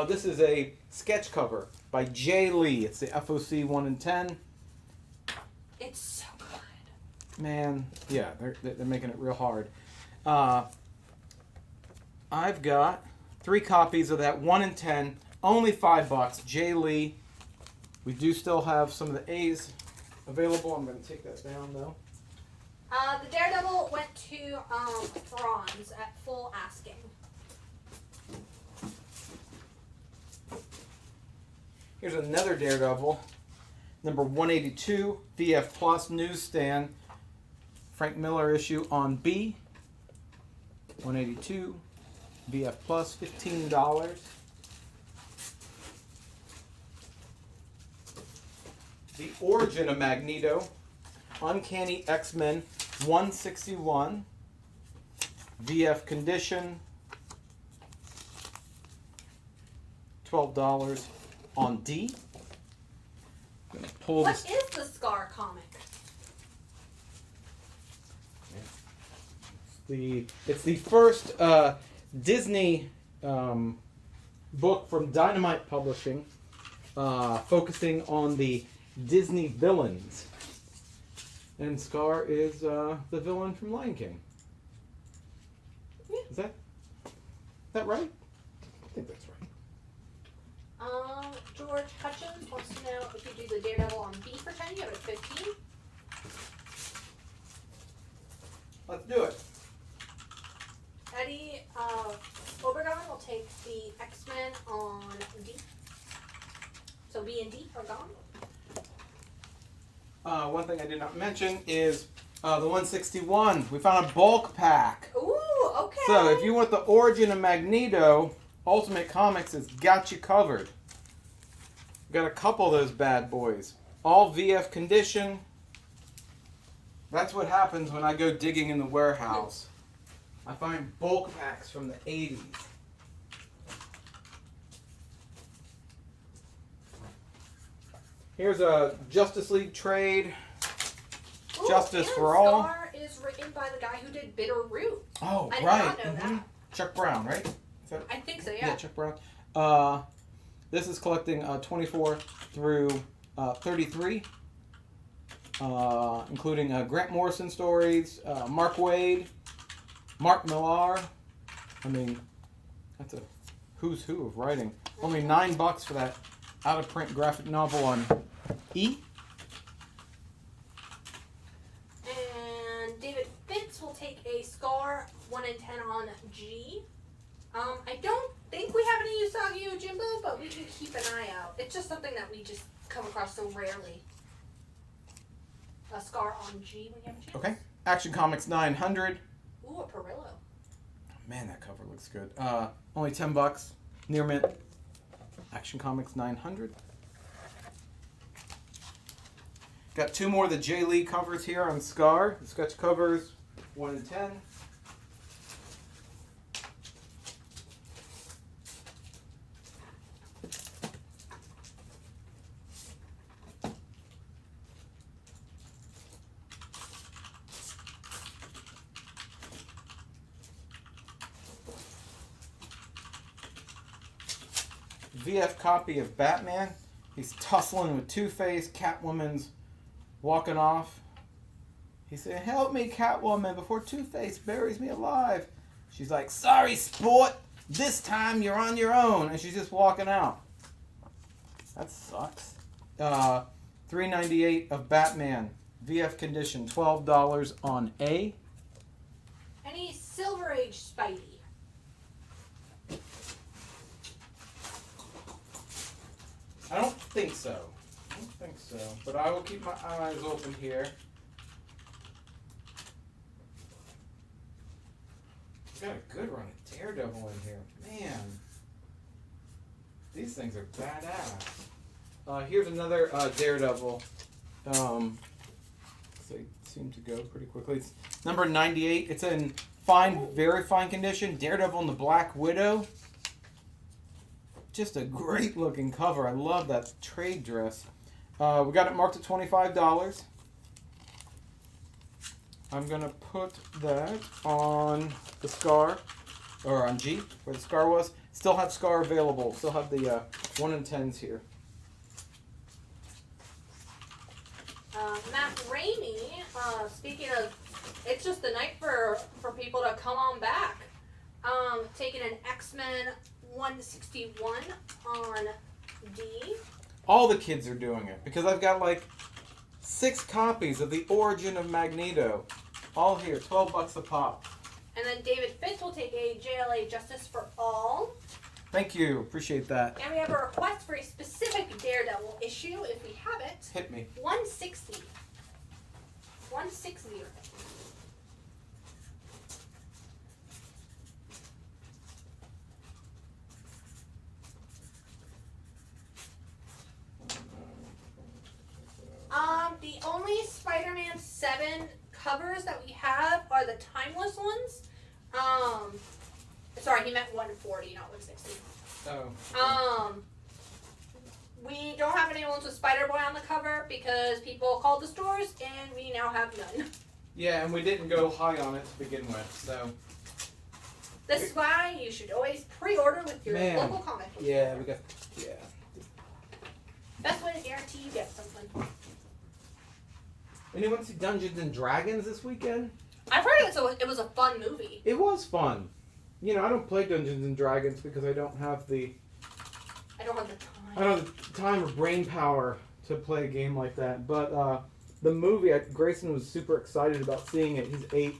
This is a sketch cover by Jay Lee. It's the FOC 1 in 10. It's so good. Man, yeah, they're making it real hard. I've got 3 copies of that 1 in 10. Only $5. Jay Lee. We do still have some of the A's available. I'm going to take that down though. The Daredevil went to Franz at full asking. Here's another Daredevil. Number 182, VF Plus newsstand. Frank Miller issue on B. 182, VF Plus, $15. The Origin of Magneto. Uncanny X-Men 161. VF condition. $12 on D. I'm gonna pull What this. is the Scar comic? It's the first Disney book from Dynamite Publishing, focusing on the Disney villains. And Scar is the villain from Lion King. Is that right? I think that's right. George Hutchins wants to know if you do the Daredevil on B for 10, you have it at 15. Let's do it. Eddie Obergon will take the X-Men on D. So B and D are gone. One thing I did not mention is the 161. We found a bulk pack. Ooh, okay. So if you want the Origin of Magneto, Ultimate Comics has got you covered. Got a couple of those bad boys. All VF condition. That's what happens when I go digging in the warehouse. I find bulk packs from the 80s. Here's a Justice League trade. Ooh, Justice and for All. Scar is written by the guy who did Bitter Root. Oh, I did right. not know that. Chuck Brown, right? Is that- I think so, yeah. Yeah, Chuck Brown. This is collecting 24 through 33, including Grant Morrison stories, Mark Waid, Mark Millar. I mean, that's a who's who of writing. Only $9 for that out-of-print graphic novel on E. And David Fitz will take a Scar 1 in 10 on G. I don't think we have any Usagi Yojimbo, but we can keep an eye out. It's just something that we just come across so rarely. A Scar on G when you have a chance. Okay. Action Comics 900. Ooh, a Perillo. Man, that cover looks good. Only $10. Near mint. Action Comics 900. Got two more of the Jay Lee covers here on Scar. The sketch covers 1 and 10. VF copy of Batman. He's tussling with Two-Face. Catwoman's walking off. He's saying, "Help me, Catwoman, before Two-Face buries me alive." She's like, "Sorry, sport. This time you're on your own." And she's just walking out. That sucks. $3.98 of Batman. VF condition. $12 on A. Any Silver Age Spidey? I don't think so. But I will keep my eyes open here. Got a good run of Daredevil in here. Man. These things are badass. Here's another Daredevil. They seem to go pretty quickly. It's number 98. It's in fine, very fine condition. Daredevil and the Black Widow. Just a great looking cover. I love that trade dress. We got it marked at $25. I'm going to put that on the Scar, or on G, where the Scar was. Still have Scar available. Still have the 1 and 10s here. Matt Rainey, speaking of, it's just the night for people to come on back. Taking an X-Men 161 on D. All the kids are doing it because I've got like 6 copies of The Origin of Magneto. All here, $12 a pop. And then David Fitz will take a JLA Justice for All. Thank you, appreciate that. And we have a request for a specific Daredevil issue, if we have it. Hit me. 160. 160. The only Spider-Man 7 covers that we have are the timeless ones. Sorry, he meant 140, not 160. Oh. We don't have any ones with Spider-Boy on the cover because people called the stores and we now have none. Yeah, and we didn't go high on it to begin with, so. This is why you should always pre-order with your Man. local comic book. Yeah, we got, yeah. Best way to guarantee you get something. Anyone see Dungeons and Dragons this weekend? I've heard it was a fun movie. It was fun. You know, I don't play Dungeons and Dragons because I don't have the time or brain power to play a game like that. But the movie, Grayson was super excited about seeing it. He's 8,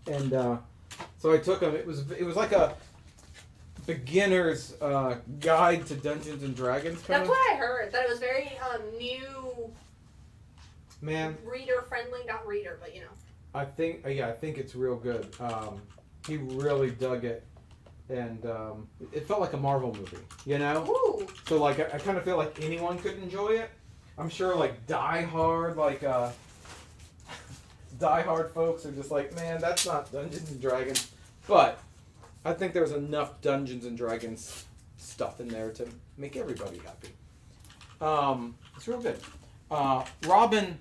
and so I took him. It was like a beginner's guide to Dungeons and Dragons. That's what I heard. That it was very new. Man, reader friendly, not reader, but you know. I think it's real good. He really dug it, and it felt like a Marvel movie, you know. Ooh. So like, I kind of feel like anyone could enjoy it. I'm sure like Die Hard folks are just like, man, that's not Dungeons and Dragons. But I think there's enough Dungeons and Dragons stuff in there to make everybody happy. It's real good. Robin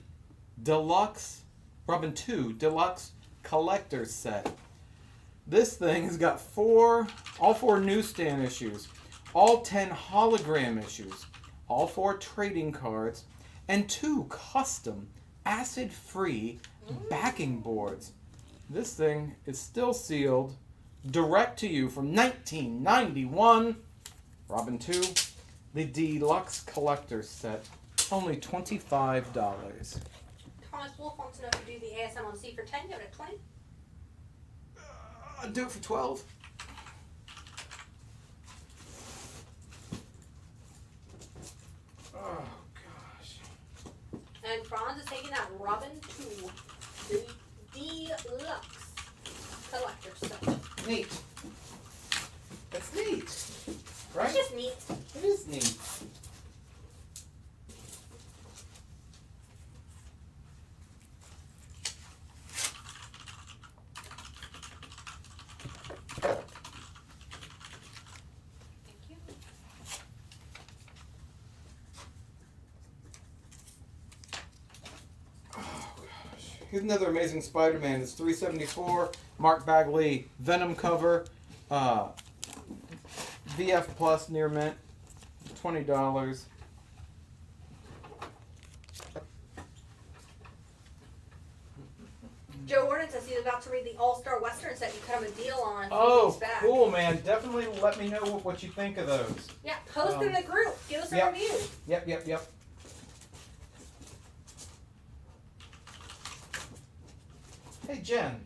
2 Deluxe Collector's Set. This thing has got all 4 newsstand issues, all 10 hologram issues, all 4 trading cards, and 2 custom acid-free backing boards. This thing is still sealed, direct to you from 1991. Robin 2, the Deluxe Collector's Set, only $25. Thomas Wolf wants to know if you do the ASM on C for 10. You have it at 20. I'll do it for 12. Oh gosh. And Franz is taking that Robin 2, the deluxe collector set. Neat. That's neat. Right? It's just neat. It is neat. Here's another Amazing Spider-Man. It's $3.74. Mark Bagley Venom cover. VF Plus near mint. $20. Joe Warden says he's about to read the All-Star Western set you cut him a deal on. Oh, cool, man. Definitely let me know what you think of those. Yeah, post in the group. Give us a Yep. review. Yep. Hey, Jen.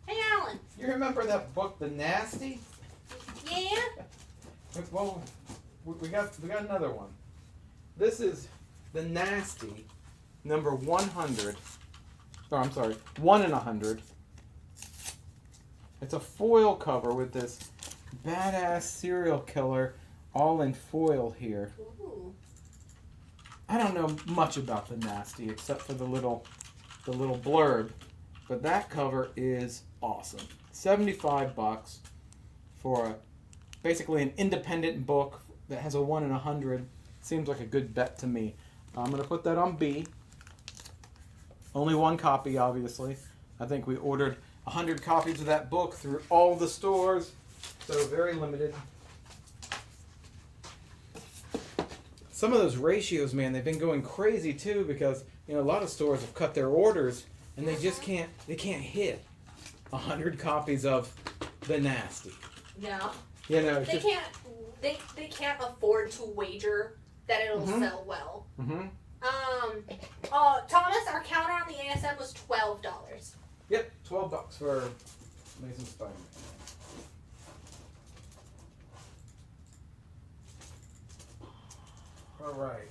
Hey, Alan. You remember that book, The Nasty? Yeah? Well, we got another one. This is The Nasty, number 100. Oh, I'm sorry, 1 in 100. It's a foil cover with this badass serial killer all in foil here. Ooh. I don't know much about The Nasty except for the little blurb, but that cover is awesome. $75 for basically an independent book that has a 1 in 100. Seems like a good bet to me. I'm gonna put that on B. Only one copy, obviously. I think we ordered 100 copies of that book through all the stores, so very limited. Some of those ratios, man, they've been going crazy too because a lot of stores have cut their orders and they just can't hit 100 copies of The Nasty. No. They can't afford to wager that it'll sell well. Mm-hmm. Thomas, our counter on the ASM was $12. Yep, $12 for Amazing Spider-Man. All right.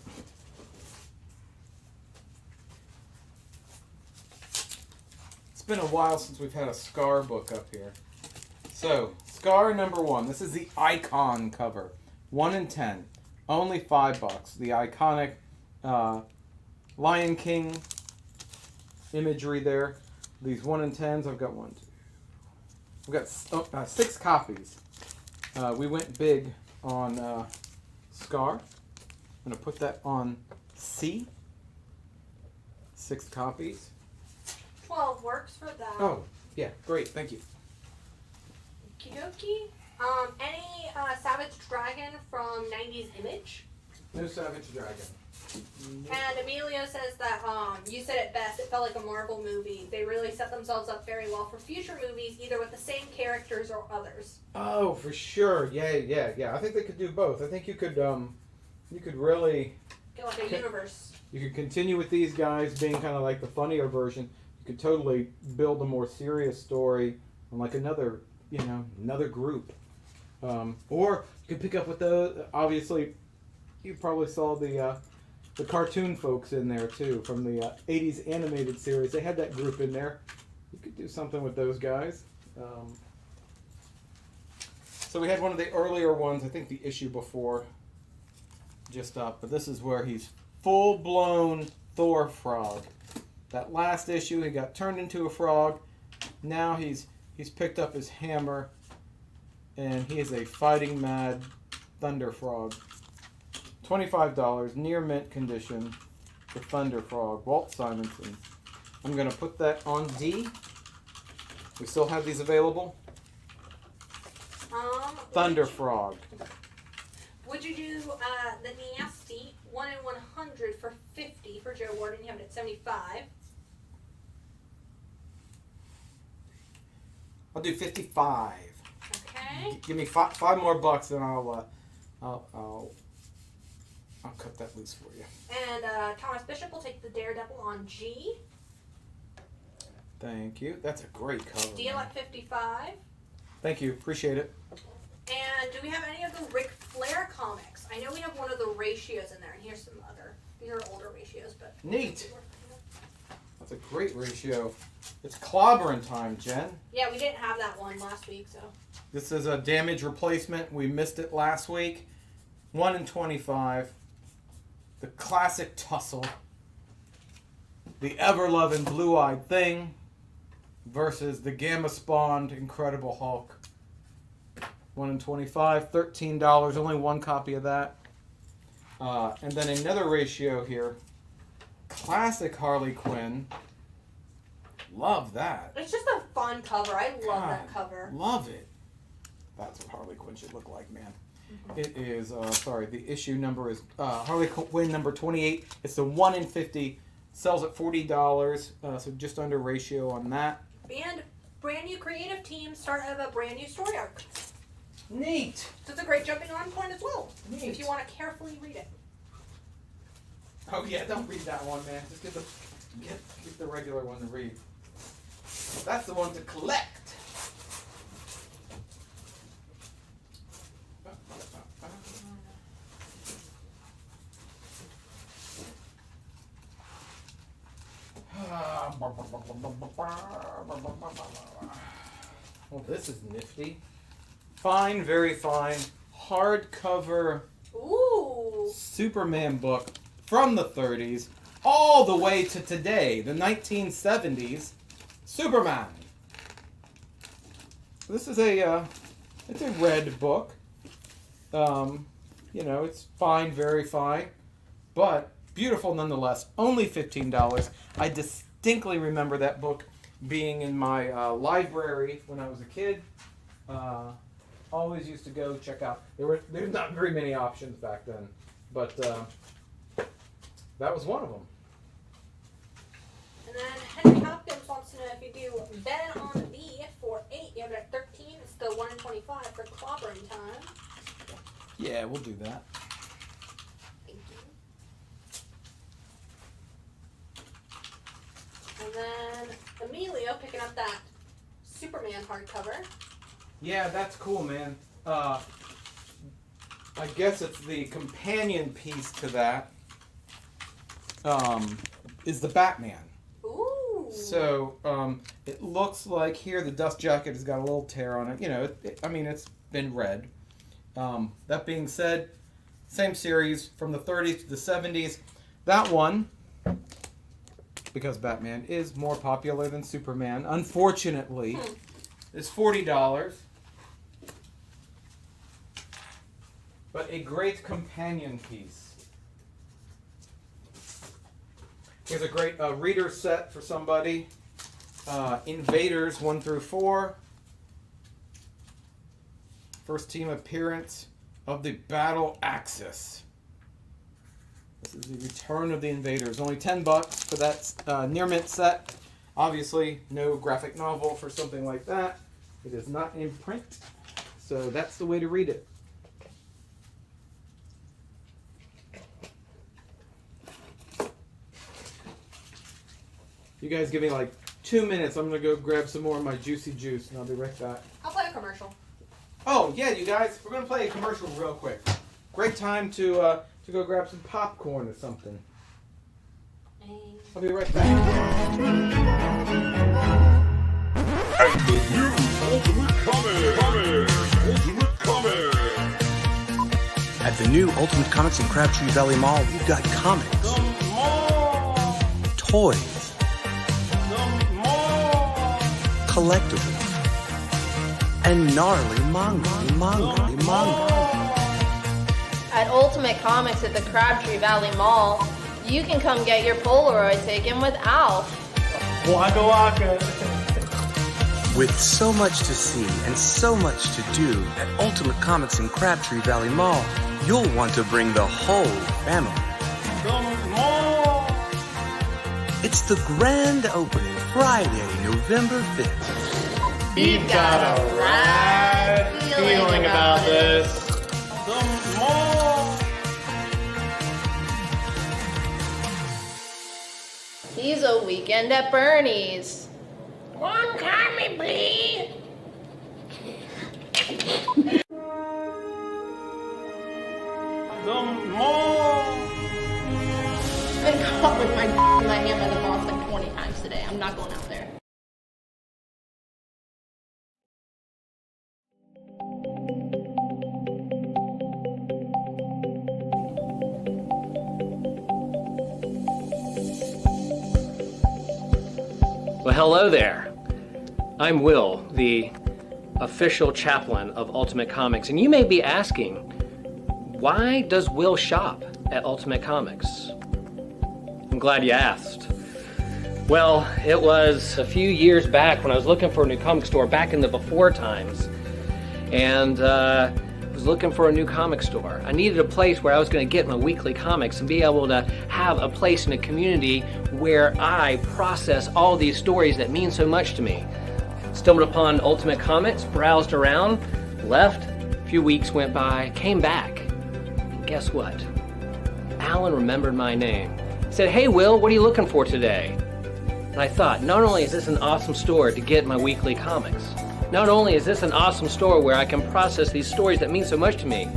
It's been a while since we've had a Scar book up here. So, Scar number 1. This is the Icon cover. 1 in 10. Only $5. The iconic Lion King imagery there. These 1 in 10s, I've got 1, 2. I've got 6 copies. We went big on Scar. I'm going to put that on C. 6 copies. 12 works for that. Oh, yeah, great, thank you. Okie dokie. Any Savage Dragon from 90s Image? No Savage Dragon. And Emilio says that you said it best, it felt like a Marvel movie. They really set themselves up very well for future movies, either with the same characters or others. Oh, for sure. Yeah. I think they could do both. I think you could really Get like a universe. You could continue with these guys being kind of like the funnier version. You could totally build a more serious story on like another group. Or you could pick up with those. Obviously, you probably saw the cartoon folks in there too from the 80s animated series. They had that group in there. You could do something with those guys. So we had one of the earlier ones, I think the issue before, just up. But this is where he's full-blown Thor frog. That last issue, he got turned into a frog. Now he's picked up his hammer, and he is a fighting mad thunder frog. $25, near mint condition, for Thunder Frog, Walt Simonson. I'm going to put that on D. We still have these available. Thunder Frog. Would you do the Nasty 1 in 100 for $50 for Joe Warden? You have it at $75. I'll do 55. Okay. Give me five more bucks, and I'll cut that loose for you. And Thomas Bishop will take the Daredevil on G. Thank you. That's a great cover. Deal man. at $55. Thank you. Appreciate it. And do we have any of the Ric Flair comics? I know we have one of the ratios in there, and here's some other. These are older ratios, but Neat. That's a great ratio. It's clobbering time, Jen. yeah, we didn't have that one last week, so. This is a damage replacement. We missed it last week. 1 in 25. The classic tussle. The ever-loving blue-eyed thing versus the gamma-spawned Incredible Hulk. 1 in 25, $13. Only one copy of that. And then another ratio here. Classic Harley Quinn. Love that. It's just a fun cover. I love that cover. Love it. That's what Harley Quinn should look like, man. It is, the issue number is Harley Quinn number 28. It's the 1 in 50. Sells at $40, so just under ratio on that. And brand new creative team start of a brand new story arc. Neat. So it's a great jumping on point as well. Neat. If you want to carefully read it. Oh yeah, don't read that one, man. Just get the regular one to read. That's the one to collect. Well, this is nifty. Fine, very fine. Hardcover Superman book from the 30s all the way to today, the 1970s. Superman. This is it's a red book. It's fine, very fine, but beautiful nonetheless. Only $15. I distinctly remember that book being in my library when I was a kid. Always used to go check out. There's not very many options back then, but that was one of them. And then Henry Hopkins wants to know if you do Ben on B for 8, you have it at 13. It's the 1 in 25 for clobbering time. Yeah, we'll do that. Thank you. And then Emilio picking up that Superman hardcover. Yeah, that's cool, man. I guess it's the companion piece to that. Is the Batman. Ooh. So it looks like here the dust jacket has got a little tear on it. It's been read. That being said, same series from the 30s to the 70s. That one, because Batman is more popular than Superman, unfortunately, is $40. But a great companion piece. Here's a great reader set for somebody. Invaders 1 through 4. First team appearance of the Battle Axis. This is the return of the Invaders. Only $10 for that near mint set. Obviously, no graphic novel for something like that. It is not in print, so that's the way to read it. You guys give me like 2 minutes. I'm going to go grab some more of my juicy juice, and I'll be right back. I'll play a commercial. Oh, yeah, you guys. We're going to play a commercial real quick. Great time to go grab some popcorn or something. I'll be right back. And the new Ultimate Comics. At the new Ultimate Comics in Crabtree Valley Mall, we've got comics, toys, collectibles, and gnarly manga. At Ultimate Comics at the Crabtree Valley Mall, you can come get your Polaroid taken with Alf. Waka waka. With so much to see and so much to do at Ultimate Comics in Crabtree Valley Mall, you'll want to bring the whole family. It's the grand opening Friday, November 5th. We've got a rad feeling about this. He's a weekend at Bernie's. One comic, please. I've been caught with my in my hand by the boss like 20 times today. I'm not going out there. Well, hello there. I'm Will, the official chaplain of Ultimate Comics, and you may be asking, why does Will shop at Ultimate Comics? I'm glad you asked. Well, it was a few years back when I was looking for a new comic store back in the before times, and I was looking for a new comic store. I needed a place where I was going to get my weekly comics and be able to have a place in a community where I process all these stories that mean so much to me. Stumbled upon Ultimate Comics, browsed around, left, a few weeks went by, came back, and guess what? Alan remembered my name. He said, "Hey Will, what are you looking for today?" And I thought, not only is this an awesome store to get my weekly comics, not only is this an awesome store where I can process these stories that mean so much to me,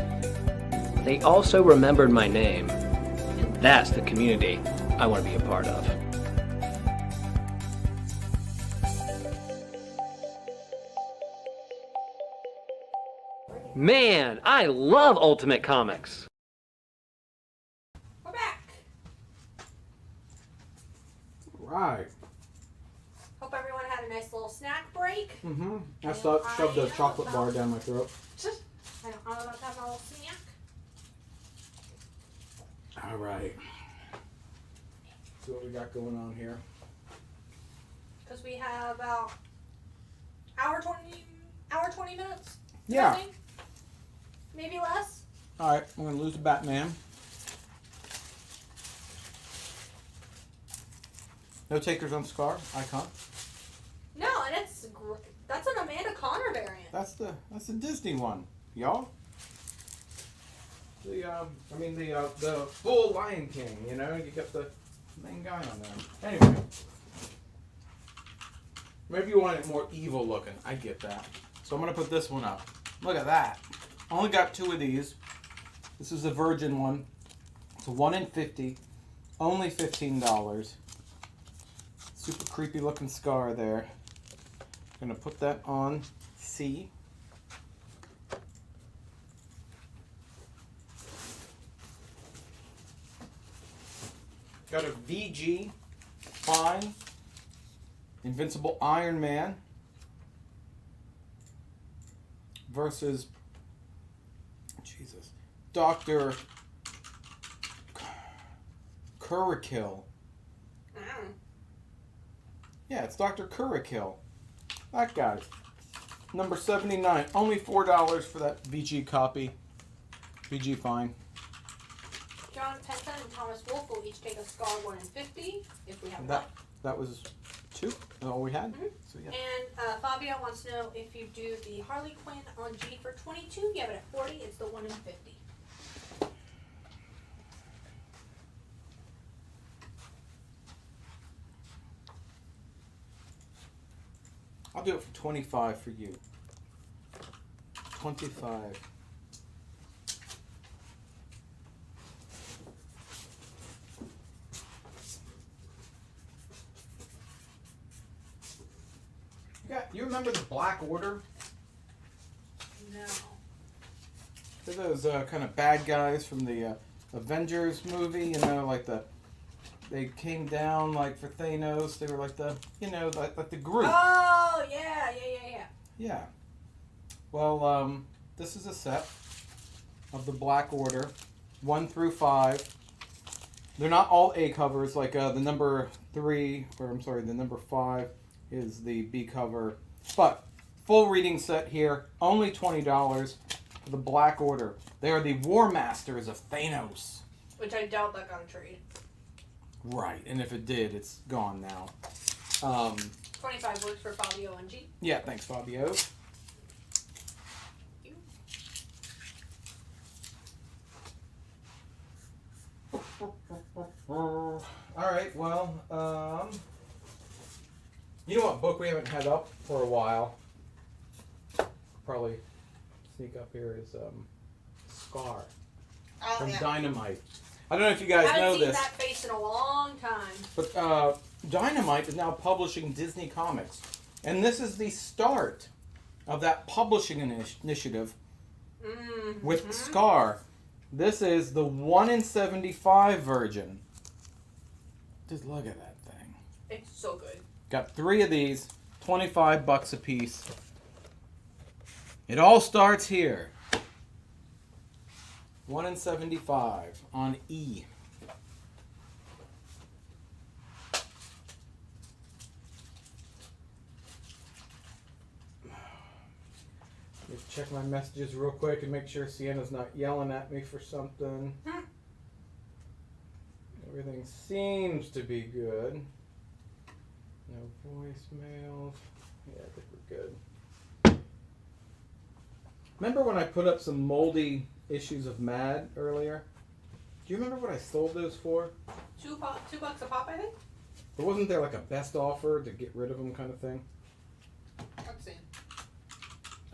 they also remembered my name. And that's the community I want to be a part of. Man, I love Ultimate Comics. We're back. Right. Hope everyone had a nice little snack break. Mm-hmm. I shoved a chocolate bar down my throat. I'm about to have my little snack. All right. See what we got going on here. Because we have about hour 20 minutes. Yeah. Nothing? Maybe less. All right, I'm gonna lose the Batman. No takers on Scar icon. No, and that's an Amanda Connor variant. That's the Disney one, y'all. The full Lion King. You know, you got the main guy on there. Anyway, maybe you want it more evil looking. I get that. So I'm gonna put this one up. Look at that. Only got 2 of these. This is the Virgin one. It's a 1 in 50. Only $15. Super creepy looking Scar there. Gonna put that on C. Got a VG Fine Invincible Iron Man versus Dr. Currikill. Yeah, it's Dr. Currikill. That guy. Number 79. Only $4 for that VG copy. VG Fine. John Penta and Thomas Wolfe will each take a Scar 1 in 50 if we have that. That was 2. That's all we had. Mm-hmm. So yeah. And Fabio wants to know if you do the Harley Quinn on G for 22. You have it at 40. It's the 1 in 50. I'll do it for 25 for you. 25. You remember the Black Order? No. They're those kind of bad guys from the Avengers movie, you know, like they came down like for Thanos. They were like the, you know, like the group. Oh, yeah. Yeah. Well, this is a set of the Black Order, 1 through 5. They're not all A covers, like the number 3, or I'm sorry, the number 5 is the B cover. But full reading set here, only $20 for the Black Order. They are the War Masters of Thanos. Which I doubt that got a trade. Right, and if it did, it's gone now. 25 works for Fabio and G. Yeah, thanks, Fabio. Alright, well, you know what book we haven't had up for a while? Probably sneak up here is Scar Oh, from yeah. Dynamite. I don't know if you guys I haven't know seen this, that face in a long time. but Dynamite is now publishing Disney Comics. And this is the start of that publishing initiative with Scar. This is the 1 in 75 version. Just look at that thing. It's so good. Got 3 of these, $25 a piece. It all starts here. 1 in 75 on E. Just check my messages real quick and make sure Sienna's not yelling at me for something. Everything seems to be good. No voicemails. Yeah, I think we're good. Remember when I put up some moldy issues of Mad earlier? Do you remember what I sold those for? $2 a pop, I think. But wasn't there like a best offer to get rid of them kind of thing? Let's see.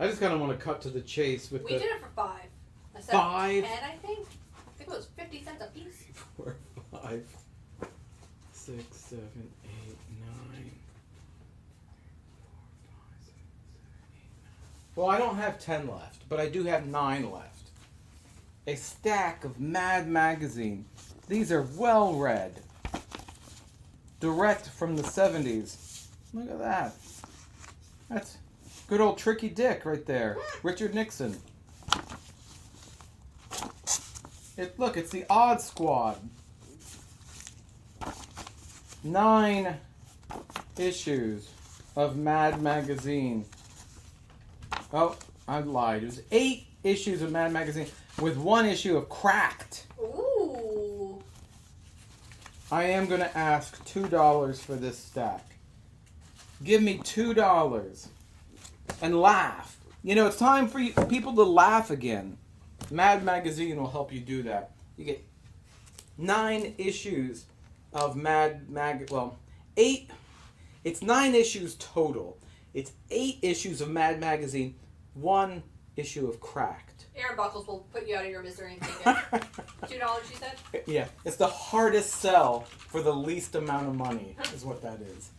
I just kind of want to cut to the chase with We the did it for 5. I said 5? 10, I think. I think it was 50 cents a piece. 4, 5, 6, 7, 8, 9. Well, I don't have 10 left, but I do have 9 left. A stack of Mad Magazine. These are well read. Direct from the 70s. Look at that. That's good old Tricky Dick right there. Richard Nixon. Look, it's the Odd Squad. 9 issues of Mad Magazine. Oh, I lied. It was 8 issues of Mad Magazine with 1 issue of Cracked. Ooh. I am going to ask $2 for this stack. Give me $2 and laugh. You know, it's time for people to laugh again. Mad Magazine will help you do that. You get 9 issues of well, 8. It's 9 issues total. It's 8 issues of Mad Magazine, 1 issue of Cracked. Aaron Buckles will put you out of your misery and take it. $2, you said? Yeah, it's the hardest sell for the least amount of money, is what that is.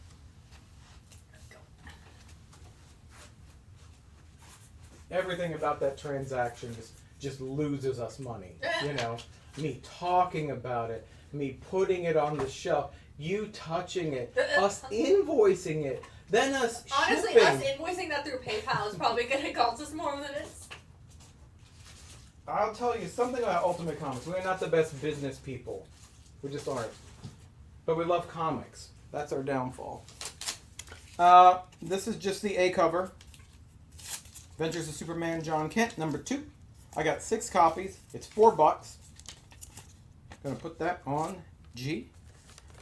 Everything about that transaction just loses us money. You know, me talking about it, me putting it on the shelf, you touching it, us invoicing it, then us Honestly, shipping. us invoicing that through PayPal is probably going to cost us more than it's. I'll tell you something about Ultimate Comics. We're not the best business people. We just aren't. But we love comics. That's our downfall. This is just the A cover. Adventures of Superman, John Kent, number 2. I got 6 copies. It's $4. Gonna put that on G.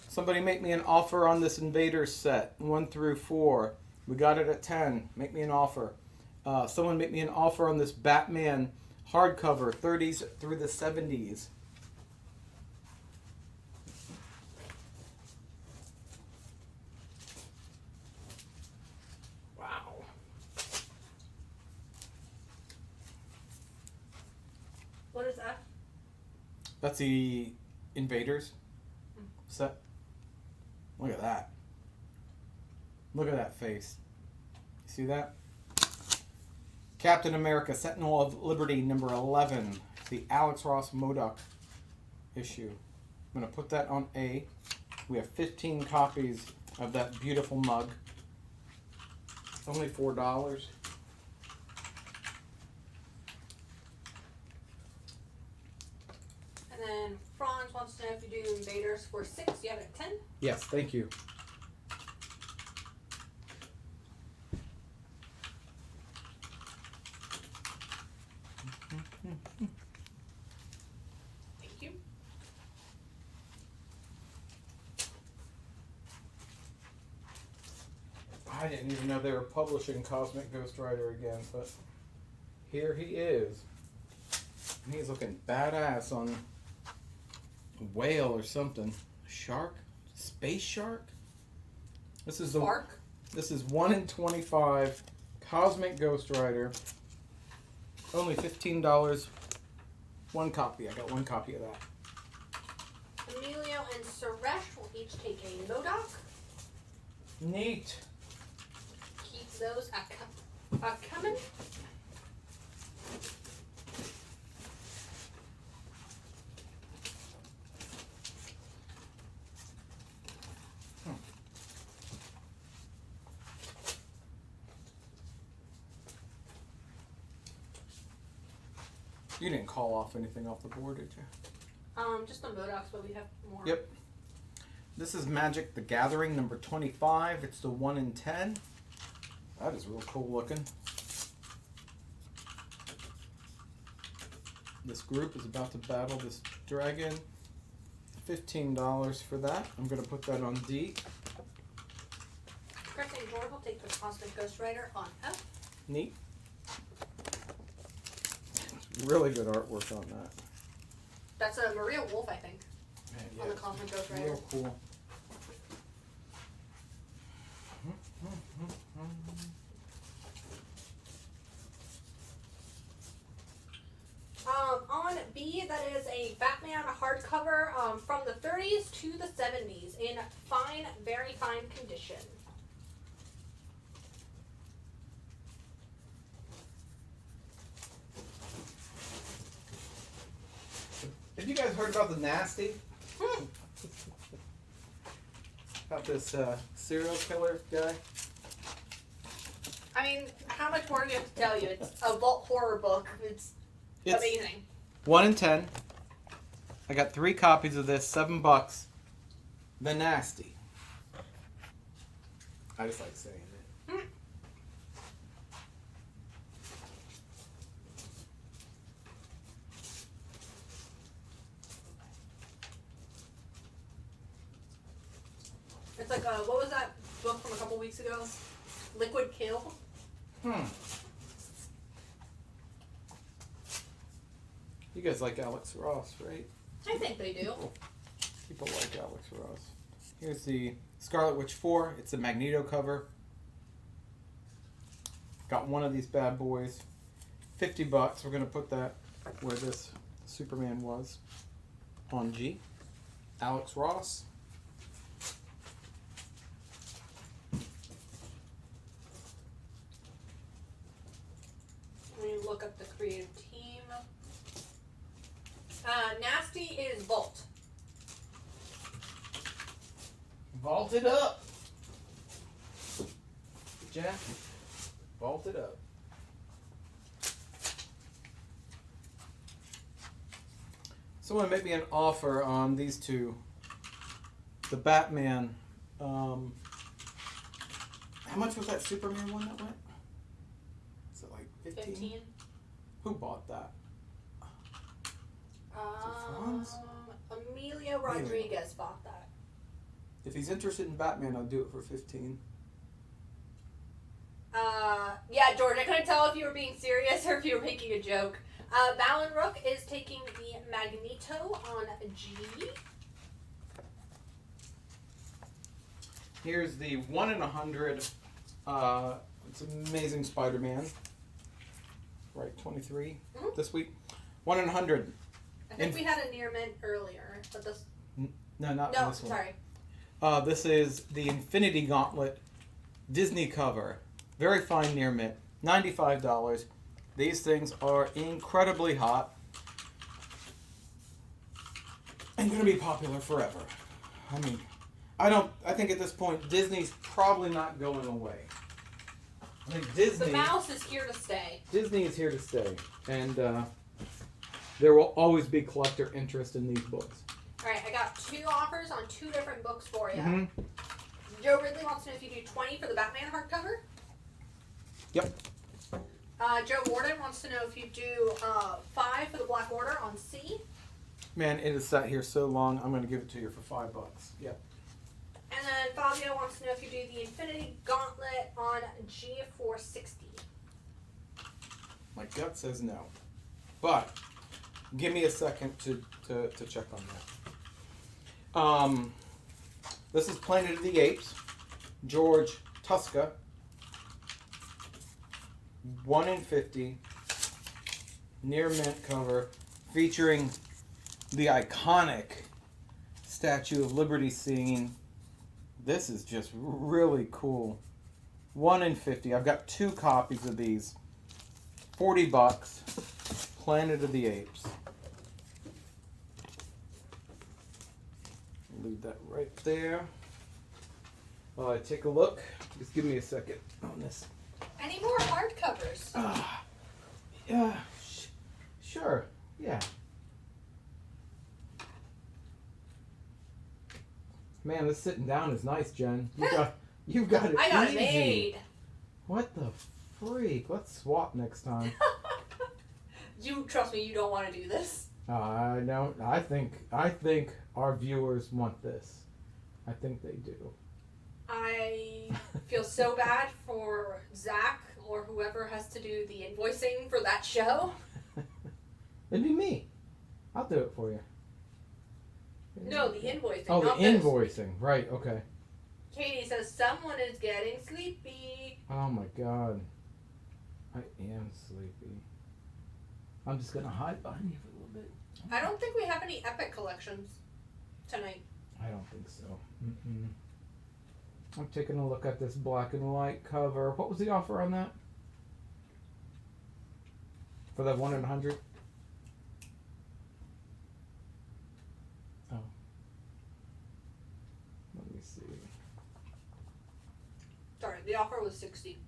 Somebody make me an offer on this Invaders set, 1 through 4. We got it at 10. Make me an offer. Someone make me an offer on this Batman hardcover, 30s through the 70s. Wow. What is that? That's the Invaders set. Look at that. Look at that face. You see that? Captain America, Sentinel of Liberty, number 11. The Alex Ross Modoc issue. I'm going to put that on A. We have 15 copies of that beautiful mug. Only $4. And then Franz wants to know if you do Invaders for 6. You have it at 10? Yes, thank you. Thank you. I didn't even know they were publishing Cosmic Ghost Rider again, but here he is. And he's looking badass on a whale or something. Shark? Space shark? This is This is 1 in 25 Cosmic Ghost Rider. Only $15. One copy. I got one copy of that. Emilio and Suresh will each take a Modoc. Neat. Keep those coming. You didn't call off anything off the board, did you? Just the Modocs, but we have more. Yep. This is Magic the Gathering number 25. It's the 1 in 10. That is real cool looking. This group is about to battle this dragon. $15 for that. I'm going to put that on D. Chris and George will take the Cosmic Ghost Rider on F. Neat. Really good artwork on that. That's a Maria Wolf, I think. Yeah, on the Cosmic Ghost Rider. real cool. On B, that is a Batman hardcover from the 30s to the 70s in fine, very fine condition. Have you guys heard about the Nasty? About this serial killer guy? I mean, how much more do you have to tell you? It's a vault horror book. It's amazing. 1 in 10. I got 3 copies of this, $7. The Nasty. I just like saying it. It's like, what was that book from a couple weeks ago? Liquid Kill? You guys like Alex Ross, right? I think they do. People like Alex Ross. Here's the Scarlet Witch 4. It's a Magneto cover. Got one of these bad boys. $50. We're going to put that where this Superman was. On G. Alex Ross. Let me look up the creative team. Nasty is Vault. Vault it up. Jack. Vault it up. Someone made me an offer on these two. The Batman. How much was that Superman one that went? Is it like 15? Who bought that? Emilio Rodriguez bought that. If he's interested in Batman, I'll do it for 15. Yeah, George, I couldn't tell if you were being serious or if you were making a joke. Valen Rook is taking the Magneto on G. Here's the 1 in 100. It's Amazing Spider-Man. Right, 23 this week. 1 in 100. I think we had a near mint earlier, but this. No, not No, this one. sorry. This is the Infinity Gauntlet Disney cover. Very fine near mint. $95. These things are incredibly hot. And going to be popular forever. I mean, I think at this point, Disney's probably not going away. I think Disney... The mouse is here to stay. Disney is here to stay. And there will always be collector interest in these books. Alright, I got 2 offers on 2 different books for you. Mm-hmm. Joe Ridley wants to know if you do 20 for the Batman hardcover. Yep. Joe Warden wants to know if you do 5 for the Black Order on C. Man, it has sat here so long, I'm going to give it to you for $5. Yep. And then Fabio wants to know if you do the Infinity Gauntlet on G for $60. My gut says no. But give me a second to check on that. This is Planet of the Apes. George Tuska. 1 in 50. near mint cover featuring the iconic Statue of Liberty scene. This is just really cool. 1 in 50. I've got 2 copies of these. $40. Planet of the Apes. Leave that right there. While I take a look. Just give me a second on this. Any more hardcovers? Yeah, sure. Yeah. Man, this sitting down is nice, Jen. You've got it I got easy. it made. What the freak? Let's swap next time. You trust me, you don't want to do this. I don't. I think our viewers want this. I think they do. I feel so bad for Zach or whoever has to do the invoicing for that show. It'd be me. I'll do it for you. No, the invoicing. Oh, the not this. invoicing. Right. Okay. Katie says someone is getting sleepy. Oh my God. I am sleepy. I'm just gonna hide behind you for a little bit. I don't think we have any epic collections tonight. I don't think so. Mm-mm. I'm taking a look at this black and white cover. What was the offer on that? For that 1 in 100? Oh. Let me see. Sorry, the offer was 60.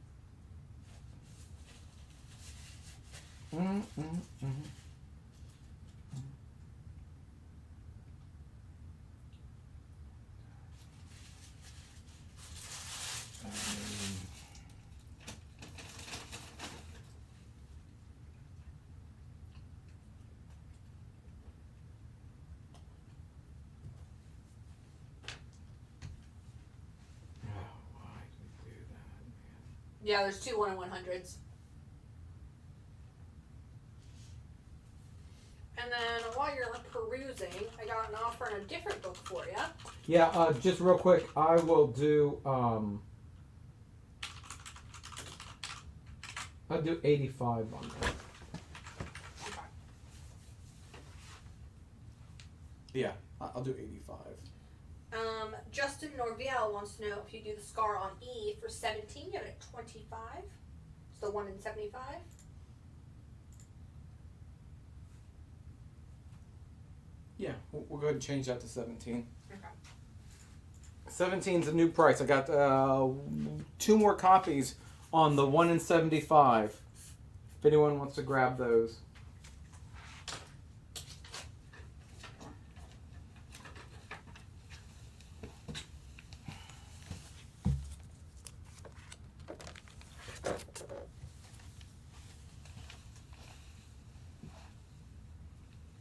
Yeah, there's 2 1 in 100s. And then while you're perusing, I got an offer on a different book for you. Yeah, just real quick, I will do, I'll do 85 on that. Yeah, I'll do 85. Justin Norviel wants to know if you do the scar on E for 17, you have it at 25. It's the 1 in 75. Yeah, we'll go ahead and change that to 17. Okay. 17's a new price. I got 2 more copies on the 1 in 75. If anyone wants to grab those.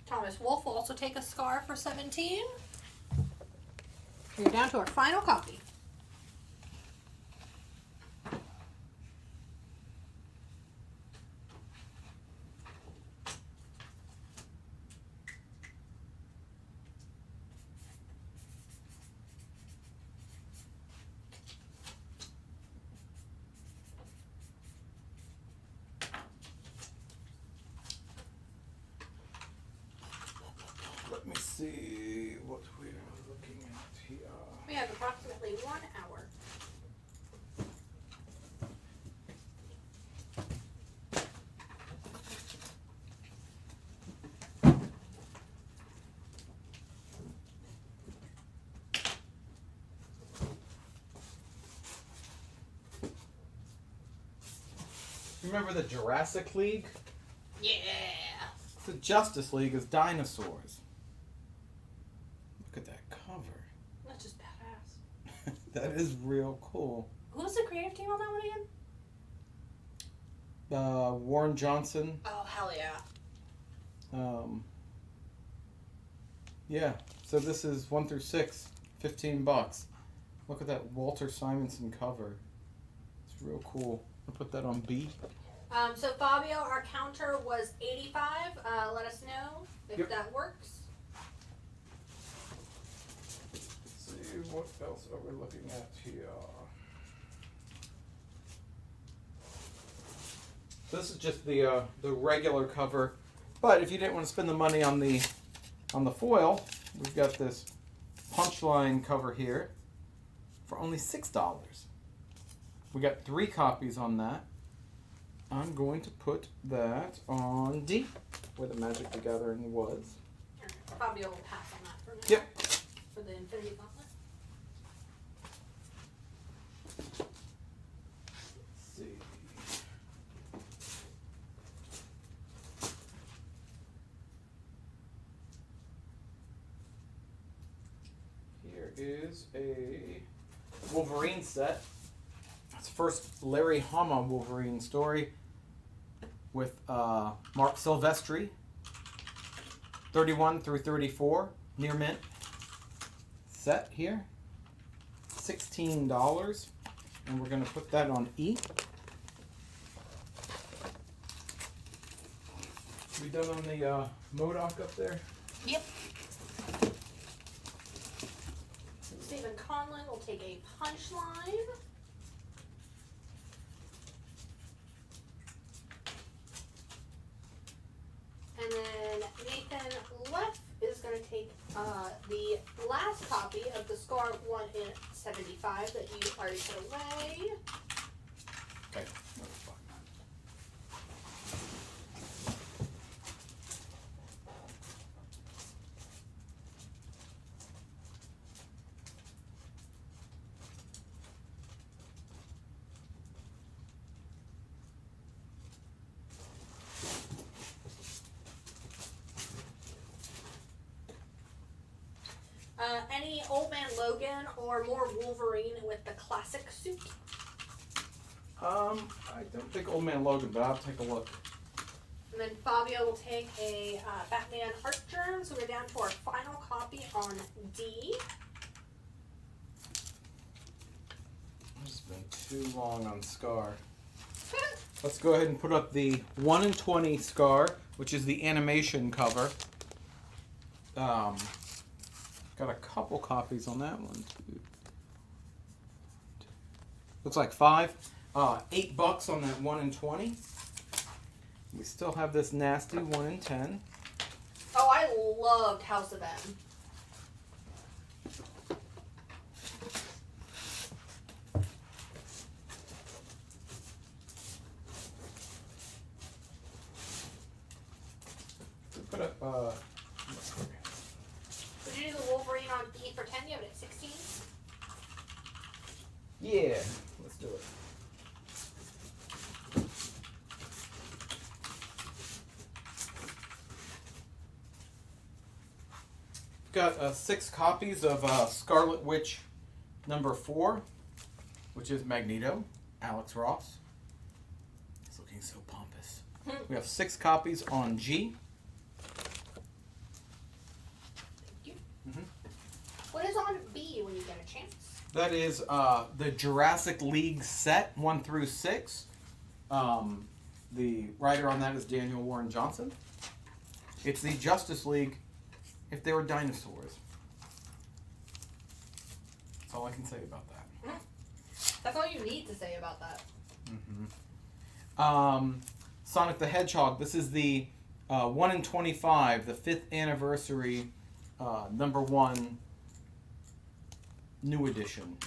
Thomas Wolfe will also take a scar for 17. You're down to our final copy. Let me see what we're looking at here. We have approximately 1 hour. Remember the Jurassic League? Yeah. The Justice League is dinosaurs. Look at that cover. That's just badass. That is real cool. Who was the creative team on that one again? Warren Johnson. Oh, hell yeah. Yeah, so this is 1 through 6, $15. Look at that Walter Simonson cover. It's real cool. I'll put that on B. So Fabio, our counter was 85. Let us know if that works. Let's see, what else are we looking at here? So this is just the regular cover, but if you didn't want to spend the money on the foil, we've got this punchline cover here for only $6. We got 3 copies on that. I'm going to put that on D, where the Magic the Gathering was. Probably will pass on that for now. Yep. For the Infinity Gauntlet. Let's see. Here is a Wolverine set. It's the first Larry Hama Wolverine story with Mark Silvestri. 31 through 34, near mint. Set here. $16. And we're going to put that on E. We done on the MODOK up there? Yep. Stephen Conlon will take a punchline. And then Nathan Leff is going to take the last copy of the Scar 1 in 75 that you already put away. Okay. Any Old Man Logan or more Wolverine with the classic suit? I don't think Old Man Logan, but I'll take a look. And then Fabio will take a Batman Art Germ, so we're down to our final copy on D. It's been too long on Scar. Let's go ahead and put up the 1 in 20 Scar, which is the animation cover. Got a couple copies on that one too. Looks like 5. $8 on that 1 in 20. We still have this nasty 1 in 10. Oh, I loved House of M. Put up, Would you do the Wolverine on E for 10? You have it at 16? yeah, let's do it. Got 6 copies of Scarlet Witch number 4, which is Magneto, Alex Ross. He's looking so pompous. We have 6 copies on G. What is on B when you get a chance? That is the Jurassic League set 1 through 6. The writer on that is Daniel Warren Johnson. It's the Justice League if they were dinosaurs. That's all I can say about that. That's all you need to say about that. Sonic the Hedgehog. This is the 1 in 25, the 5th anniversary number 1 new edition.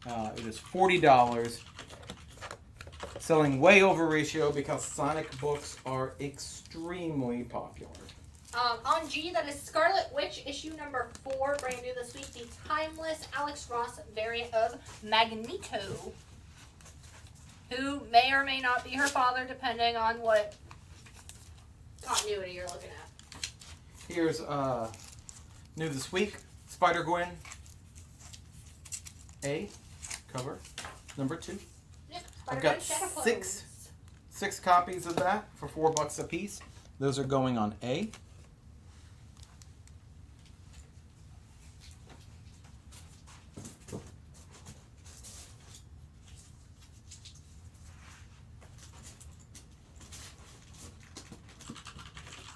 It is $40. Selling way over ratio because Sonic books are extremely popular. On G, that is Scarlet Witch issue number 4, brand new this week, the timeless Alex Ross variant of Magneto, who may or may not be her father, depending on what continuity you're looking at. Here's new this week, Spider-Gwen A cover number 2. Yep, I've got Shadow Clones. six copies of that for $4 a piece. Those are going on A.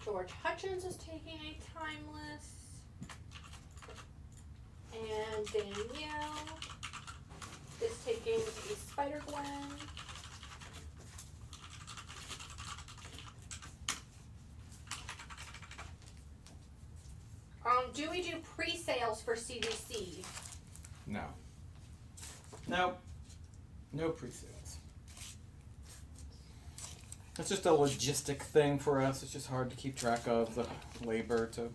George Hutchins is taking a timeless. And Danielle is taking a Spider-Gwen. Do we do pre-sales for CDC? No. No. No pre-sales. It's just a logistic thing for us. It's just hard to keep track of the labor to.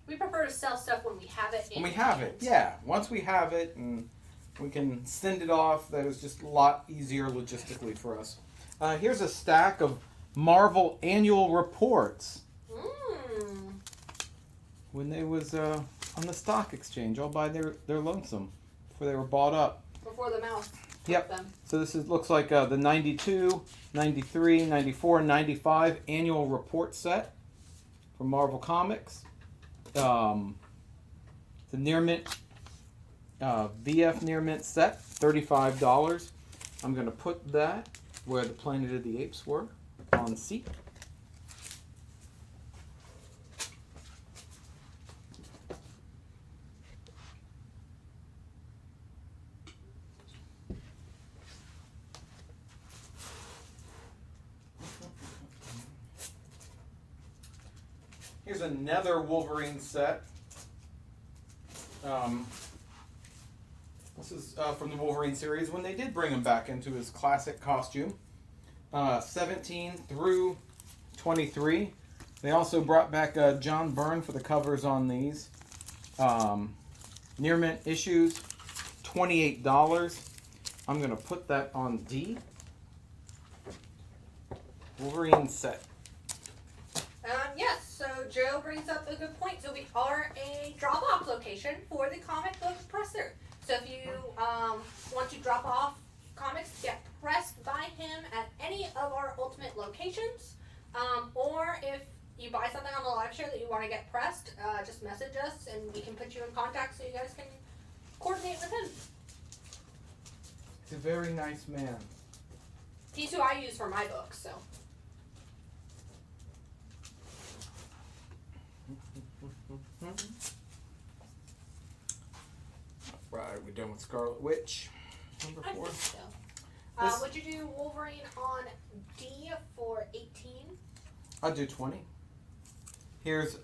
We prefer to sell stuff when we have it. When we have it, yeah. Once we have it and we can send it off, that is just a lot easier logistically for us. Here's a stack of Marvel annual reports. When they was on the stock exchange, all by their lonesome, before they were bought up. Before the mouse. Yep. Them. So this looks like the 92, 93, 94, 95 annual report set from Marvel Comics. The near mint VF near mint set, $35. I'm going to put that where the Planet of the Apes were on C. Here's another Wolverine set. This is from the Wolverine series when they did bring him back into his classic costume. 17 through 23. They also brought back John Byrne for the covers on these. Near mint issues, $28. I'm going to put that on D. Wolverine set. Yes, so Joe brings up a good point. So we are a drop-off location for the comic book presser. So if you want to drop off comics to get pressed by him at any of our Ultimate locations, or if you buy something on the live show that you want to get pressed, just message us and we can put you in contact so you guys can coordinate with him. He's a very nice man. He's who I use for my books, so. Right, we're done with Scarlet Witch. Number 4. I think so. Would you do Wolverine on D for 18? I'll do 20. Here's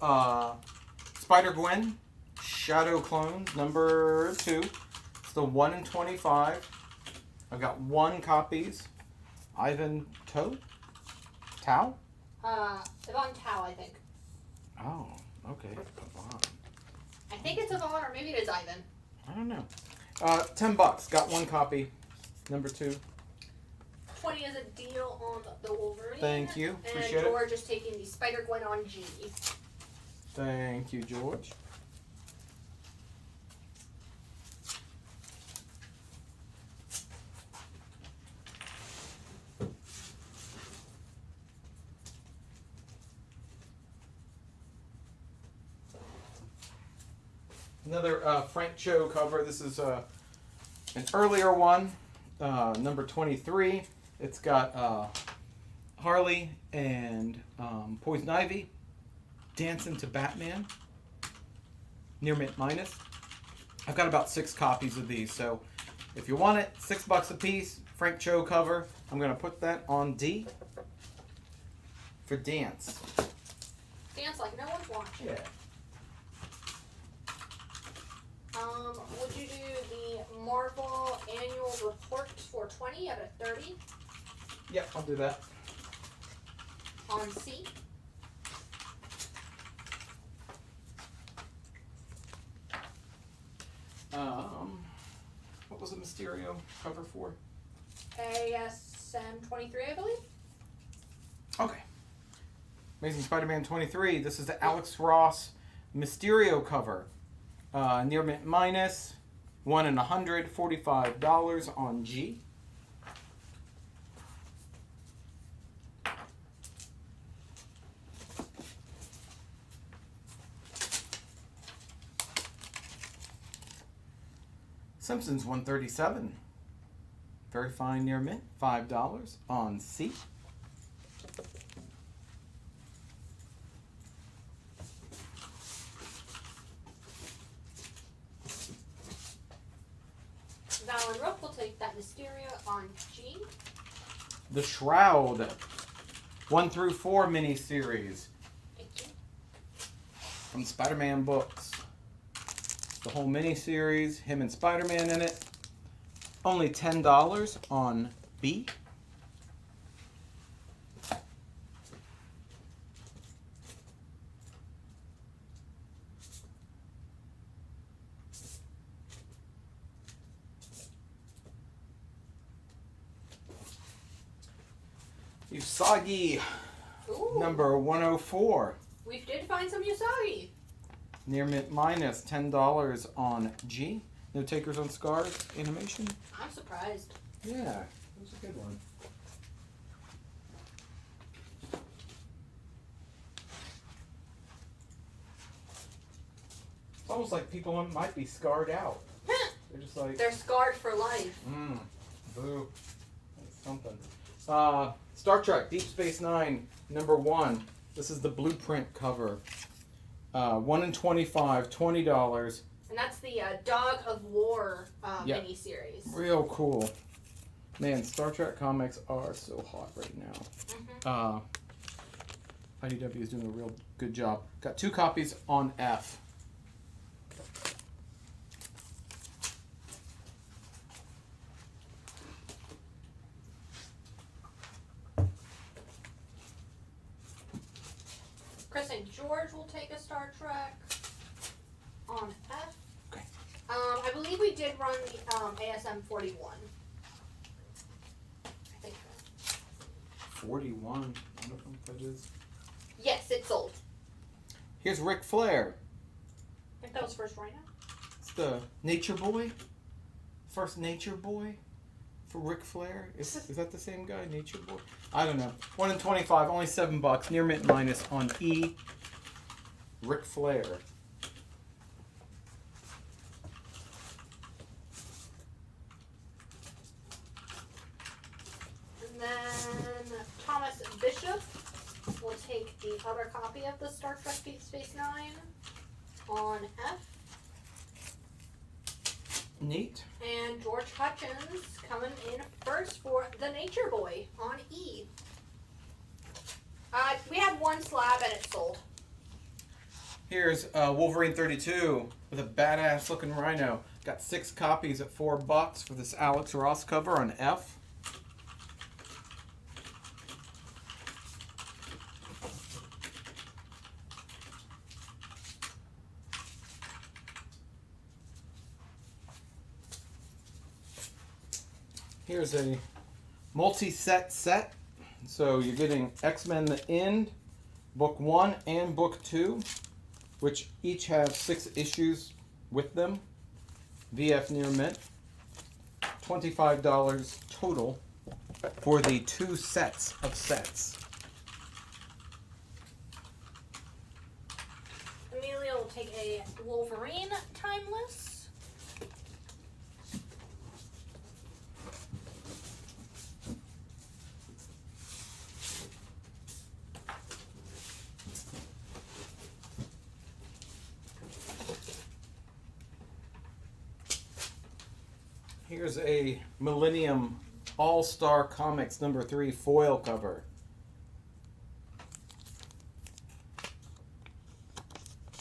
Spider-Gwen, Shadow Clones, number 2. It's the 1 in 25. I've got 1 copies. Ivan Tao? Yvonne Tao, I think. Oh, okay. Yvonne. I think it's Yvonne, or maybe it is Ivan. I don't know. $10. Got 1 copy. Number 2. 20 is a deal on the Wolverine. Thank you. Appreciate and it. George is taking the Spider-Gwen on G. Thank you, George. Another Frank Cho cover. This is an earlier one, number 23. It's got Harley and Poison Ivy dancing to Batman. Near mint minus. I've got about 6 copies of these, so if you want it, $6 a piece. Frank Cho cover. I'm going to put that on D for dance. Dance like no one's watching. Yeah. Would you do the Marvel annual report for 20 out of 30 Yep, I'll do that. on C? What was the Mysterio cover for? ASM 23, I believe. Okay. Amazing Spider-Man 23. This is the Alex Ross Mysterio cover. Near mint minus. 1 in 100. $45 on G. Simpsons 137. Very fine near mint. $5 on C. Val and Rook will take that Mysterio on G. The Shroud 1 through 4 miniseries. Thank you. from Spider-Man books. The whole mini-series, him and Spider-Man in it. Only $10 on B. Usagi, number 104. We did find some Usagi. Near mint minus $10 on G. No takers on Scars animation. I'm surprised. Yeah, that was a good one. It's almost like people might be scarred out. They're just like... They're scarred for life. Boo. That's something. Star Trek Deep Space Nine, number 1. This is the blueprint cover. 1 in 25, $20. And that's the Dog of War Yep. miniseries. Real cool. Man, Star Trek comics are so hot right now. IDW is doing a real good job. Got 2 copies on F. Chris and George will take a Star Trek on F. Okay. I believe we did run the ASM 41. I think so. 41. I don't know if that is. Yes, it sold. Here's Ric Flair. I think that was first Rhino. It's the Nature Boy. First Nature Boy for Ric Flair. Is that the same guy, Nature Boy? I don't know. 1 in 25, only $7. Near mint minus on E. Ric Flair. And then Thomas Bishop will take the other copy of the Star Trek Deep Space Nine on F. Neat. And George Hutchins coming in first for the Nature Boy on E. We had 1 slab and it sold. Here's Wolverine 32 with a badass looking rhino. Got 6 copies at $4 for this Alex Ross cover on F. Here's a multi-set set. So you're getting X-Men The End, Book 1 and Book 2, which each have 6 issues with them. VF near mint. $25 total for the 2 sets of sets. Amelia will take a Wolverine Timeless. Here's a Millennium All-Star Comics number 3 foil cover.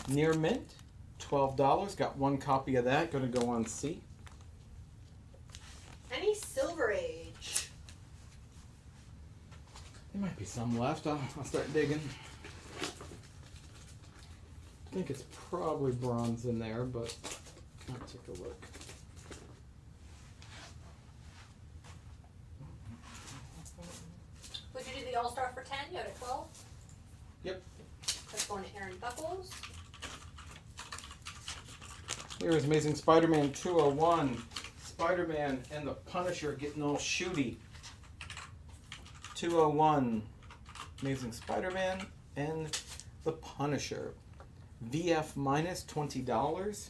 Near mint, $12. Got 1 copy of that. Going to go on C. Any Silver Age? There might be some left. I'll start digging. I think it's probably bronze in there, but I'll take a look. Would you do the All-Star for 10? You had a 12? Yep. That's going to Aaron Buckles. Here's Amazing Spider-Man 201. Spider-Man and the Punisher getting all shooty. 201. Amazing Spider-Man and the Punisher. VF minus $20.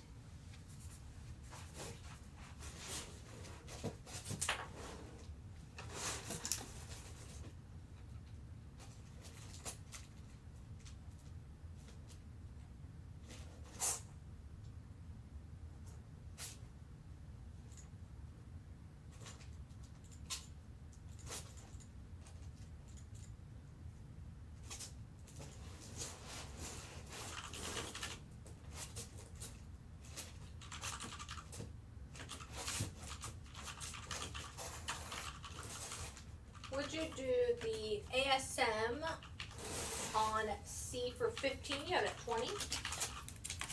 you do the ASM on C for 15? You had a 20.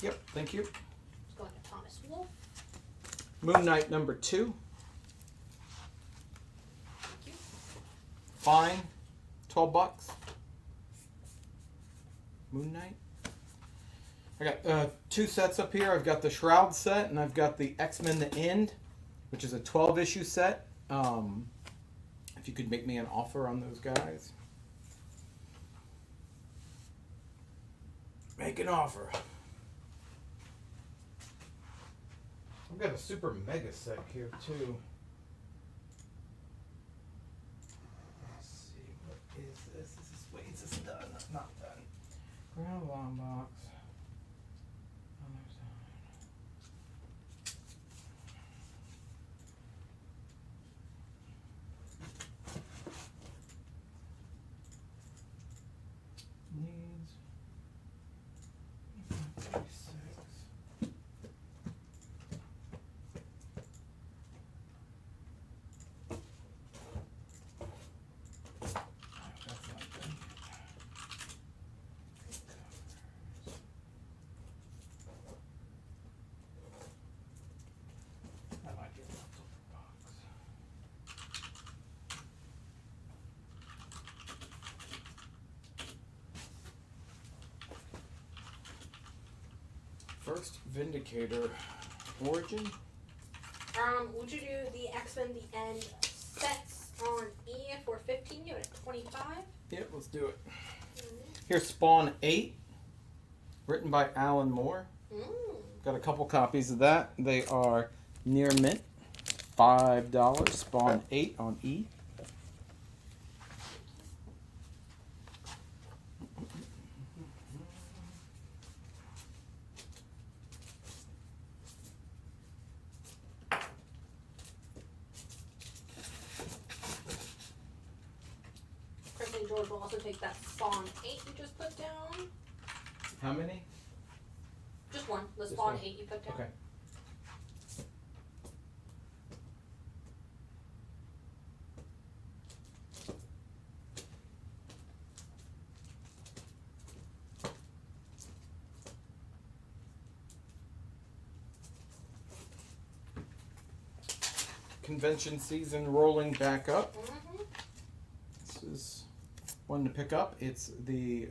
Yep, thank you. Let's go into Thomas Wolfe. Moon Knight number 2. Fine, $12. Moon Knight. I got 2 sets up here. I've got the Shroud set and I've got the X-Men The End, which is a 12-issue set. If you could make me an offer on those guys. Make an offer. I've got a super mega set here too. Let's see, what is this? Wait, is this done? Not done. Ground long box. Other side. Needs 36. That might be a leftover box. First Vindicator Origin. Would you do the X-Men The End sets on E for 15? You had a 25. Yep, let's do it. Here's Spawn 8, written by Alan Moore. Got a couple copies of that. They are near mint, $5. Spawn 8 on E. Chris and George will also take that Spawn 8 you just put down. How many? Just one. The Just Spawn one. 8 you put down. Okay. Convention season rolling back up. This is one to pick up. It's the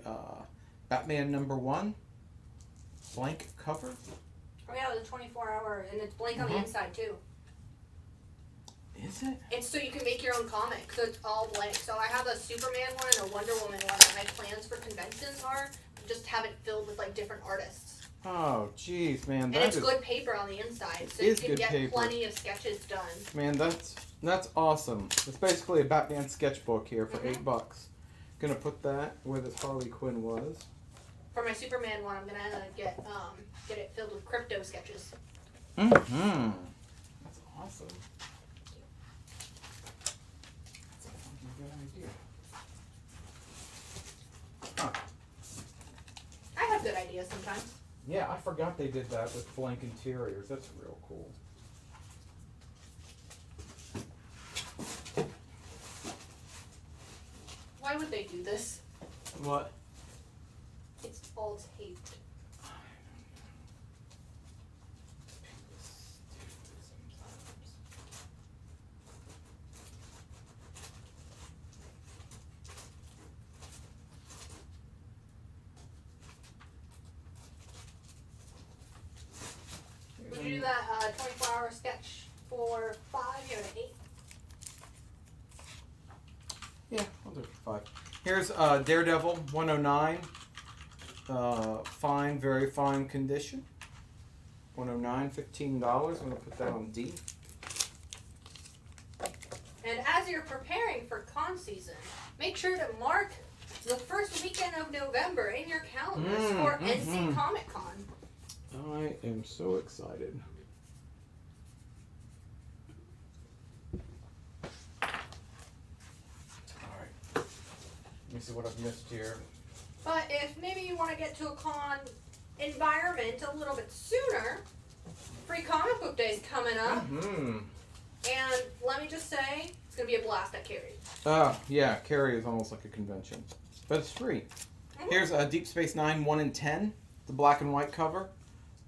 Batman #1 blank cover. Oh yeah, the 24-hour, and it's blank on the inside too. Is it? It's so you can make your own comic, so it's all blank. So I have a Superman one and a Wonder Woman one, and my plans for conventions are just have it filled with like different artists. Oh, jeez, man, And that it's is good paper on the inside, so It you is can good get paper. plenty of sketches done. man, that's awesome. It's basically a Batman sketchbook here for $8. Gonna put that where this Harley Quinn was. For my Superman one, I'm gonna get it filled with crypto sketches. That's awesome. That's a good idea. Huh. I have good ideas sometimes. Yeah, I forgot they did that with blank interiors. That's real cool. Why would they do this? What? It's all taped. Would you do that 24-hour sketch for 5? You have an 8. Yeah, I'll do it for 5. Here's Daredevil 109. Fine, very fine condition. 109, $15. I'm gonna put that on D. And as you're preparing for con season, make sure to mark the first weekend of November in your calendars for NC Comic Con. I am so excited. Alright. Let me see what I've missed here. But if maybe you want to get to a con environment a little bit sooner, Free Comic Book Day is coming up. And let me just say, It's gonna be a blast at Carrie. Yeah, Carrie is almost like a convention, but it's free. Here's Deep Space Nine 1 in 10, the black and white cover.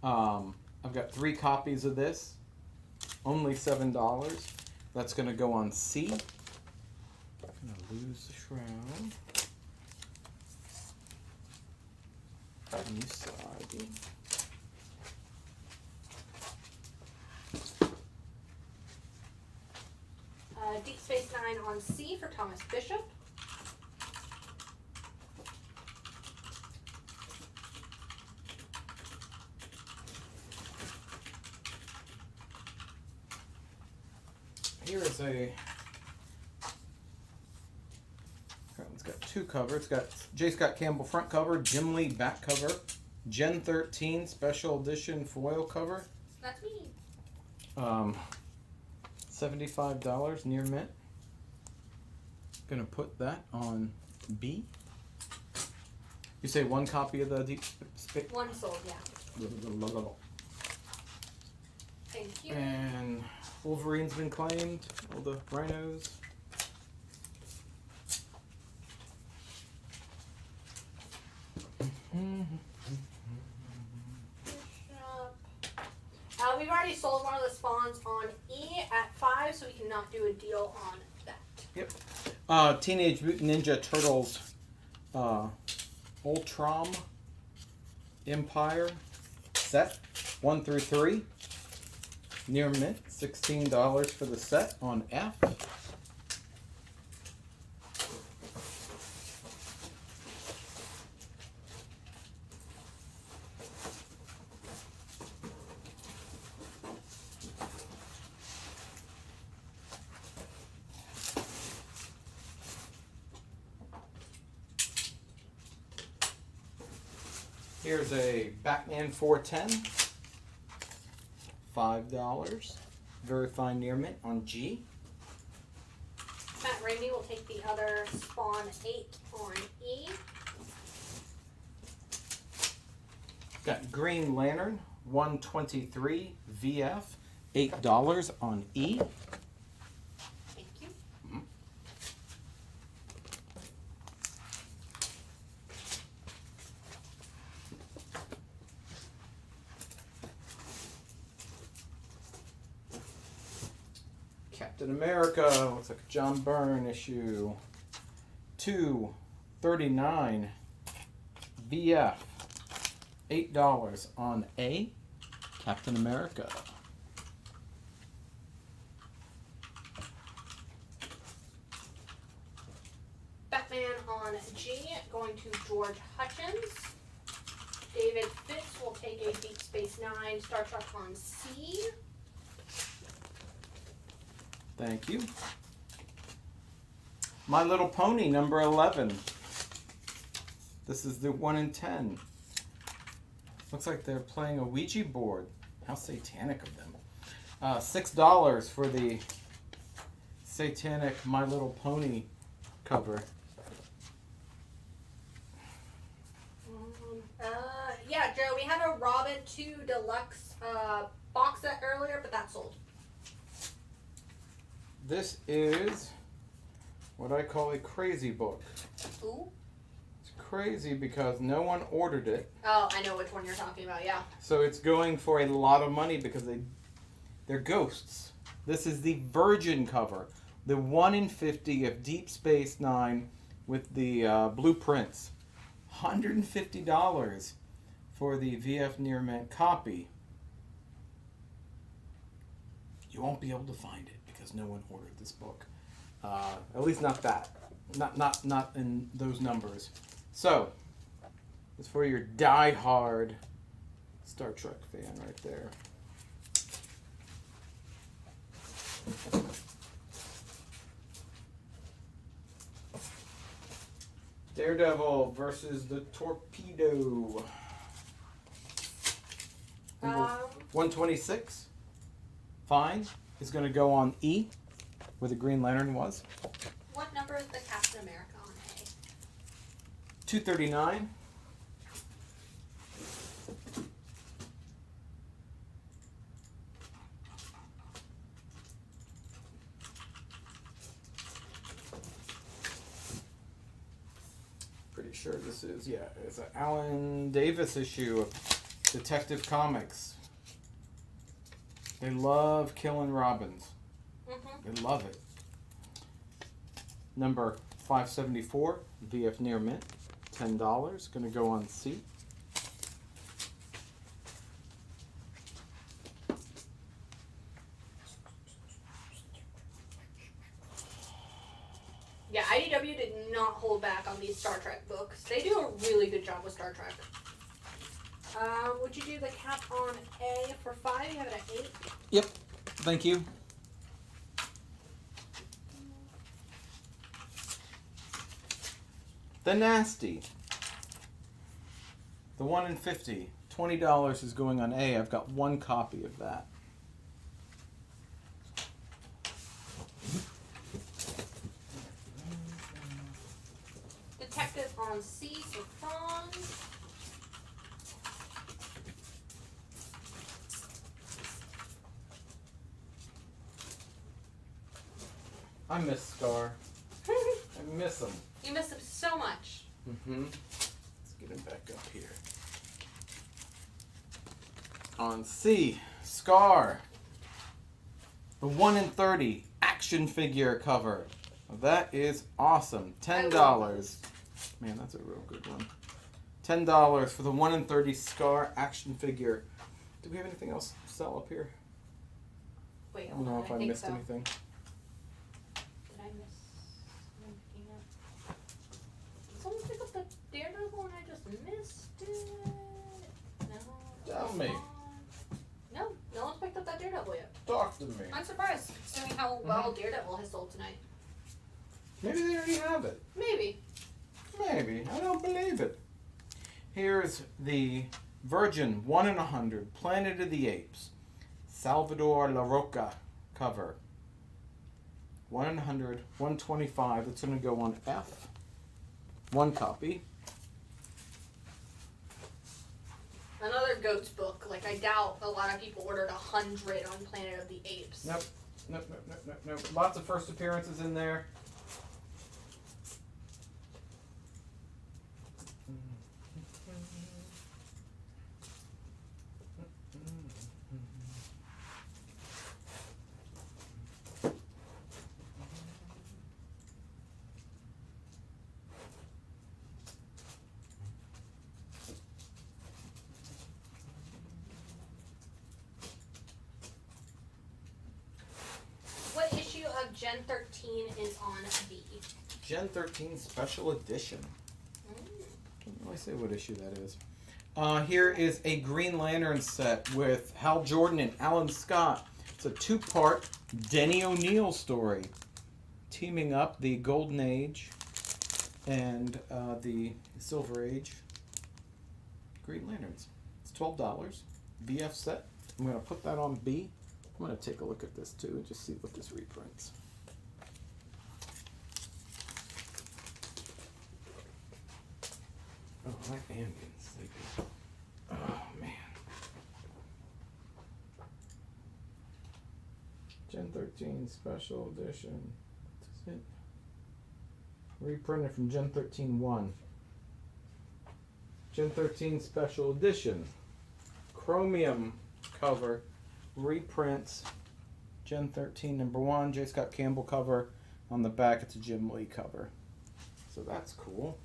I've got 3 copies of this, only $7. That's gonna go on C. I'm gonna lose the shroud. Usagi. Deep Space Nine on C for Thomas Bishop. Here is a. It's got 2 covers. It's got J. Scott Campbell front cover, Jim Lee back cover, Gen 13 special edition foil cover. That's me. $75 near mint. Gonna put that on B. You say 1 copy of the Deep Space? 1 sold, yeah. Thank you. And Wolverine's been claimed. All the rhinos. We've already sold one of the spawns on E at 5, so we cannot do a deal on that. Yep. Teenage Mutant Ninja Turtles Ultram Empire set 1 through 3. Near mint, $16 for the set on F. Here's a Batman 410, $5. Very fine near mint on G. Matt Ramey will take the other spawn 8 on E. Got Green Lantern 123 VF, $8 on E. Thank you. Captain America, looks like a John Byrne issue. 239 VF, $8 on A. Captain America. Batman on G, going to George Hutchins. David Fitz will take a Deep Space Nine Star Trek on C. Thank you. My Little Pony number 11. This is the 1 in 10. Looks like they're playing a Ouija board. How satanic of them. $6 for the satanic My Little Pony cover. Yeah, Joe, we had a Robin 2 Deluxe box set earlier, but that's sold. This is what I call a crazy book. Ooh. It's crazy because no one ordered it. Oh, I know which one you're talking about, yeah. So it's going for a lot of money because they're ghosts. This is the Virgin cover. The 1 in 50 of Deep Space Nine with the blueprints. $150 for the VF Near Mint copy. You won't be able to find it because no one ordered this book. At least not that. Not in those numbers. So, it's for your die-hard Star Trek fan right there. Daredevil versus the Torpedo. 126. Fine. Is going to go on E, where the Green Lantern was. What number is the Captain America on A? 239. yeah, it's an Alan Davis issue of Detective Comics. They love killing Robins. They love it. Number 574, VF Near Mint, $10. Going to go on C. Yeah, IDW did not hold back on these Star Trek books. They do a really good job with Star Trek. Would you do the cap on A for 5? You have it at 8. Yep. Thank you. The Nasty. The 1 in 50. $20 is going on A. I've got one copy of that. Detective on C for fun. I miss Scar. I miss him. You miss him so much. Let's get him back up here. On C, Scar. The 1 in 30 action figure cover. That is awesome. $10. Man, that's a real good one. $10 for the 1 in 30 Scar action figure. Do we have anything else to sell up here? Wait, I don't know if I missed anything. Did I miss? I'm picking up. Did someone pick up the Daredevil and I just missed it? No. Tell me. No, no one's picked up that Daredevil yet. Talk to me. I'm surprised, considering how well Daredevil has sold tonight. Maybe they already have it. Maybe. Maybe. I don't believe it. Here's the Virgin 1 in 100 Planet of the Apes Salvador La Roca cover. 1 in 100, 125. That's going to go on F. One copy. Another Goats book. Like, I doubt a lot of people ordered 100 on Planet of the Apes. Nope. Nope. Lots of first appearances in there. What issue of Gen 13 is on B? Gen 13 Special Edition. Can't really say what issue that is. Here is a Green Lantern set with Hal Jordan and Alan Scott. It's a 2-part Denny O'Neil story, teaming up the Golden Age and the Silver Age Green Lanterns. It's $12. VF set. I'm going to put that on B. I'm going to take a look at this too and just see what this reprints. Oh, I am getting sleepy. Oh, man. Gen 13 Special Edition. What is it? Reprinted from Gen 13 1. Gen 13 Special Edition. Chromium cover. Reprints. Gen 13 number 1. J. Scott Campbell cover. On the back, it's a Jim Lee cover. So that's cool.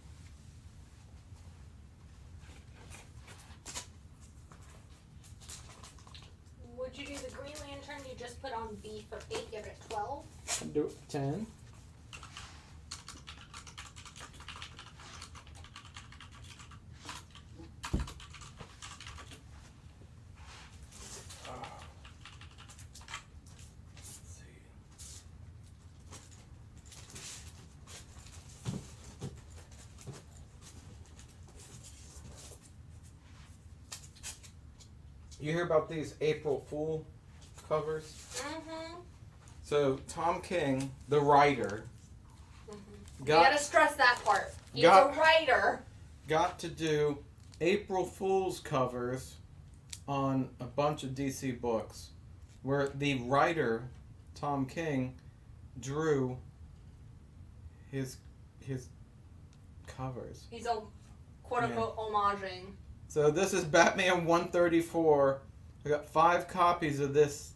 Would you do the Green Lantern you just put on B for 8? You have it at 12? I'll do it for 10. You hear about these April Fool covers? Mm-hmm. So Tom King, the writer, You gotta stress that part. He's a writer. got to do April Fool's covers on a bunch of DC books, where the writer, Tom King, drew his covers. He's a quote unquote homaging. So this is Batman 134. I got 5 copies of this.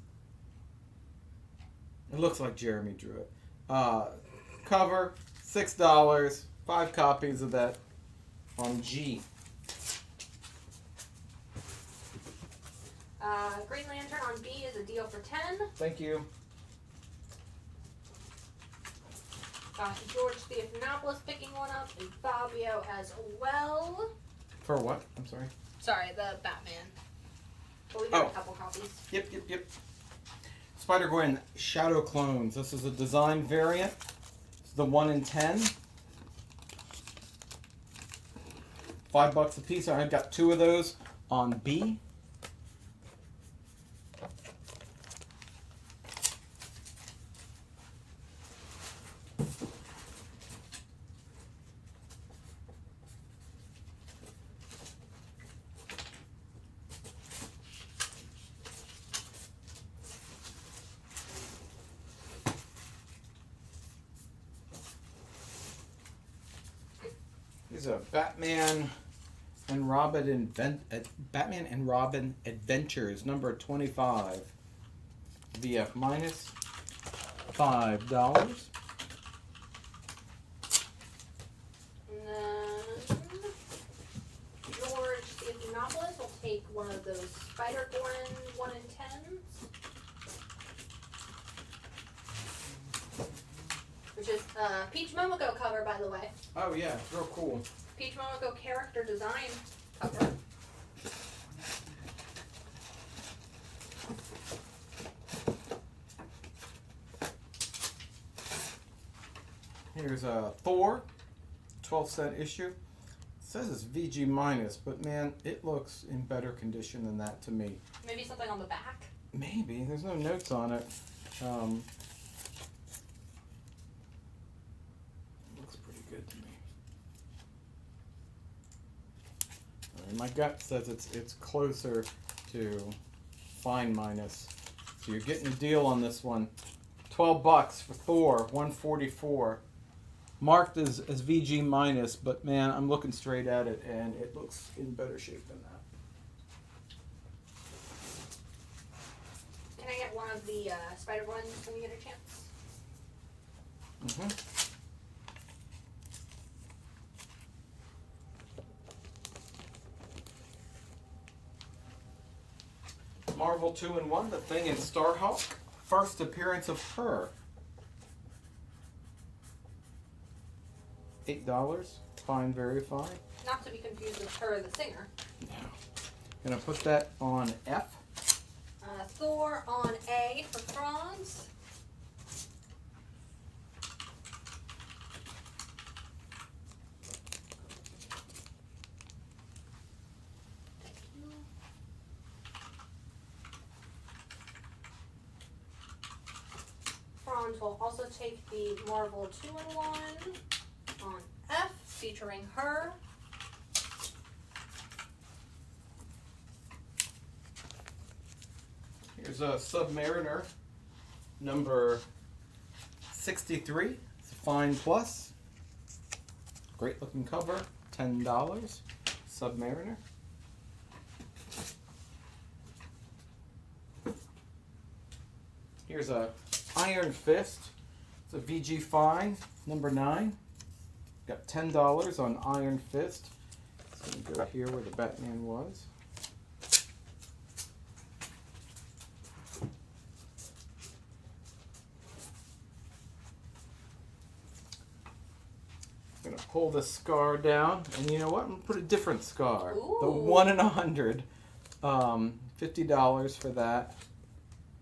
It looks like Jeremy drew it. Cover, $6. 5 copies of that on G. Green Lantern on B is a deal for 10. Thank you. George Stephanopoulos picking one up, and Fabio as well. For what? I'm sorry. Sorry, the Batman. But we got a couple copies. Yep. Spider-Gwen Shadow Clones. This is a design variant. It's the 1 in 10. $5 a piece. I've got 2 of those on B. These are Batman and Robin Batman and Robin Adventures number 25. VF minus $5. And then George Stephanopoulos will take one of those Spider-Gwen 1 in 10s. Which is Peach Momoko cover, by the way. Oh yeah, it's real cool. Peach Momoko character design cover. Here's a Thor, 12-cent issue. It says it's VG minus, but man, it looks in better condition than that to me. Maybe something on the back. Maybe. There's no notes on it. Looks pretty good to me. My gut says it's closer to fine minus. So you're getting a deal on this one. $12 for Thor, 144. Marked as VG minus, but man, I'm looking straight at it and it looks in better shape than that. Can I get one of the Spider-Gwen when you get a chance? Marvel 2-in-1, The Thing and Starhawk. First appearance of her. $8. Fine, very fine. Not to be confused with her, the singer. Gonna put that on F. Thor on A for Franz. Franz will also take the Marvel 2-in-1 on F, featuring her. Here's a Submariner, number 63. It's a fine plus. Great looking cover, $10. Submariner. Here's a Iron Fist. It's a VG Fine, number 9. Got $10 on Iron Fist. So I'm gonna go here where the Batman was. I'm gonna pull the scar down, and you know what? I'm gonna put a different scar. Ooh. The 1 in 100. $50 for that.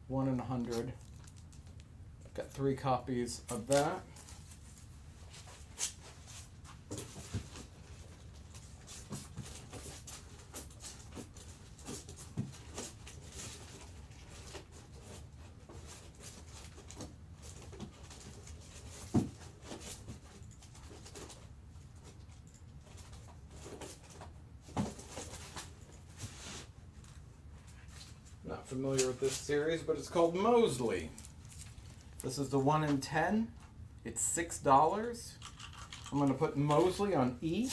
1 in 100. Got 3 copies of that. Not familiar with this series, but it's called Mosley. This is the 1 in 10. It's $6. I'm going to put Mosley on E.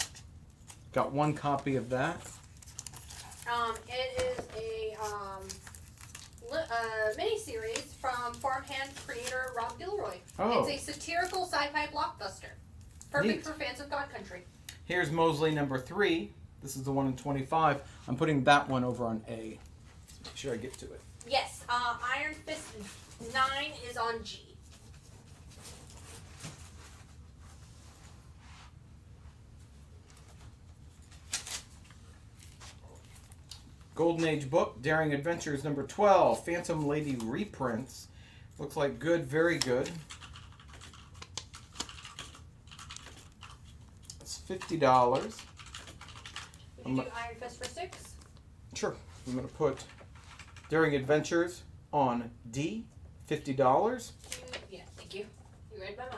Got one copy of that. It is a mini-series from Farmhand creator Rob Gilroy. Oh. It's a satirical sci-fi blockbuster. Perfect Neat. for fans of God Country. Here's Mosley number 3. This is the one in 25. I'm putting that one over on A. Let's make sure I get to it. Yes, Iron Fist 9 is on G. Golden Age book, Daring Adventures number 12, Phantom Lady reprints. Looks like good, very good. It's $50. Would you do Iron Fist for 6? Sure. I'm going to put Daring Adventures on D, $50. Yeah, thank you. You read my mind.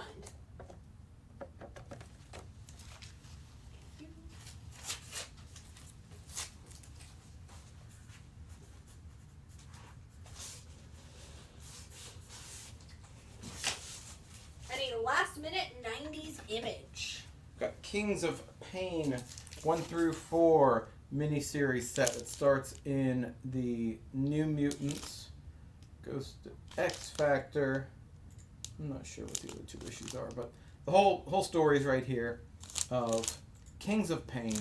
Last minute 90s image. Got Kings of Pain 1 through 4 miniseries set. It starts in the New Mutants, goes to X Factor. I'm not sure what the other 2 issues are, but the whole story is right here of Kings of Pain,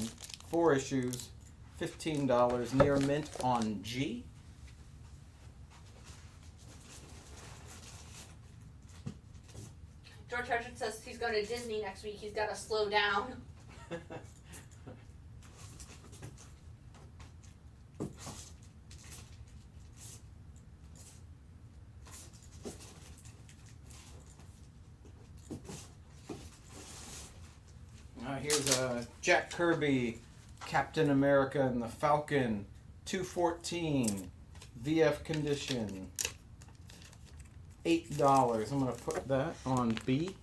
4 issues, $15, near mint on G. George Hudson says he's going to Disney next week. He's got to slow down. Here's Jack Kirby, Captain America and the Falcon, 214, VF condition, $8. I'm going to put that on B.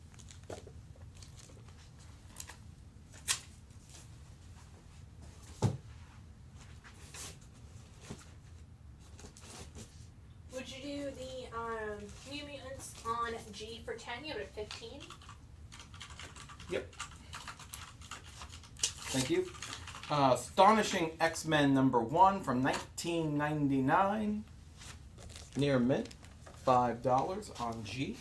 Would you do the New Mutants on G for 10? You have it at 15. Yep. Thank you. Astonishing X-Men number 1 from 1999. Near mint. $5 on G.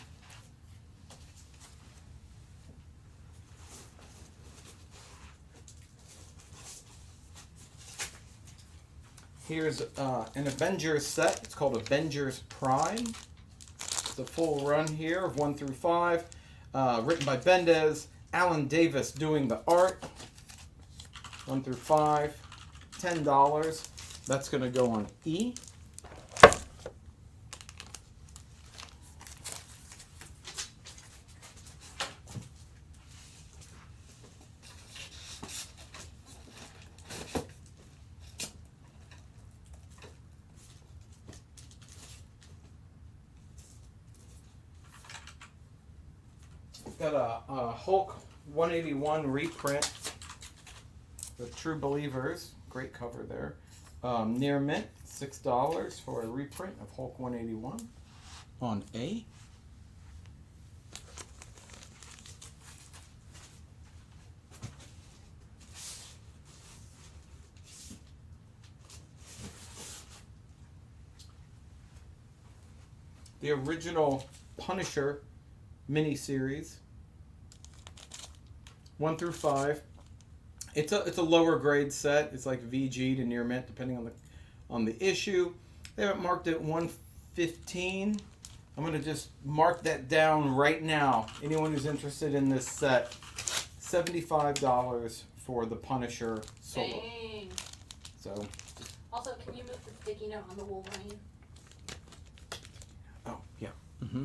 Here's an Avengers set. It's called Avengers Prime. It's a full run here of 1 through 5. Written by Bendis. Alan Davis doing the art. 1 through 5. $10. That's going to go on E. Got a Hulk 181 reprint. The True Believers. Great cover there. Near mint, $6 for a reprint of Hulk 181 on A. The original Punisher miniseries, 1 through 5. It's a lower grade set. It's like VG to near mint, depending on the issue. They have it marked at 115. I'm gonna just mark that down right now. Anyone who's interested in this set, $75 for the Punisher solo. Dang. So. Also, can you move the sticky note on the Wolverine? Oh yeah. Mm-hmm.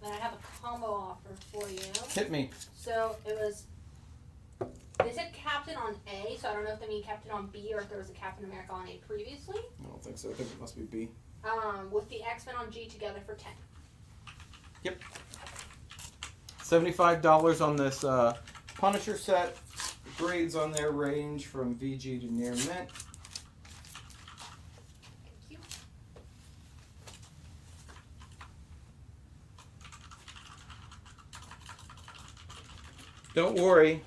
Then I have a combo offer for you. Hit me. So it was. They said Captain on A, so I don't know if they mean Captain on B or if there was a Captain America on A previously. I don't think so. I think it must be B. With the X-Men on G together for 10. Yep. $75 on this Punisher set. Grades on their range from VG to near mint. Thank you. Don't worry.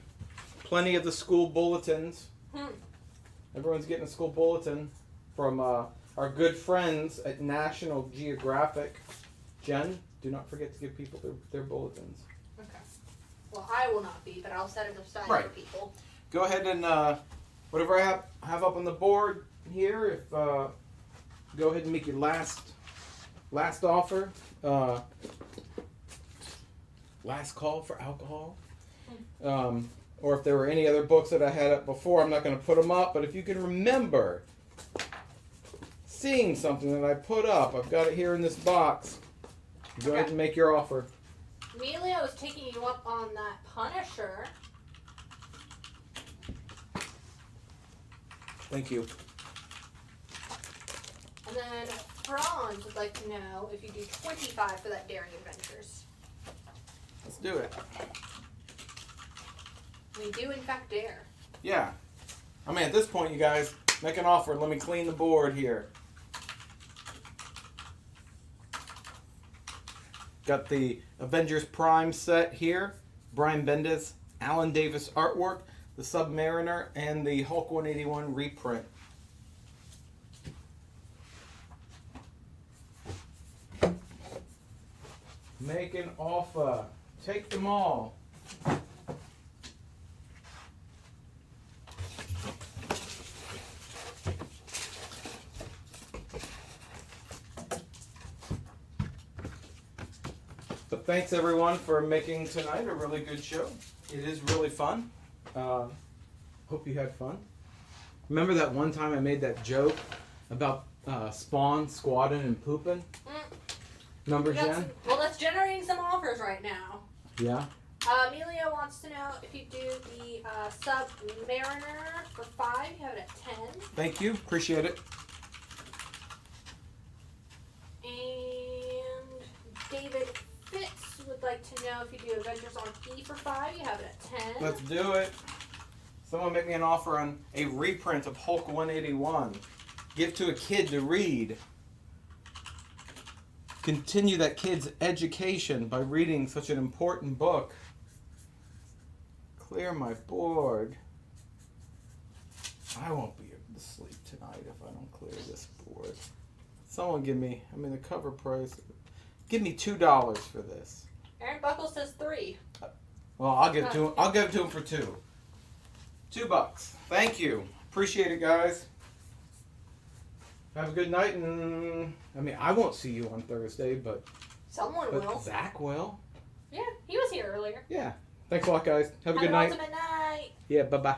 plenty of the school bulletins. Hmm. Everyone's getting a school bulletin from our good friends at National Geographic. Jen, do not forget to give people their bulletins. Okay. Well, I will not be, but I'll set it aside Right. for people. Go ahead and whatever I have up on the board here. If go ahead and make your last offer. Last call for alcohol. Or if there were any other books that I had up before, I'm not going to put them up. But if you can remember seeing something that I put up, I've got it here in this box. Go ahead and make your offer. Amelia was taking you up on that Punisher. Thank you. And then Franz would like to know if you do 25 for that Daring Adventures. Let's do it. We do, in fact, dare. Yeah. I mean, at this point, you guys, make an offer. Let me clean the board here. Got the Avengers Prime set here. Brian Bendis, Alan Davis artwork, the Submariner, and the Hulk 181 reprint. Make an offer. Take them all. But thanks everyone for making tonight a really good show. It is really fun. Hope you had fun. Remember that one time I made that joke about Spawn squatting and pooping? Remember, Jen? Well, that's generating some offers right now. Yeah. Amelia wants to know if you do the Submariner for 5, you have it at 10. Thank you. Appreciate it. And David Fitz would like to know if you do Avengers on E for 5, you have it at 10. Let's do it. Someone make me an offer on a reprint of Hulk 181. Give to a kid to read. Continue that kid's education by reading such an important book. Clear my board. I won't be able to sleep tonight if I don't clear this board. Someone give me, I mean the cover price, give me $2 for this. Aaron Buckles says 3. Well, I'll give it to him for 2. $2. Thank you. Appreciate it, guys. Have a good night, and I mean, I won't see you on Thursday, but Someone will. Zach will. Yeah, he was here earlier. Yeah. Thanks a lot, guys. Have a good night. Ultimate night. Yeah. Bye bye.